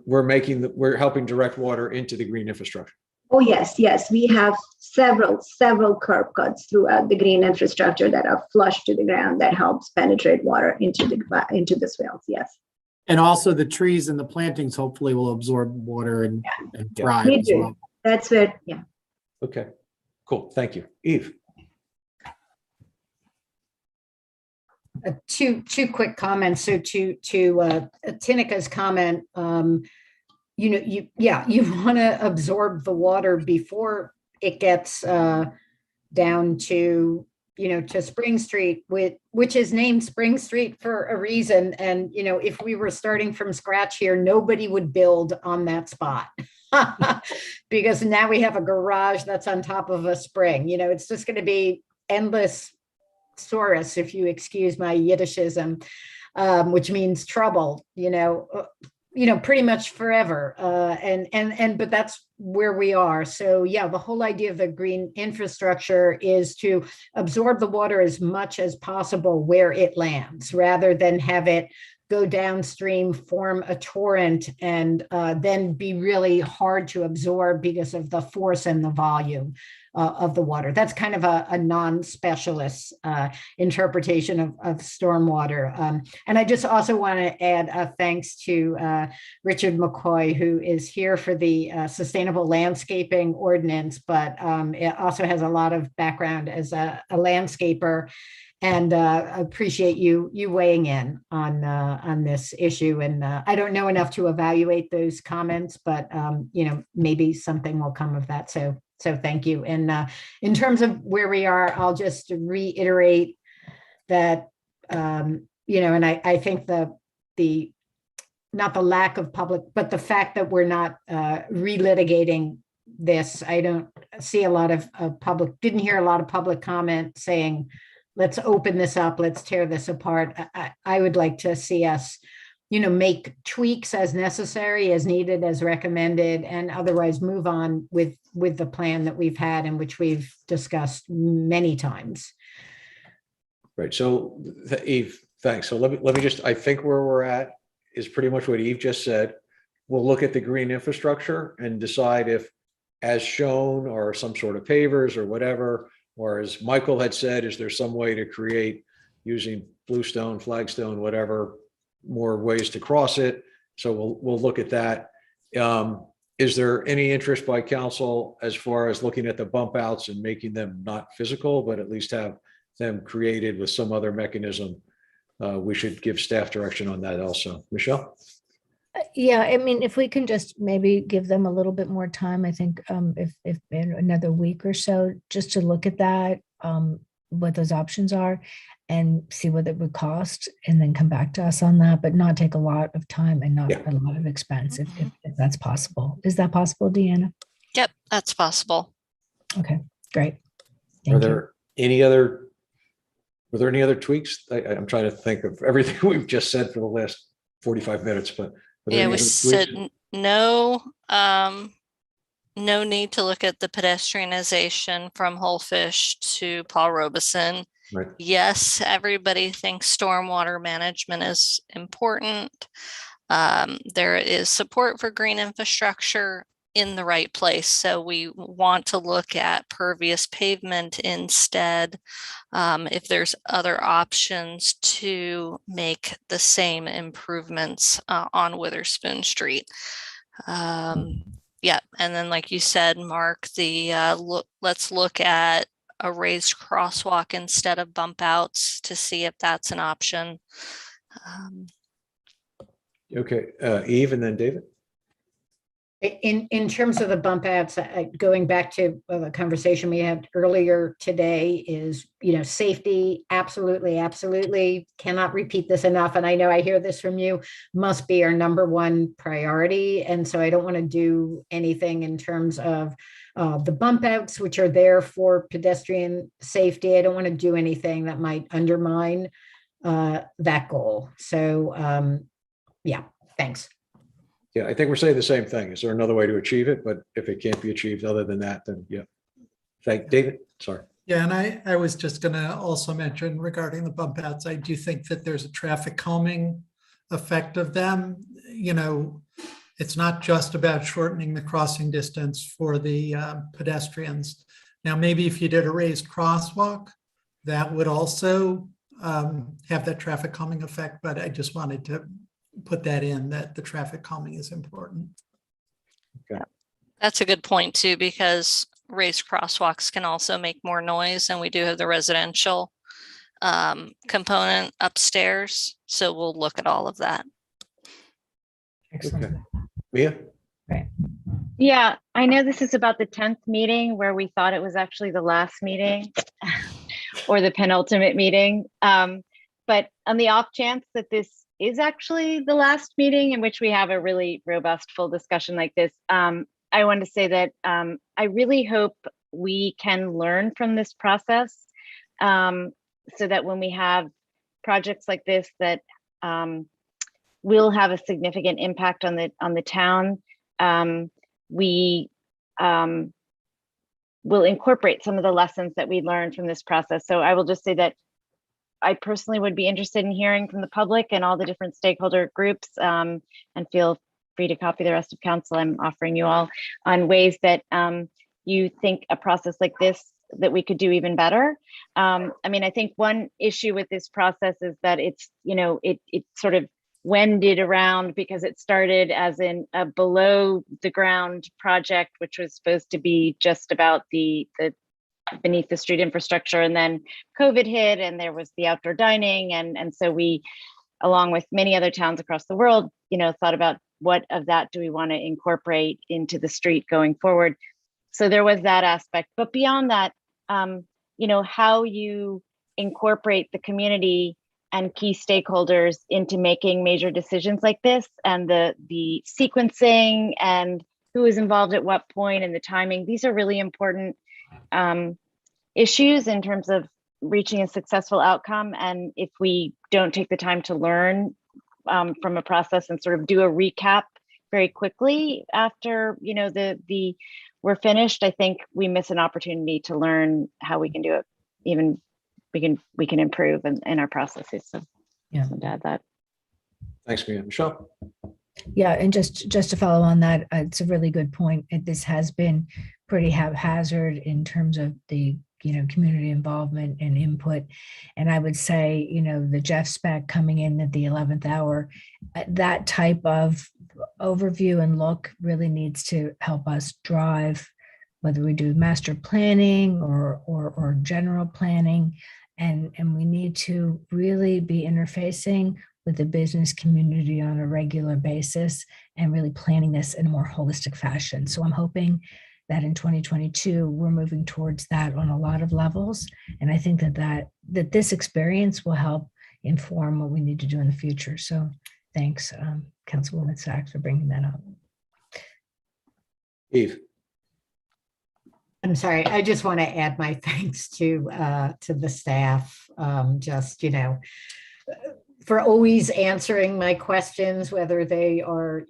helping direct water into the green infrastructure.
Oh, yes. We have several curb cuts throughout the green infrastructure that are flush to the ground that helps penetrate water into the swales. Yes.
And also the trees and the plantings hopefully will absorb water and thrive as well.
That's it. Yeah.
Okay, cool. Thank you. Eve.
Two quick comments. So to Tineka's comment, you want to absorb the water before it gets down to to Spring Street, which is named Spring Street for a reason. And if we were starting from scratch here, nobody would build on that spot. Because now we have a garage that's on top of a spring. It's just going to be endless Saurus, if you excuse my Yiddishism, which means trouble, pretty much forever. But that's where we are. So yeah, the whole idea of the green infrastructure is to absorb the water as much as possible where it lands, rather than have it go downstream, form a torrent, and then be really hard to absorb because of the force and the volume of the water. That's kind of a non-specialist interpretation of stormwater. And I just also want to add a thanks to Richard McCoy, who is here for the sustainable landscaping ordinance, but it also has a lot of background as a landscaper. And appreciate you weighing in on this issue. And I don't know enough to evaluate those comments, but maybe something will come of that. So thank you. And in terms of where we are, I'll just reiterate that and I think the not the lack of public, but the fact that we're not relitigating this. I don't see a lot of didn't hear a lot of public comment saying, let's open this up, let's tear this apart. I would like to see us, make tweaks as necessary, as needed, as recommended, and otherwise move on with the plan that we've had and which we've discussed many times.
Right. So Eve, thanks. So let me just, I think where we're at is pretty much what Eve just said. We'll look at the green infrastructure and decide if, as shown, or some sort of pavers or whatever, or as Michael had said, is there some way to create, using bluestone, flagstone, whatever, more ways to cross it? So we'll look at that. Is there any interest by council as far as looking at the bump outs and making them not physical, but at least have them created with some other mechanism we should give staff direction on that also. Michelle?
Yeah, I mean, if we can just maybe give them a little bit more time, I think if in another week or so, just to look at that, what those options are and see what it would cost and then come back to us on that, but not take a lot of time and not a lot of expense if that's possible. Is that possible, Deanna?
Yep, that's possible.
Okay, great.
Were there any other tweaks? I'm trying to think of everything we've just said for the last 45 minutes, but were there
Yeah,
any
we
other
said
tweaks?
no need to look at the pedestrianization from Wholefish to Paul Robeson.
Right.
Yes, everybody thinks stormwater management is important. There is support for green infrastructure in the right place. So we want to look at pervious pavement instead. If there's other options to make the same improvements on Witherspoon Street. Yeah, and then like you said, Mark, let's look at a raised crosswalk instead of bump outs to see if that's an option.
Okay, Eve and then David.
In terms of the bump outs, going back to the conversation we had earlier today is, safety, absolutely cannot repeat this enough. And I know I hear this from you, must be our number one priority. And so I don't want to do anything in terms of the bump outs, which are there for pedestrian safety. I don't want to do anything that might undermine that goal. So yeah, thanks.
Yeah, I think we're saying the same thing. Is there another way to achieve it? But if it can't be achieved other than that, then yeah. Thank David. Sorry.
Yeah, and I was just going to also mention regarding the bump outs, I do think that there's a traffic calming effect of them. It's not just about shortening the crossing distance for the pedestrians. Now, maybe if you did a raised crosswalk, that would also have that traffic calming effect, but I just wanted to put that in, that the traffic calming is important.
Okay.
That's a good point too, because raised crosswalks can also make more noise, and we do have the residential component upstairs. So we'll look at all of that.
Excellent.
Okay. Mia?
Right.
Yeah, I know this is about the 10th meeting where we thought it was actually the last meeting or the penultimate meeting. But on the off chance that this is actually the last meeting in which we have a really robust, full discussion like this, I want to say that I really hope we can learn from this process so that when we have projects like this that will have a significant impact on the town, we will incorporate some of the lessons that we learned from this process. So I will just say that I personally would be interested in hearing from the public and all the different stakeholder groups, and feel free to copy the rest of council. I'm offering you all on ways that you think a process like this that we could do even better. I mean, I think one issue with this process is that it's, it sort of wended around because it started as in a below the ground project, which was supposed to be just about the beneath the street infrastructure, and then COVID hit and there was the outdoor dining, and so we, along with many other towns across the world, thought about what of that do we want to incorporate into the street going forward. So there was that aspect, but beyond that, how you incorporate the community and key stakeholders into making major decisions like this, and the sequencing and who is involved at what point and the timing, these are really important issues in terms of reaching a successful outcome. And if we don't take the time to learn from a process and sort of do a recap very quickly after we're finished, I think we miss an opportunity to learn how we can do it. Even we can improve in our processes. So
yeah,
to add that.
Thanks, Mia. Michelle?
Yeah, and just to follow on that, it's a really good point. This has been pretty haphazard in terms of the community involvement and input. And I would say, the Jeff spec coming in at the 11th hour, that type of overview and look really needs to help us drive, whether we do master planning or general planning. And we need to really be interfacing with the business community on a regular basis and really planning this in a more holistic fashion. So I'm hoping that in 2022, we're moving towards that on a lot of levels. And I think that this experience will help inform what we need to do in the future. So thanks, Councilwoman Sachs, for bringing that up.
Eve.
I'm sorry, I just want to add my thanks to the staff, just, for always answering my questions, whether they are,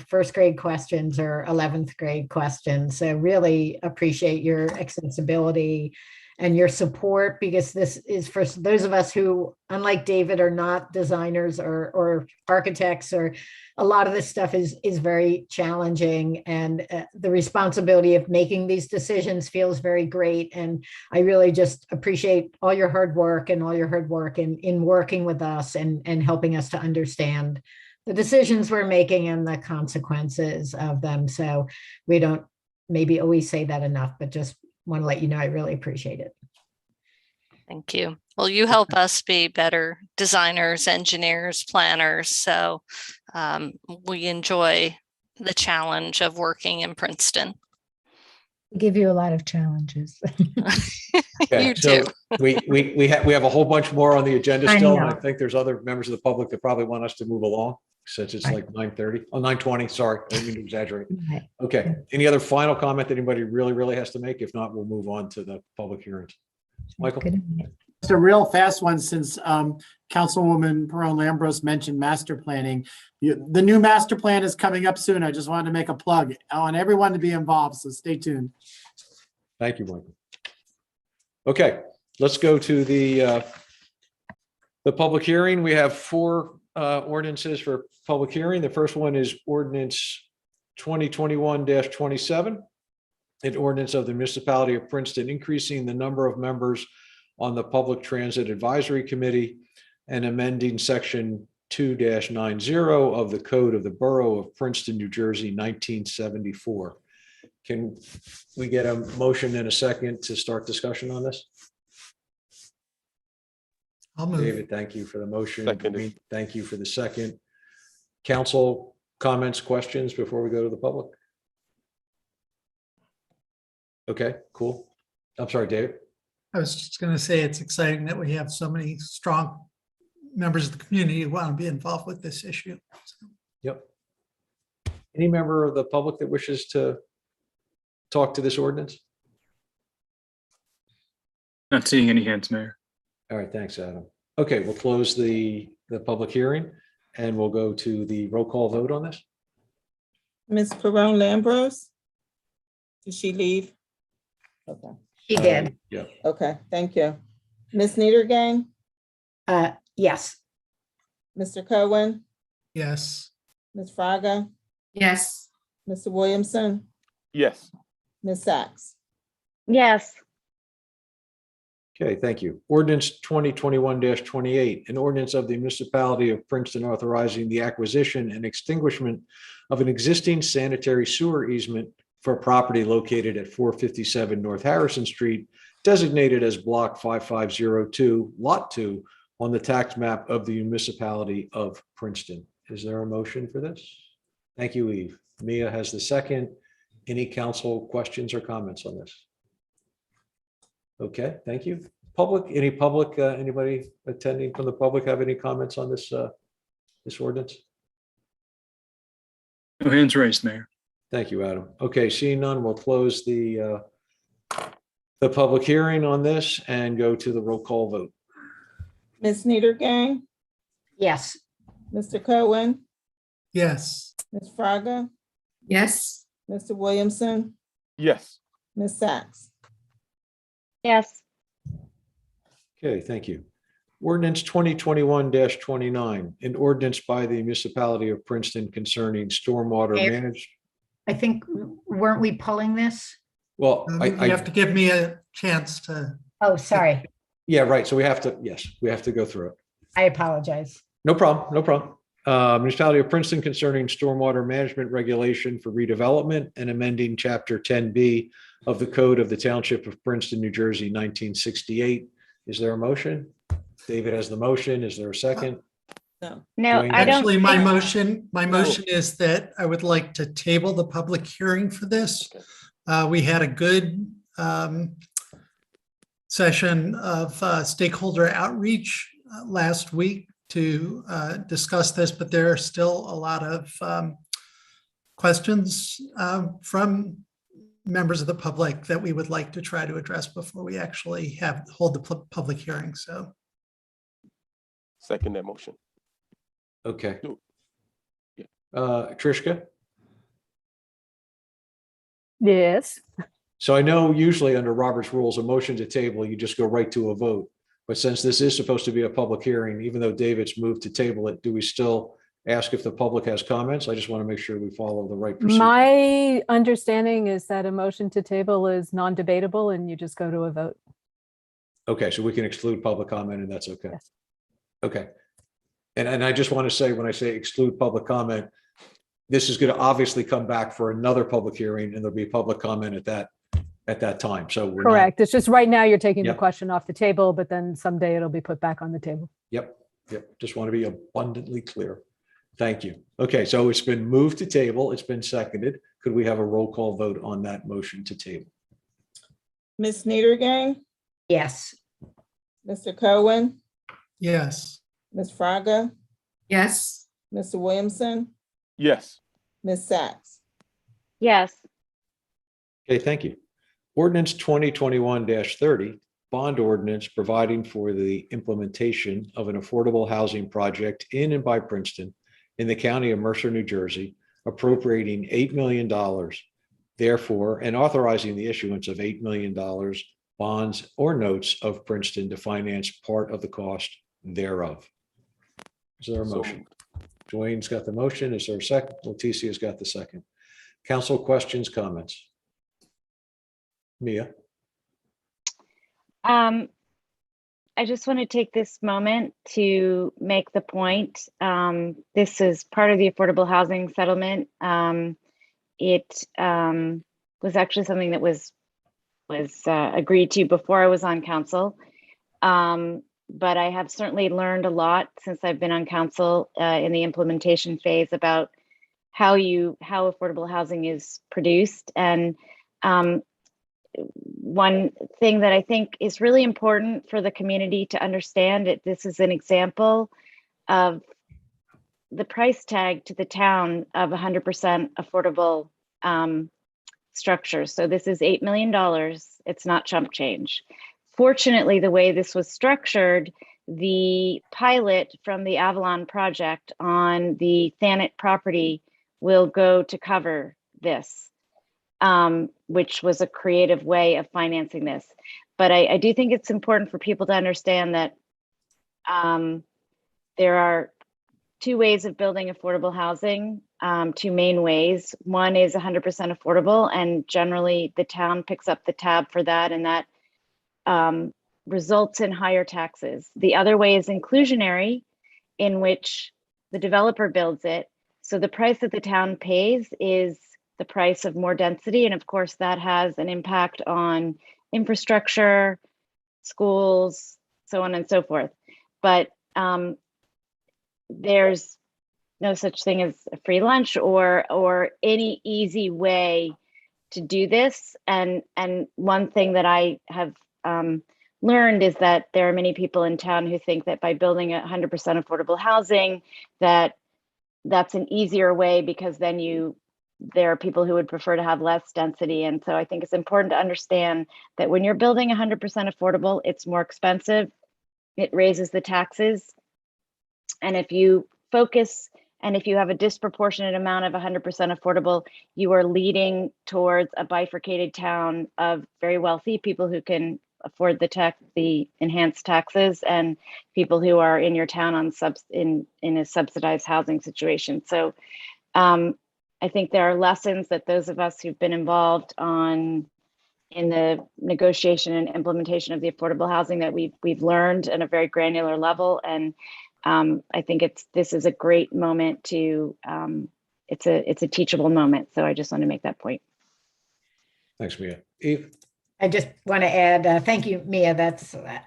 first grade questions or 11th grade questions. So really appreciate your accessibility and your support, because this is for those of us who, unlike David, are not designers or architects, or a lot of this stuff is very challenging, and the responsibility of making these decisions feels very great. And I really just appreciate all your hard work and all your hard work in working with us and helping us to understand the decisions we're making and the consequences of them. So we don't maybe always say that enough, but just want to let you know I really appreciate it.
Thank you. Well, you help us be better designers, engineers, planners. So we enjoy the challenge of working in Princeton.
We give you a lot of challenges.
Okay,
You
so
too.
we have a whole bunch more on the agenda
I
still,
know.
and I think there's other members of the public that probably want us to move along, since it's like 9:30, 9:20, sorry, I didn't mean to exaggerate.
Right.
Okay, any other final comment that anybody really has to make? If not, we'll move on to the public hearings. Michael?
It's a real fast one, since Councilwoman Perron-Lambros mentioned master planning. The new master plan is coming up soon. I just wanted to make a plug. I want everyone to be involved, so stay tuned.
Thank you, Michael. Okay, let's go to the public hearing. We have four ordinances for public hearing. The first one is ordinance 2021-27, an ordinance of the municipality of Princeton increasing the number of members on the Public Transit Advisory Committee and amending section 2-90 of the Code of the Borough of Princeton, New Jersey, 1974. Can we get a motion in a second to start discussion on this?
I'll move.
David, thank you for the motion.
Seconded.
Thank you for the second. Council comments, questions before we go to the public? Okay, cool. I'm sorry, David.
I was just going to say it's exciting that we have so many strong members of the community who want to be involved with this issue.
Yep. Any member of the public that wishes to talk to this ordinance?
Not seeing any hands, Mayor.
All right, thanks, Adam. Okay, we'll close the public hearing and we'll go to the roll call vote on this.
Ms. Perron-Lambros? Did she leave? Okay.
She did.
Yeah.
Okay, thank you. Ms. Niedergang?
Yes.
Mr. Cohen?
Yes.
Ms. Fraga?
Yes.
Mr. Williamson?
Yes.
Ms. Sachs?
Yes.
Okay, thank you. Ordinance 2021-28, an ordinance of the municipality of Princeton authorizing the acquisition and extinguishment of an existing sanitary sewer easement for property located at 457 North Harrison Street, designated as Block 5502, Lot 2, on the tax map of the municipality of Princeton. Is there a motion for this? Thank you, Eve. Mia has the second. Any council questions or comments on this? Okay, thank you. Public, anybody attending from the public have any comments on this ordinance?
No hands raised, Mayor.
Thank you, Adam. Okay, seeing none, we'll close the public hearing on this and go to the roll call vote.
Ms. Niedergang?
Yes.
Mr. Cohen?
Yes.
Ms. Fraga?
Yes.
Mr. Williamson?
Yes.
Ms. Sachs?
Yes.
Okay, thank you. Ordinance 2021-29, an ordinance by the municipality of Princeton concerning stormwater
Mayor?
management.
I think, weren't we pulling this?
Well,
You have to give me a chance to.
Oh, sorry.
Yeah, right. So we have to, yes, we have to go through it.
I apologize.
No problem, no problem. Municipality of Princeton concerning stormwater management regulation for redevelopment and amending Chapter 10B of the Code of the Township of Princeton, New Jersey, 1968. Is there a motion? David has the motion. Is there a second?
No.
No,
Dwayne
I don't.
Actually, my
think-
motion is that I would like to table the public hearing for this. We had a good session of stakeholder outreach last week to discuss this, but there are still a lot of questions from members of the public that we would like to try to address before we actually hold the public hearing. So,
Second that motion.
Okay. Trishka?
Yes.
So I know usually under Robert's rules, a motion to table, you just go right to a vote. But since this is supposed to be a public hearing, even though David's moved to table it, do we still ask if the public has comments? I just want to make sure we follow the right procedure.
My understanding is that a motion to table is non-debatable and you just go to a vote.
Okay, so we can exclude public comment and that's okay.
Yes.
Okay. And I just want to say, when I say exclude public comment, this is going to obviously come back for another public hearing and there'll be public comment at that time. So we're not-
Correct. It's just right now you're taking the
Yep.
question off the table, but then someday it'll be put back on the table.
Yep. Just want to be abundantly clear. Thank you. Okay, so it's been moved to table. It's been seconded. Could we have a roll call vote on that motion to table?
Ms. Niedergang,
Yes.
Mr. Cohen,
yes.
Ms. Fraga,
Yes.
Mr. Williamson,
Yes.
Ms. Sachs.
Yes.
Okay, thank you. Ordinance 2021-30, bond ordinance providing for the implementation of an affordable housing project in and by Princeton in the county of Mercer, New Jersey, appropriating $8 million, therefore, and authorizing the issuance of $8 million bonds or notes of Princeton to finance part of the cost thereof. Is there a
So
motion? Dwayne's got the motion. Is there a second? Leticia's got the second. Council questions, comments? Mia?
I just want to take this moment to make the point. This is part of the affordable housing settlement. It was actually something that was agreed to before I was on council. But I have certainly learned a lot since I've been on council in the implementation phase about how affordable housing is produced. And one thing that I think is really important for the community to understand, this is an example of the price tag to the town of 100% affordable structures. So this is $8 million. It's not chump change. Fortunately, the way this was structured, the pilot from the Avalon project on the Thanet property will go to cover this, which was a creative way of financing this. But I do think it's important for people to understand that there are two ways of building affordable housing, two main ways. One is 100% affordable, and generally the town picks up the tab for that, and that results in higher taxes. The other way is inclusionary, in which the developer builds it. So the price that the town pays is the price of more density. And of course, that has an impact on infrastructure, schools, so on and so forth. But there's no such thing as a free lunch or any easy way to do this. And one thing that I have learned is that there are many people in town who think that by building 100% affordable housing, that's an easier way, because then there are people who would prefer to have less density. And so I think it's important to understand that when you're building 100% affordable, it's more expensive. It raises the taxes. And if you focus and if you have a disproportionate amount of 100% affordable, you are leading towards a bifurcated town of very wealthy people who can afford the enhanced taxes, and people who are in your town in a subsidized housing situation. So I think there are lessons that those of us who've been involved in the negotiation and implementation of the affordable housing that we've learned at a very granular level. And I think this is a great moment to it's a teachable moment. So I just want to make that point.
Thanks, Mia. Eve?
I just want to add, thank you, Mia.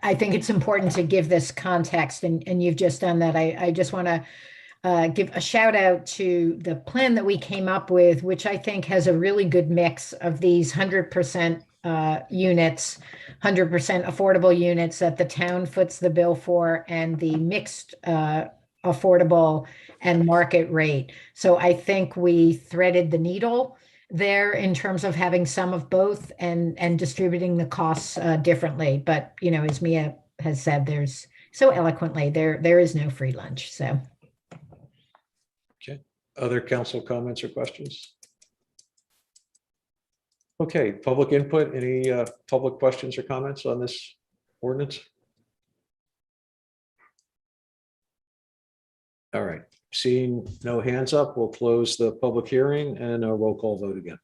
I think it's important to give this context, and you've just done that. I just want to give a shout out to the plan that we came up with, which I think has a really good mix of these 100% units, 100% affordable units that the town foots the bill for, and the mixed affordable and market rate. So I think we threaded the needle there in terms of having some of both and distributing the costs differently. But, you know, as Mia has said, there's so eloquently, there is no free lunch. So.
Okay. Other council comments or questions? Okay, public input. Any public questions or comments on this ordinance? All right. Seeing no hands up, we'll close the public hearing and a roll call vote again.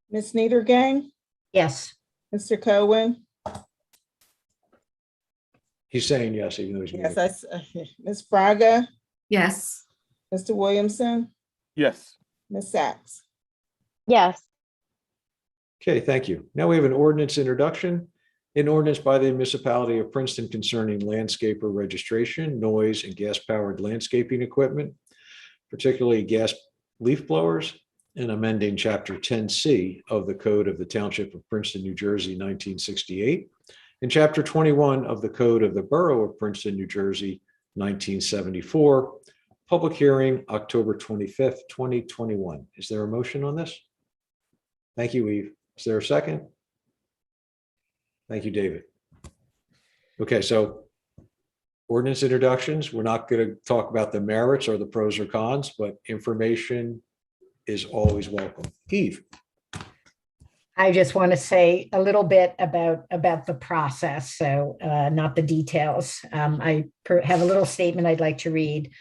Ms. Niedergang?
Yes.
Mr. Cohen?
He's saying yes, even though he's muted.
Yes, Ms. Fraga?
Yes.
Mr. Williamson?
Yes.
Ms. Sachs?
Yes.
Okay, thank you. Now we have an ordinance introduction. An ordinance by the municipality of Princeton concerning landscaper registration, noise, and gas-powered landscaping equipment, particularly gas leaf blowers, and amending Chapter 10C of the Code of the Township of Princeton, New Jersey, 1968, and Chapter 21 of the Code of the Borough of Princeton, New Jersey, 1974. Public hearing, October 25th, 2021. Is there a motion on this? Thank you, Eve. Is there a second? Thank you, David. Okay, so ordinance introductions. We're not going to talk about the merits or the pros or cons, but information is always welcome. Eve.
I just want to say a little bit about the process, so not the details. I have a little statement I'd like to read.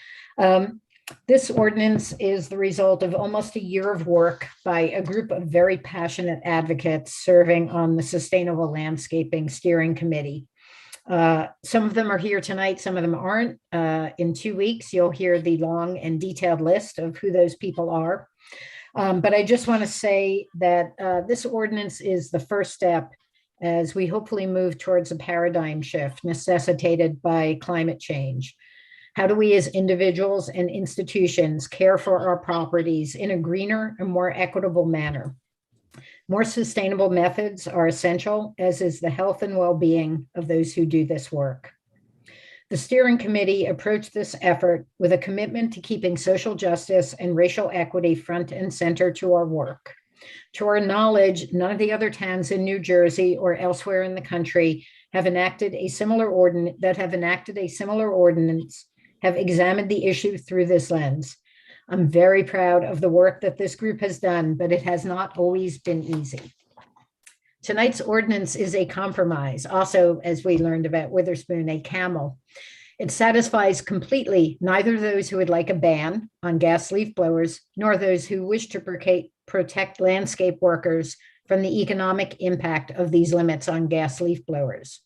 This ordinance is the result of almost a year of work by a group of very passionate advocates serving on the Sustainable Landscaping Steering Committee. Some of them are here tonight, some of them aren't. In 2 weeks, you'll hear the long and detailed list of who those people are. But I just want to say that this ordinance is the first step as we hopefully move towards a paradigm shift necessitated by climate change. How do we as individuals and institutions care for our properties in a greener and more equitable manner? More sustainable methods are essential, as is the health and well-being of those who do this work. The steering committee approached this effort with a commitment to keeping social justice and racial equity front and center to our work. To our knowledge, none of the other towns in New Jersey or elsewhere in the country have enacted a similar ordinance have examined the issue through this lens. I'm very proud of the work that this group has done, but it has not always been easy. Tonight's ordinance is a compromise, also, as we learned about Witherspoon, a camel. It satisfies completely neither those who would like a ban on gas leaf blowers, nor those who wish to protect landscape workers from the economic impact of these limits on gas leaf blowers.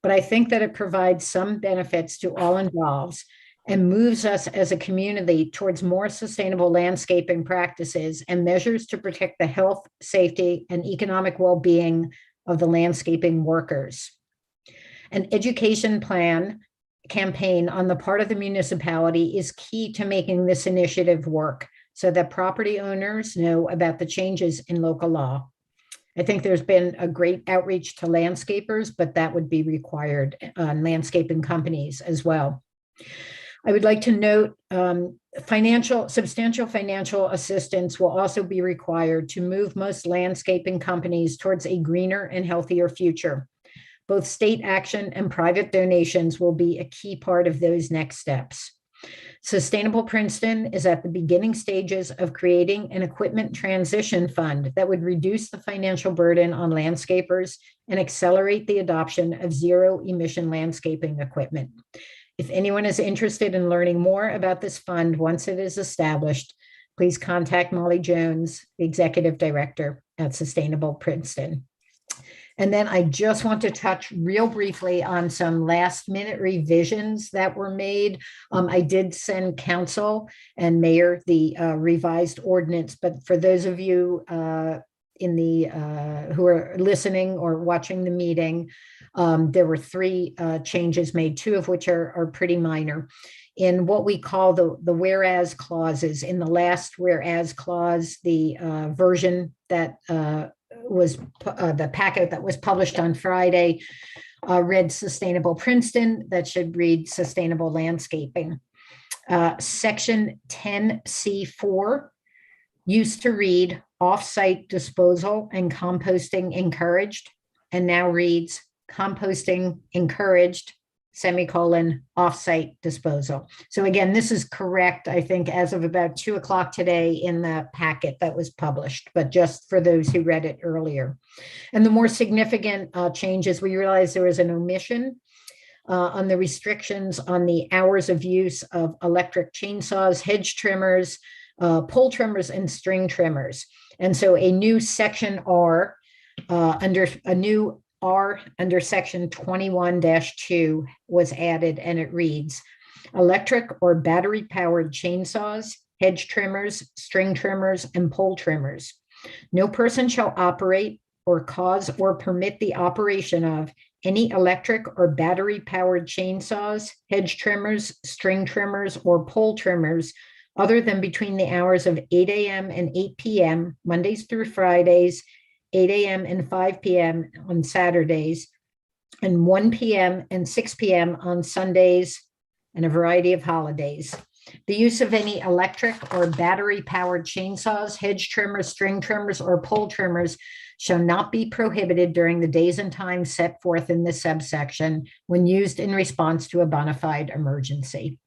But I think that it provides some benefits to all involved and moves us as a community towards more sustainable landscaping practices and measures to protect the health, safety, and economic well-being of the landscaping workers. An education plan campaign on the part of the municipality is key to making this initiative work so that property owners know about the changes in local law. I think there's been a great outreach to landscapers, but that would be required on landscaping companies as well. I would like to note substantial financial assistance will also be required to move most landscaping companies towards a greener and healthier future. Both state action and private donations will be a key part of those next steps. Sustainable Princeton is at the beginning stages of creating an equipment transition fund that would reduce the financial burden on landscapers and accelerate the adoption of zero-emission landscaping equipment. If anyone is interested in learning more about this fund once it is established, please contact Molly Jones, the Executive Director at Sustainable Princeton. And then I just want to touch real briefly on some last minute revisions that were made. I did send council and mayor the revised ordinance, but for those of you who are listening or watching the meeting, there were three changes made, two of which are pretty minor. In what we call the whereas clauses, in the last whereas clause, the version that was the packet that was published on Friday read Sustainable Princeton. That should read Sustainable Landscaping. Section 10C4 used to read off-site disposal and composting encouraged, and now reads composting encouraged, semicolon, off-site disposal. So again, this is correct, I think, as of about 2 o'clock today in the packet that was published, but just for those who read it earlier. And the more significant changes, we realized there was an omission on the restrictions on the hours of use of electric chainsaws, hedge trimmers, pole trimmers, and string trimmers. And so a new section R under section 21-2 was added, and it reads, electric or battery powered chainsaws, hedge trimmers, string trimmers, and pole trimmers. No person shall operate or cause or permit the operation of any electric or battery powered chainsaws, hedge trimmers, string trimmers, or pole trimmers other than between the hours of 8 a.m. and 8 p.m., Mondays through Fridays, 8 a.m. and 5 p.m. on Saturdays, and 1 p.m. and 6 p.m. on Sundays, and a variety of holidays. The use of any electric or battery-powered chainsaws, hedge trimmers, string trimmers, or pole trimmers shall not be prohibited during the days and times set forth in this subsection when used in response to a bona fide emergency.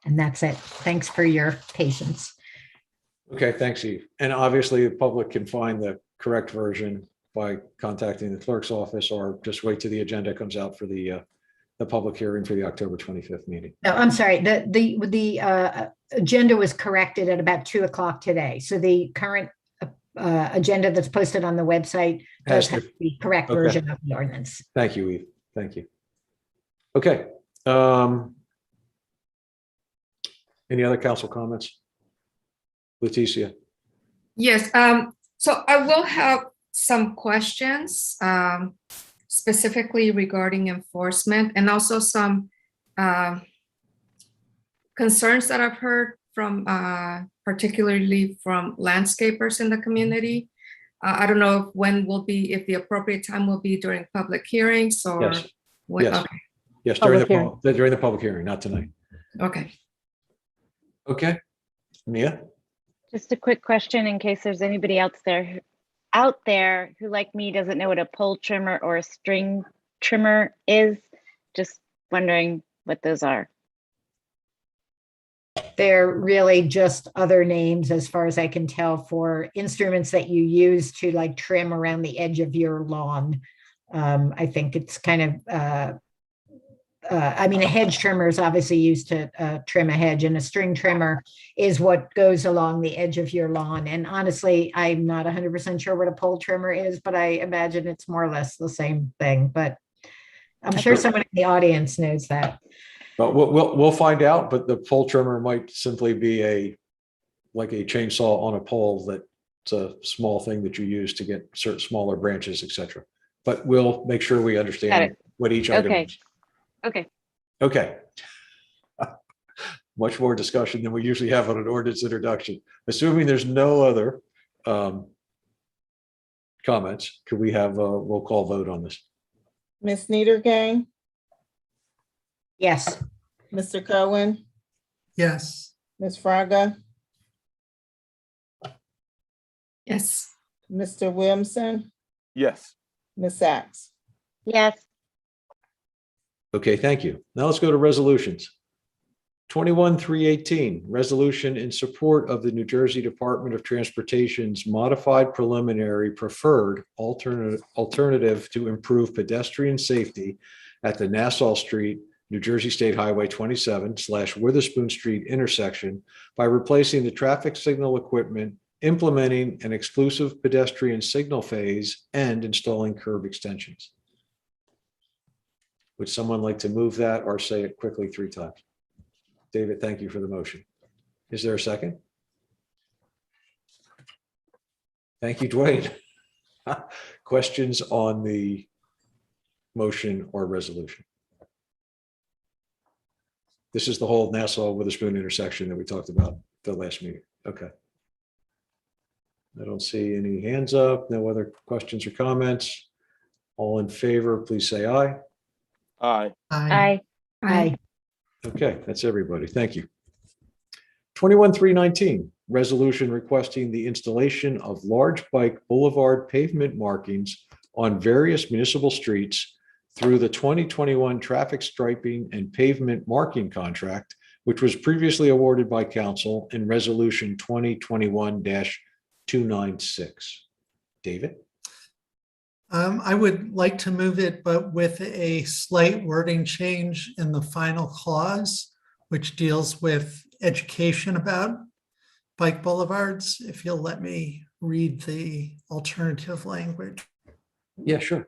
And that's it. Thanks for your patience.
Okay, thanks, Eve. And obviously, the public can find the correct version by contacting the clerk's office, or just wait till the agenda comes out for the public hearing for the October 25th meeting.
No, I'm sorry. The agenda was corrected at about 2 o'clock today. So the current agenda that's posted on the website does have the correct version of the ordinance.
Thank you, Eve. Thank you. Okay. Any other council comments? Leticia.
Yes, so I will have some questions specifically regarding enforcement, and also some concerns that I've heard from particularly from landscapers in the community. I don't know if the appropriate time will be during public hearings or
Yes.
when.
Yes.
Okay.
Yes, during the public hearing, not tonight.
Okay.
Okay. Mia?
Just a quick question in case there's anybody else out there who, like me, doesn't know what a pole trimmer or a string trimmer is. Just wondering what those are.
They're really just other names, as far as I can tell, for instruments that you use to like trim around the edge of your lawn. I think it's kind of, I mean, a hedge trimmer is obviously used to trim a hedge, and a string trimmer is what goes along the edge of your lawn. And honestly, I'm not 100% sure what a pole trimmer is, but I imagine it's more or less the same thing. But I'm sure someone in the audience knows that.
But we'll find out. But the pole trimmer might simply be like a chainsaw on a pole. That's a small thing that you use to get certain smaller branches, etc. But we'll make sure we understand what each item is.
Okay.
Okay. Much more discussion than we usually have on an ordinance introduction. Assuming there's no other comments, could we have a roll call vote on this?
Ms. Niedergang?
Yes.
Mr. Cohen?
Yes.
Ms. Fraga?
Yes.
Mr. Williamson?
Yes.
Ms. Sachs?
Yes.
Okay, thank you. Now let's go to resolutions. 21-318, resolution in support of the New Jersey Department of Transportation's modified preliminary preferred alternative to improve pedestrian safety at the Nassau Street, New Jersey State Highway 27/Witherspoon Street intersection by replacing the traffic signal equipment, implementing an exclusive pedestrian signal phase, and installing curb extensions. Would someone like to move that or say it quickly 3 times? David, thank you for the motion. Is there a second? Thank you, Dwayne. Questions on the motion or resolution? This is the whole Nassau Witherspoon intersection that we talked about the last meeting. Okay. I don't see any hands up. No other questions or comments. All in favor, please say aye.
Aye.
Aye.
Aye.
Okay, that's everybody. Thank you. 21-319, resolution requesting the installation of large bike boulevard pavement markings on various municipal streets through the 2021 traffic striping and pavement marking contract, which was previously awarded by council in resolution 2021-296. David?
I would like to move it, but with a slight wording change in the final clause, which deals with education about bike boulevards. If you'll let me read the alternative language.
Yeah, sure.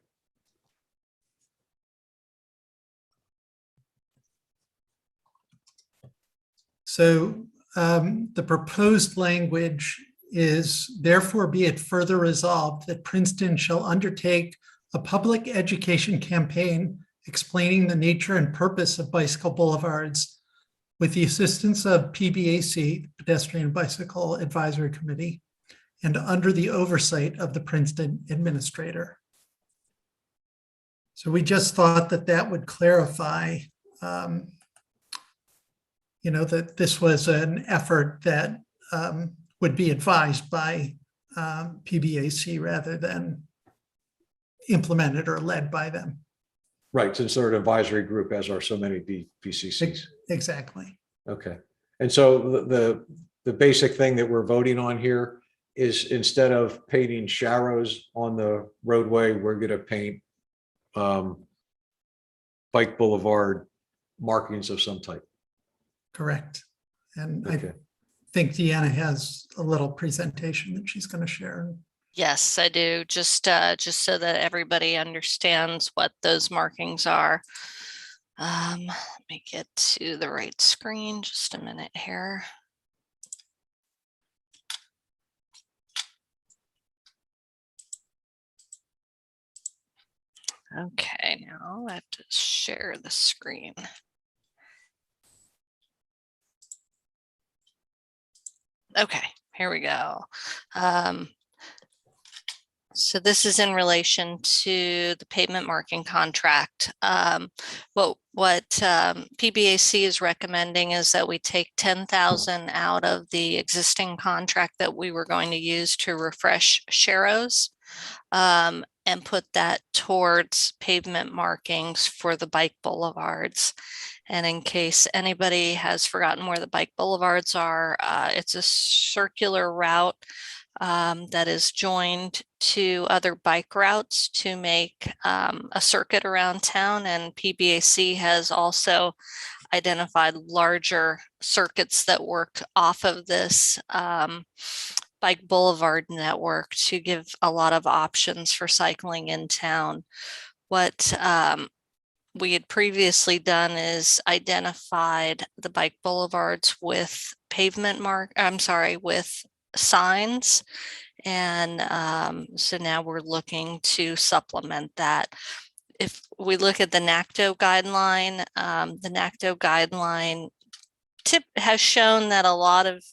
So the proposed language is, therefore be it further resolved that Princeton shall undertake a public education campaign explaining the nature and purpose of bicycle boulevards with the assistance of PBAC, Pedestrian Bicycle Advisory Committee, and under the oversight of the Princeton administrator. So we just thought that that would clarify, that this was an effort that would be advised by PBAC rather than implemented or led by them.
Right, since they're an advisory group, as are so many BCCs.
Exactly.
Okay. And so the basic thing that we're voting on here is, instead of painting sharrows on the roadway, we're going to paint bike boulevard markings of some type.
Correct. And
Okay.
I think Deanna has a little presentation that she's going to share.
Yes, I do. Just so that everybody understands what those markings are. Let me get to the right screen. Just a minute here. Okay, now I have to share the screen. Okay, here we go. So this is in relation to the pavement marking contract. What PBAC is recommending is that we take 10,000 out of the existing contract that we were going to use to refresh sharrows, and put that towards pavement markings for the bike boulevards. And in case anybody has forgotten where the bike boulevards are, it's a circular route that is joined to other bike routes to make a circuit around town. And PBAC has also identified larger circuits that work off of this bike boulevard network to give a lot of options for cycling in town. What we had previously done is identified the bike boulevards with with signs. And so now we're looking to supplement that. If we look at the NACTO guideline, the NACTO guideline has shown that a lot of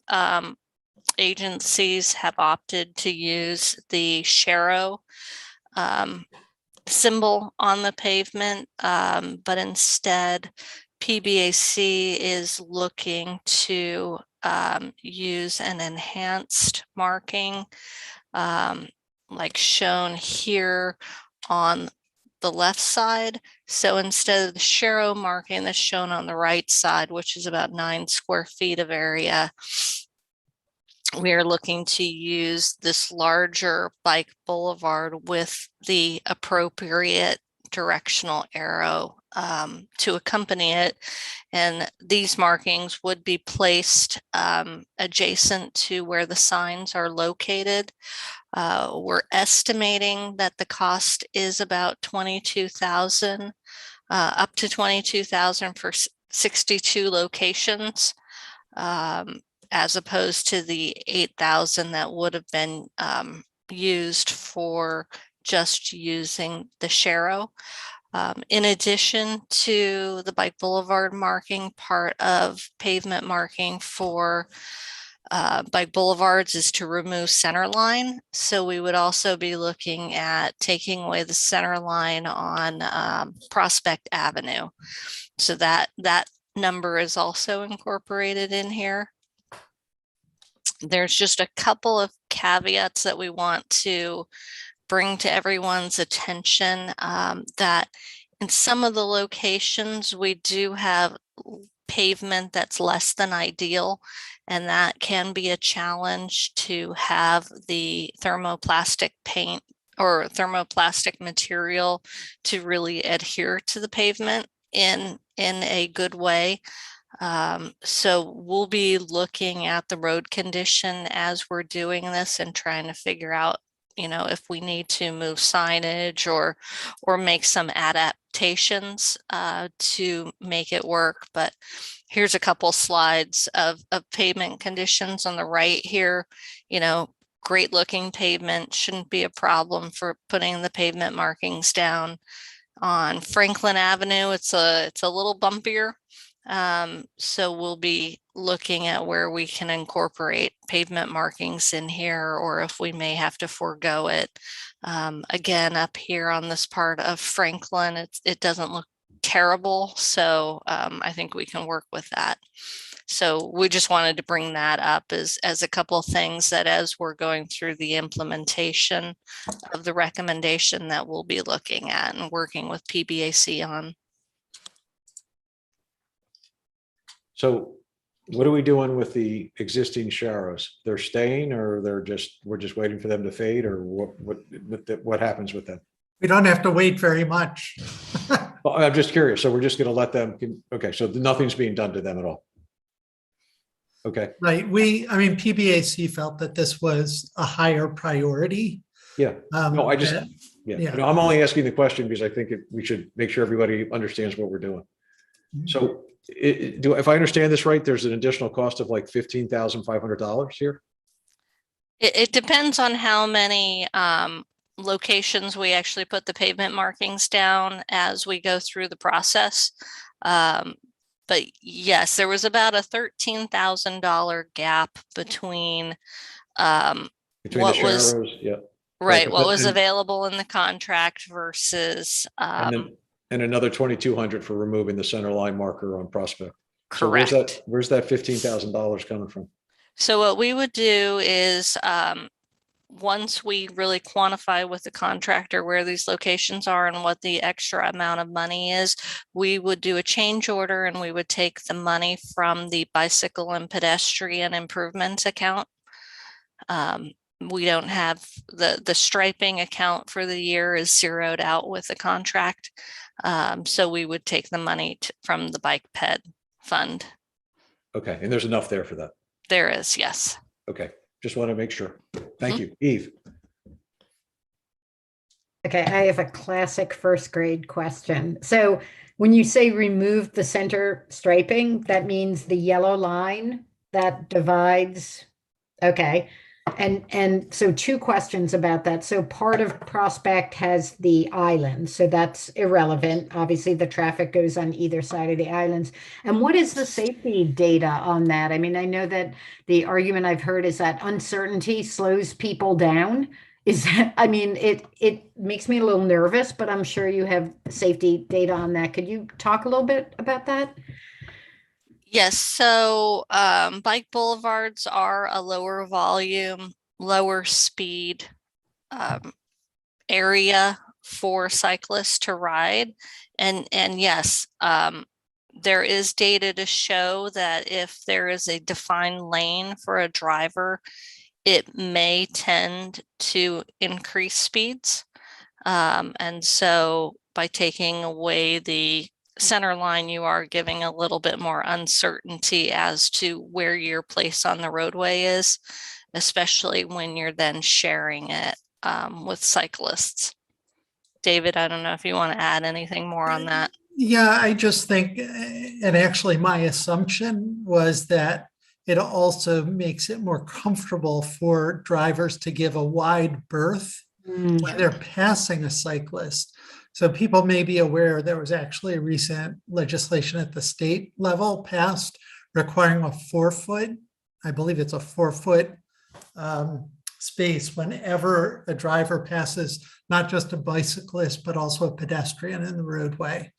agencies have opted to use the sharrow symbol on the pavement, but instead PBAC is looking to use an enhanced marking like shown here on the left side. So instead of the sharrow marking that's shown on the right side, which is about 9 square feet of area, we are looking to use this larger bike boulevard with the appropriate directional arrow to accompany it. And these markings would be placed adjacent to where the signs are located. We're estimating that the cost is about $22,000, up to $22,000 for 62 locations. As opposed to the 8,000 that would have been used for just using the Sharrow. In addition to the bike boulevard marking, part of pavement marking for bike boulevards is to remove center line. So we would also be looking at taking away the center line on Prospect Avenue. So that number is also incorporated in here. There's just a couple of caveats that we want to bring to everyone's attention, that in some of the locations we do have pavement that's less than ideal, and that can be a challenge to have the thermoplastic paint or thermoplastic material to really adhere to the pavement in a good way. So we'll be looking at the road condition as we're doing this and trying to figure out, if we need to move signage or make some adaptations to make it work. But here's a couple slides of pavement conditions on the right here. Great looking pavement, shouldn't be a problem for putting the pavement markings down. On Franklin Avenue, it's a little bumpier. So we'll be looking at where we can incorporate pavement markings in here, or if we may have to forego it. Again, up here on this part of Franklin, it doesn't look terrible. So I think we can work with that. So we just wanted to bring that up as a couple of things that as we're going through the implementation of the recommendation that we'll be looking at and working with PBAC on.
So what are we doing with the existing Sharrows? They're staying, or we're just waiting for them to fade, or what happens with them?
We don't have to wait very much.
Well, I'm just curious. So we're just going to let them, okay. So nothing's being done to them at all. Okay.
Right. PBAC felt that this was a higher priority.
Yeah. No, I just,
yeah.
No, I'm only asking the question because I think we should make sure everybody understands what we're doing. So if I understand this right, there's an additional cost of like $15,500 here.
It depends on how many locations we actually put the pavement markings down as we go through the process. But yes, there was about a $13,000 gap between
the Sharrows, yeah.
Right, what was available in the contract versus
and another $2,200 for removing the center line marker on Prospect.
Correct.
So where's that $15,000 coming from?
So what we would do is once we really quantify with the contractor where these locations are and what the extra amount of money is, we would do a change order and we would take the money from the bicycle and pedestrian improvements account. We don't have the striping account for the year is zeroed out with the contract. So we would take the money from the bike ped fund.
Okay. And there's enough there for that.
There is, yes.
Okay. Just want to make sure. Thank you. Eve.
Okay, I have a classic first grade question. So when you say remove the center striping, that means the yellow line that divides. Okay. And so two questions about that. So part of Prospect has the island, so that's irrelevant. Obviously, the traffic goes on either side of the islands. And what is the safety data on that? I mean, I know that the argument I've heard is that uncertainty slows people down. Is that, I mean, it makes me a little nervous, but I'm sure you have safety data on that. Could you talk a little bit about that?
Yes, so bike boulevards are a lower volume, lower speed area for cyclists to ride. And yes, there is data to show that if there is a defined lane for a driver, it may tend to increase speeds. And so by taking away the center line, you are giving a little bit more uncertainty as to where your place on the roadway is, especially when you're then sharing it with cyclists. David, I don't know if you want to add anything more on that.
Yeah, I just think, and actually my assumption was that it also makes it more comfortable for drivers to give a wide berth when they're passing a cyclist. So people may be aware there was actually recent legislation at the state level passed requiring a 4-foot, I believe it's a 4-foot space whenever a driver passes, not just a bicyclist, but also a pedestrian in the roadway.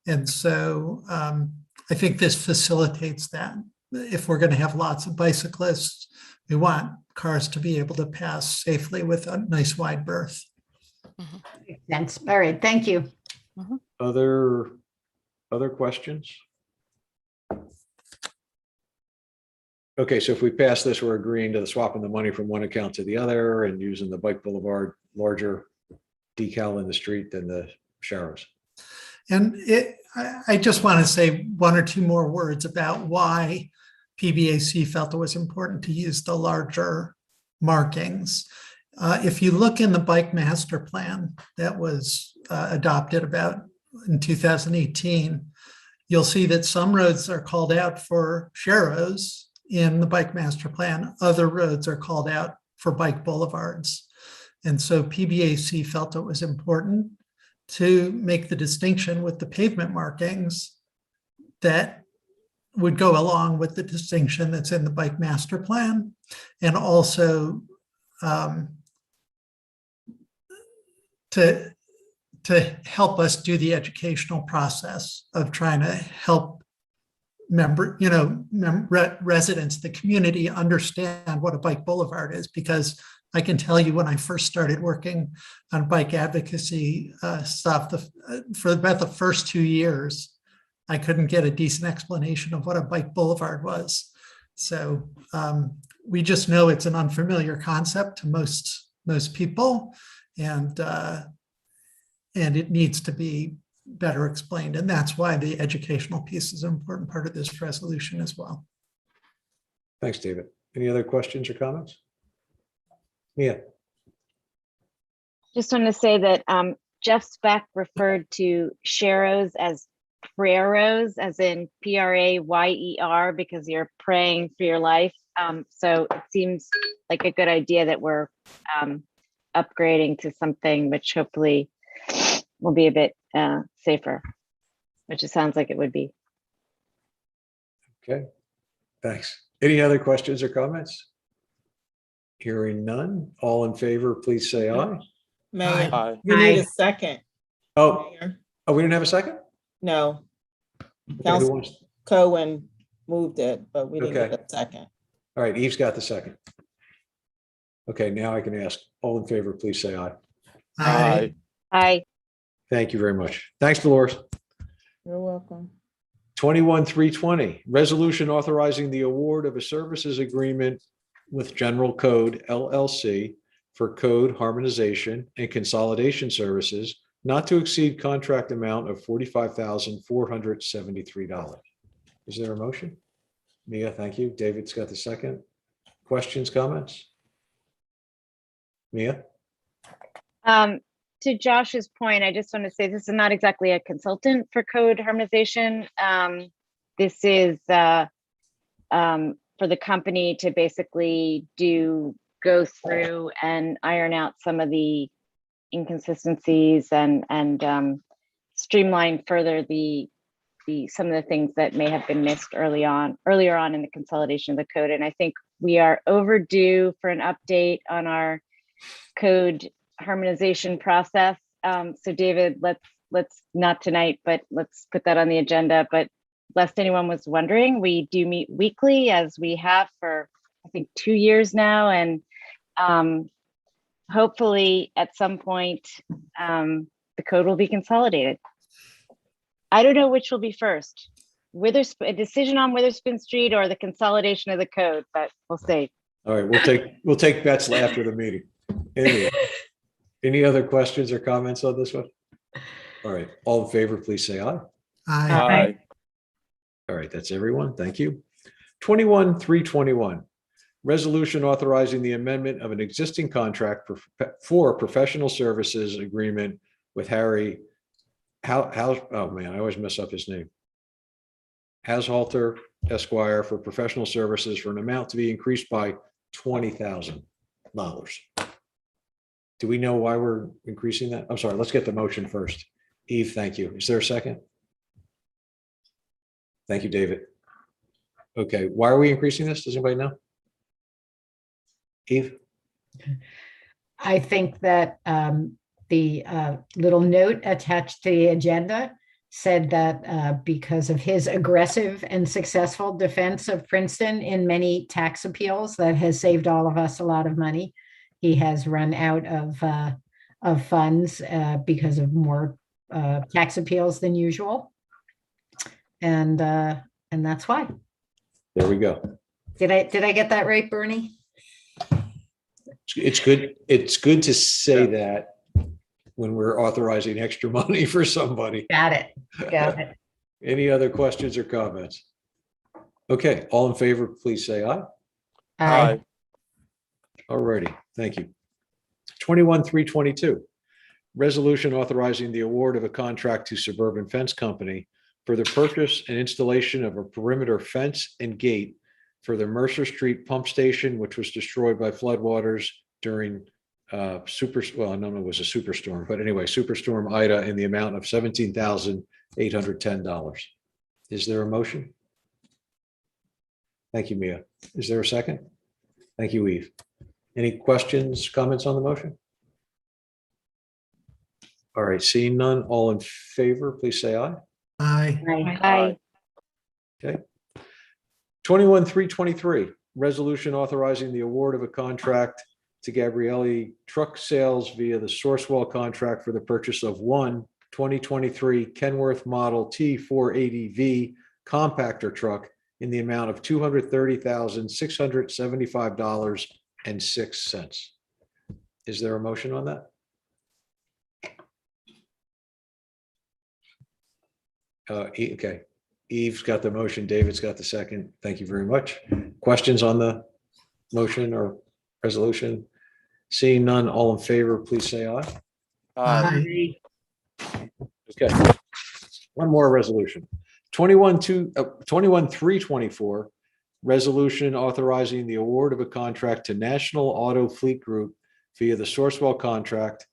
And so I think this facilitates that. If we're going to have lots of bicyclists, we want cars to be able to pass safely with a nice wide berth.
Makes sense. All right, thank you.
Other questions? Okay, so if we pass this, we're agreeing to the swapping the money from one account to the other and using the Bike Boulevard larger decal in the street than the Sharrows.
And I just want to say one or two more words about why PBAC felt it was important to use the larger markings. If you look in the bike master plan that was adopted about in 2018, you'll see that some roads are called out for Sharrows in the bike master plan. Other roads are called out for bike boulevards. And so PBAC felt it was important to make the distinction with the pavement markings that would go along with the distinction that's in the bike master plan, and also to help us do the educational process of trying to help residents, the community, understand what a bike boulevard is. Because I can tell you, when I first started working on bike advocacy stuff, for about the first 2 years, I couldn't get a decent explanation of what a bike boulevard was. So we just know it's an unfamiliar concept to most people, and it needs to be better explained. And that's why the educational piece is an important part of this resolution as well.
Thanks, David. Any other questions or comments? Yeah.
Just want to say that Jeff Speck referred to Sharrows as Prayeros, as in Prayer, because you're praying for your life. So it seems like a good idea that we're upgrading to something which hopefully will be a bit safer, which it sounds like it would be.
Okay, thanks. Any other questions or comments? Hearing none, all in favor, please say aye.
Mayor,
Aye.
you need a second.
Oh,
Mayor.
we didn't have a second?
No,
Okay, who
Council
wants-
Cohen moved it, but we didn't
Okay.
get a second.
All right, Eve's got the second. Okay, now I can ask, all in favor, please say aye.
Aye.
Aye.
Thank you very much. Thanks, Dolores.
You're welcome.
21-320, resolution authorizing the award of a services agreement with General Code LLC for code harmonization and consolidation services not to exceed contract amount of $45,473. Is there a motion? Mia, thank you. David's got the second. Questions, comments? Mia?
To Josh's point, I just want to say this is not exactly a consultant for code harmonization. This is for the company to basically go through and iron out some of the inconsistencies and streamline further some of the things that may have been missed earlier on in the consolidation of the code. And I think we are overdue for an update on our code harmonization process. So David, let's not tonight, but let's put that on the agenda. But lest anyone was wondering, we do meet weekly, as we have for I think 2 years now, and hopefully at some point the code will be consolidated. I don't know which will be first, a decision on Witherspoon Street or the consolidation of the code, but we'll see.
All right, we'll take bets after the meeting. Anyway, any other questions or comments on this one? All right, all in favor, please say aye.
Aye.
All right, that's everyone. Thank you. 21-321, resolution authorizing the amendment of an existing contract for professional services agreement with Harry. Oh man, I always mess up his name. Haushalter Esquire for professional services for an amount to be increased by $20,000. Do we know why we're increasing that? I'm sorry, let's get the motion first. Eve, thank you. Is there a second? Thank you, David. Okay, why are we increasing this? Does anybody know? Eve?
I think that the little note attached to the agenda said that because of his aggressive and successful defense of Princeton in many tax appeals that has saved all of us a lot of money, he has run out of funds because of more tax appeals than usual. And that's why.
There we go.
Did I get that right, Bernie?
It's good. It's good to say that when we're authorizing extra money for somebody.
Got it. Got it.
Any other questions or comments? Okay, all in favor, please say aye.
Aye.
All righty, thank you. 21-322, resolution authorizing the award of a contract to Suburban Fence Company for the purchase and installation of a perimeter fence and gate for the Mercer Street pump station, which was destroyed by floodwaters during it was a superstorm, but anyway, Superstorm Ida in the amount of $17,810. Is there a motion? Thank you, Mia. Is there a second? Thank you, Eve. Any questions, comments on the motion? All right, seeing none, all in favor, please say aye.
Aye.
Aye.
Okay. 21-323, resolution authorizing the award of a contract to Gabrielli Truck Sales via the Sourcewell contract for the purchase of one 2023 Kenworth Model T480V compactor truck in the amount of $230,675.06. Is there a motion on that? Okay. Eve's got the motion. David's got the second. Thank you very much. Questions on the motion or resolution? Seeing none, all in favor, please say aye.
Aye.
Okay. One more resolution. 21-324, resolution authorizing the award of a contract to National Auto Fleet Group via the Sourcewell contract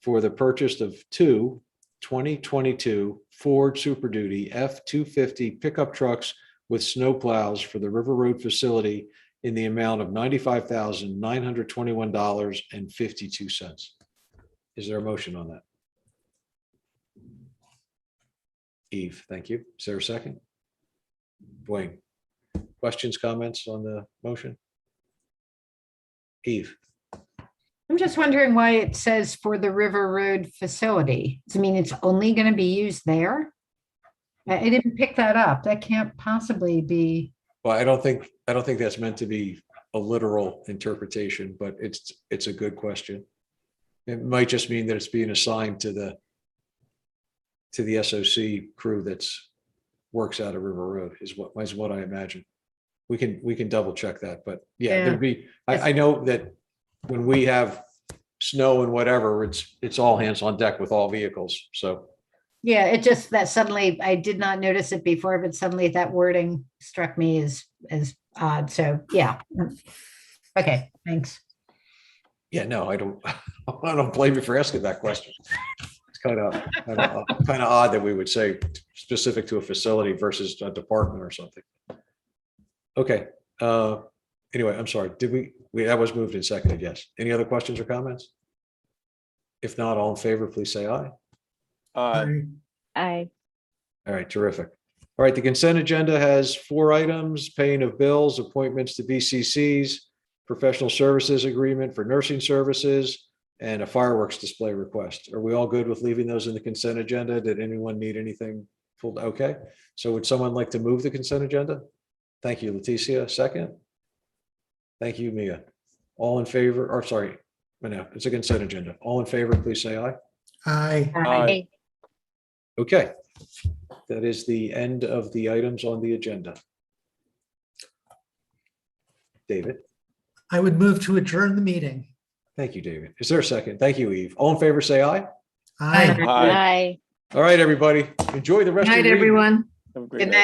for the purchase of two 2022 Ford Super Duty F-250 pickup trucks with snow plows for the River Road facility in the amount of $95,921.52. Is there a motion on that? Eve, thank you. Is there a second? Dwayne, questions, comments on the motion? Eve.
I'm just wondering why it says for the River Road facility. Does it mean it's only going to be used there? I didn't pick that up. That can't possibly be.
Well, I don't think that's meant to be a literal interpretation, but it's a good question. It might just mean that it's being assigned to the SOC crew that's works out of River Road is what I imagine. We can double check that, but yeah, there'd be, I know that when we have snow and whatever, it's all hands on deck with all vehicles. So
Yeah, it just that suddenly I did not notice it before, but suddenly that wording struck me as odd. So yeah. Okay, thanks.
yeah, no, I don't blame you for asking that question. It's kind of odd that we would say specific to a facility versus a department or something. Okay. Anyway, I'm sorry. Did we that was moved and seconded? Yes. Any other questions or comments? If not, all in favor, please say aye.
Aye.
Aye.
All right, terrific. All right, the consent agenda has 4 items: paying of bills, appointments to BCCs, professional services agreement for nursing services, and a fireworks display request. Are we all good with leaving those in the consent agenda? Did anyone need anything? Okay, so would someone like to move the consent agenda? Thank you, Leticia. Second. Thank you, Mia. All in favor, or sorry, no, it's a consent agenda. All in favor, please say aye.
Aye.
Aye.
Okay, that is the end of the items on the agenda. David.
I would move to adjourn the meeting.
Thank you, David. Is there a second? Thank you, Eve. All in favor, say aye.
Aye.
Aye.
All right, everybody. Enjoy the rest
Good
of
night,
your evening.
everyone.
Have a great
Good
night.
night.